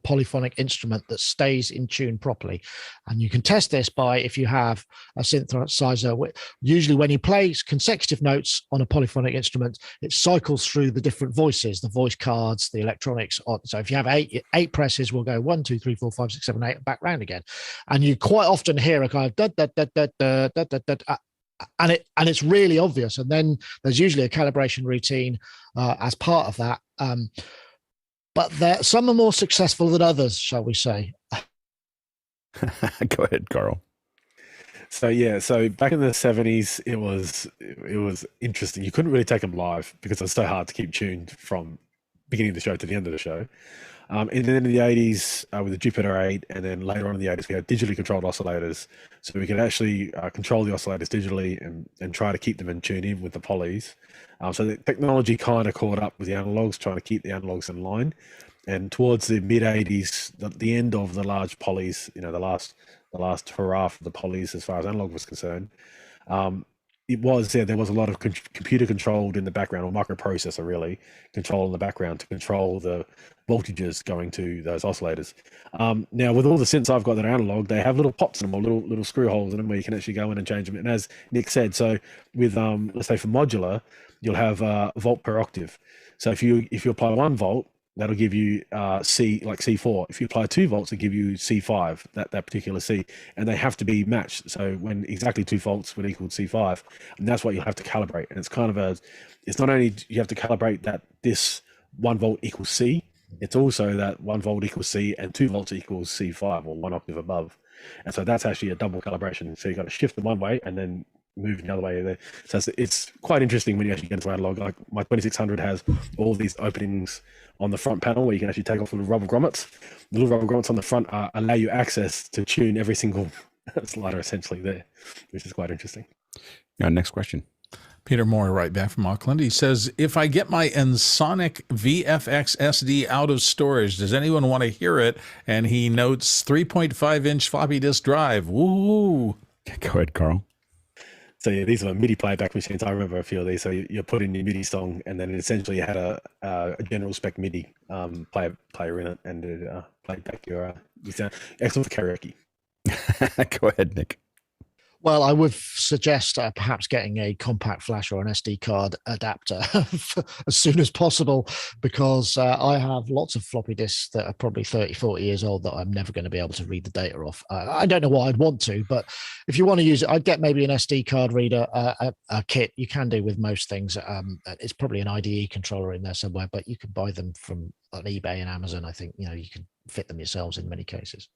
polyphonic instrument that stays in tune properly. And you can test this by, if you have a synthesizer, usually when you play consecutive notes on a polyphonic instrument, it cycles through the different voices, the voice cards, the electronics. So if you have eight presses, we'll go 1, 2, 3, 4, 5, 6, 7, 8, back round again. And you quite often hear a kind of da, da, da, da, da, da, da, da, and it's really obvious. And then there's usually a calibration routine as part of that. But some are more successful than others, shall we say. Go ahead, Carl. So yeah, so back in the 70s, it was interesting. You couldn't really take them live because it was so hard to keep tuned from beginning of the show to the end of the show. And then in the 80s with the Jupiter 8, and then later on in the 80s, we had digitally controlled oscillators. So we could actually control the oscillators digitally and try to keep them in tune in with the polys. So the technology kind of caught up with the analogs, trying to keep the analogs in line. And towards the mid 80s, the end of the large polys, the last hurrah for the polys as far as analog was concerned, there was a lot of computer controlled in the background, or microprocessor really control in the background to control the voltages going to those oscillators. Now with all the synths I've got that are analog, they have little pots in them, or little screw holes in them where you can actually go in and change them. And as Nick said, so with let's say for modular, you'll have volt per octave. So if you apply 1 volt, that'll give you C, like C4. If you apply 2 volts, it'll give you C5, that particular C. And they have to be matched. So when exactly 2 volts would equal C5, and that's what you'll have to calibrate. And it's kind of it's not only you have to calibrate that this 1 volt equals C, it's also that 1 volt equals C and 2 volts equals C5, or 1 octave above. And so that's actually a double calibration. So you've got to shift them one way and then move the other way there. So it's quite interesting when you actually get into analog. Like my 2600 has all these openings on the front panel where you can actually take off little rubber grommets. The little rubber grommets on the front allow you access to tune every single slider essentially there, which is quite interesting. Next question. Peter Moore, right back from Auckland. He says, if I get my Ensoniq VFX SD out of storage, does anyone want to hear it? And he notes 3.5-inch floppy disk drive. Woo! Go ahead, Carl. So yeah, these are MIDI playback machines. I remember a few of these. So you put in your MIDI song, and then essentially you had a general spec MIDI player in it, and it played back your sound. Excellent for karaoke. Go ahead, Nick. Well, I would suggest perhaps getting a compact flash or an SD card adapter as soon as possible, because I have lots of floppy disks that are probably 30, 40 years old that I'm never going to be able to read the data off. I don't know why I'd want to, but if you want to use it, I'd get maybe an SD card reader, a kit. You can do with most things. It's probably an IDE controller in there somewhere, but you can buy them from on eBay and Amazon. I think, you can fit them yourselves in many cases.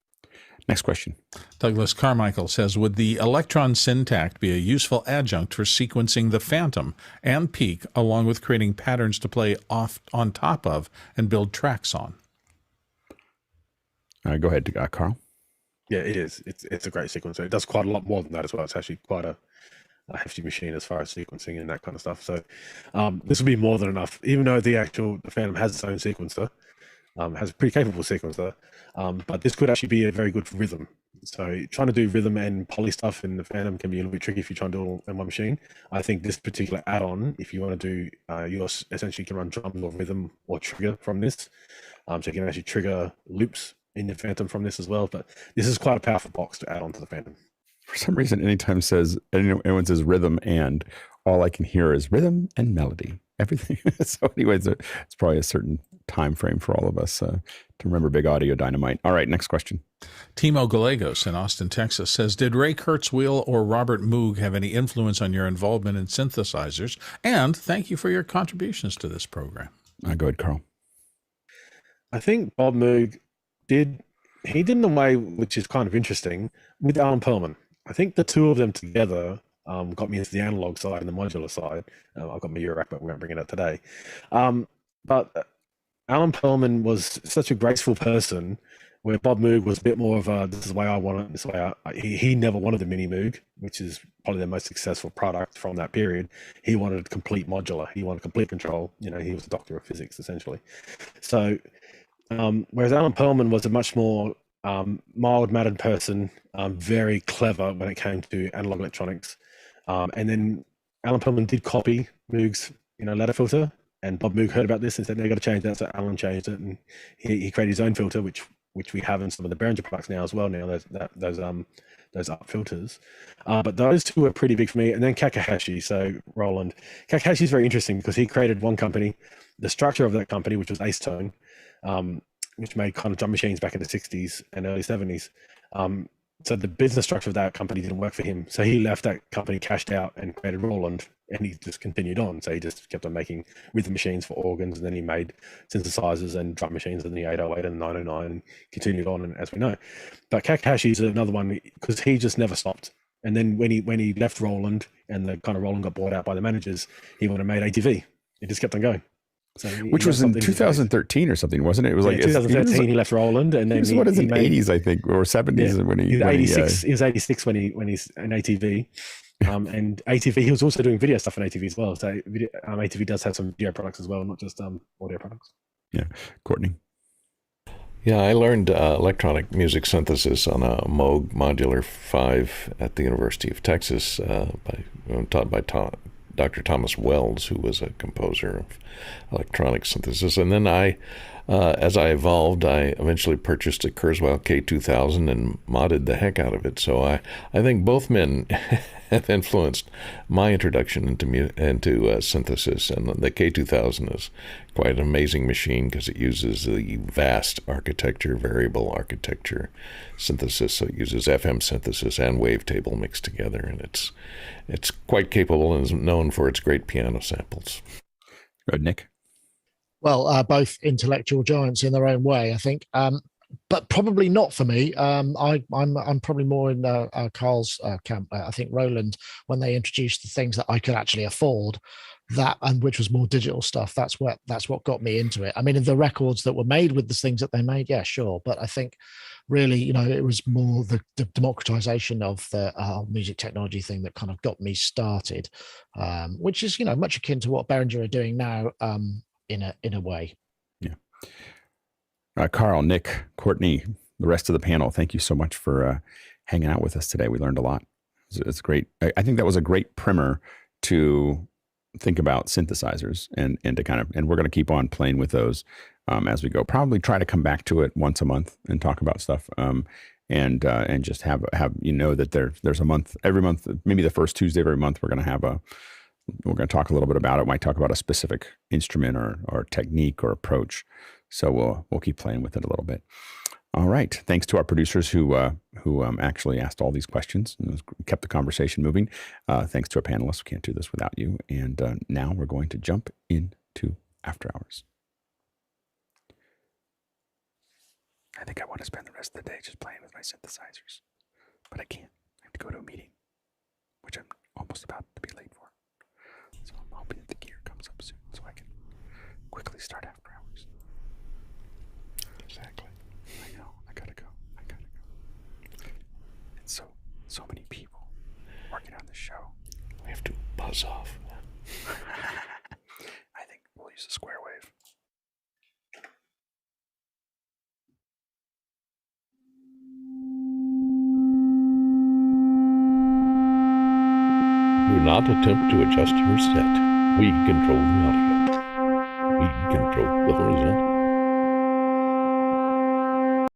Next question. Douglas Carmichael says, would the Electron Syntact be a useful adjunct for sequencing the phantom and peak, along with creating patterns to play off on top of and build tracks on? Go ahead, Carl. Yeah, it is. It's a great sequencer. It does quite a lot more than that as well. It's actually quite a hefty machine as far as sequencing and that kind of stuff. So this will be more than enough, even though the Phantom has its own sequencer. Has a pretty capable sequencer, but this could actually be a very good for rhythm. So trying to do rhythm and poly stuff in the Phantom can be a little bit tricky if you try and do it all in one machine. I think this particular add-on, if you want to do, you essentially can run drums or rhythm or trigger from this. So you can actually trigger loops in the Phantom from this as well. But this is quite a powerful box to add on to the Phantom. For some reason, anytime anyone says rhythm and, all I can hear is rhythm and melody. Everything. So anyways, it's probably a certain time frame for all of us to remember big audio dynamite. All right, next question. Timo Gallegos in Austin, Texas says, did Ray Kurzweil or Robert Moog have any influence on your involvement in synthesizers? And thank you for your contributions to this program. Go ahead, Carl. I think Bob Moog did in a way which is kind of interesting with Alan Perlman. I think the two of them together got me into the analog side and the modular side. I've got my Eurorack, but we won't bring it up today. But Alan Perlman was such a graceful person, where Bob Moog was a bit more of a, this is the way I want it, this way he never wanted the Mini Moog, which is probably the most successful product from that period. He wanted complete modular. He wanted complete control. He was a doctor of physics, essentially. So, whereas Alan Perlman was a much more mild-mannered person, very clever when it came to analog electronics. And then Alan Perlman did copy Moog's, ladder filter, and Bob Moog heard about this and said, "No, you got to change that." So Alan changed it, and he created his own filter, which we have in some of the Behringer products now as well. Now those up filters, but those two were pretty big for me. And then Kakahashi, so Roland. Kakahashi is very interesting because he created one company, the structure of that company, which was Acetone, which made kind of drum machines back in the 60s and early 70s. so the business structure of that company didn't work for him. So he left that company, cashed out, and created Roland, and he just continued on. So he just kept on making rhythm machines for organs, and then he made synthesizers and drum machines in the 808 and the 909, and continued on, and as we know. But Kakashi's another one because he just never stopped. And then when he left Roland, and the kind of Roland got bought out by the managers, he went and made ATV. He just kept on going. So which was in 2013 or something, wasn't it? It was like 2013. He left Roland, and then he was in the 80s, I think, or 70s. Yeah, when he was 86. He was 86 when he's in ATV, and ATV. He was also doing video stuff on ATV as well. So ATV does have some video products as well, not just audio products. Yeah, Courtney. Yeah, I learned electronic music synthesis on a Moog Modular 5 at the University of Texas, taught by Dr. Thomas Wells, who was a composer of electronic synthesis. And then as I evolved, I eventually purchased a Kurzweil K2000 and modded the heck out of it. So I think both men have influenced my introduction into synthesis. And the K2000 is quite an amazing machine because it uses the vast architecture, variable architecture synthesis. So it uses FM synthesis and wavetable mixed together, and it's quite capable and is known for its great piano samples. Good, Nick. Well, both intellectual giants in their own way, I think, but probably not for me. I'm probably more in Carl's camp. I think Roland, when they introduced the things that I could actually afford, which was more digital stuff, that's what got me into it. I mean, the records that were made with the things that they made, yeah, sure, but I think really, it was more the democratization of the music technology thing that kind of got me started, which is much akin to what Behringer are doing now. In a way. Yeah. Carl, Nick, Courtney, the rest of the panel, thank you so much for hanging out with us today. We learned a lot. It's great. I think that was a great primer to think about synthesizers and to and we're going to keep on playing with those as we go. Probably try to come back to it once a month and talk about stuff. And just have that there's a month, every month, maybe the first Tuesday of every month, we're going to talk a little bit about it. Might talk about a specific instrument or technique or approach. So we'll keep playing with it a little bit. All right. Thanks to our producers who actually asked all these questions and kept the conversation moving. Thanks to our panelists. We can't do this without you. And now we're going to jump into After Hours. I think I want to spend the rest of the day just playing with my synthesizers, but I can't. I have to go to a meeting, which I'm almost about to be late for. So I'm hoping that the gear comes up soon so I can quickly start After Hours. Exactly. I know. I gotta go. It's so many people working on the show. We have to buzz off. I think we'll use a square wave. Do not attempt to adjust your set. We control the audio. We control the horizontal.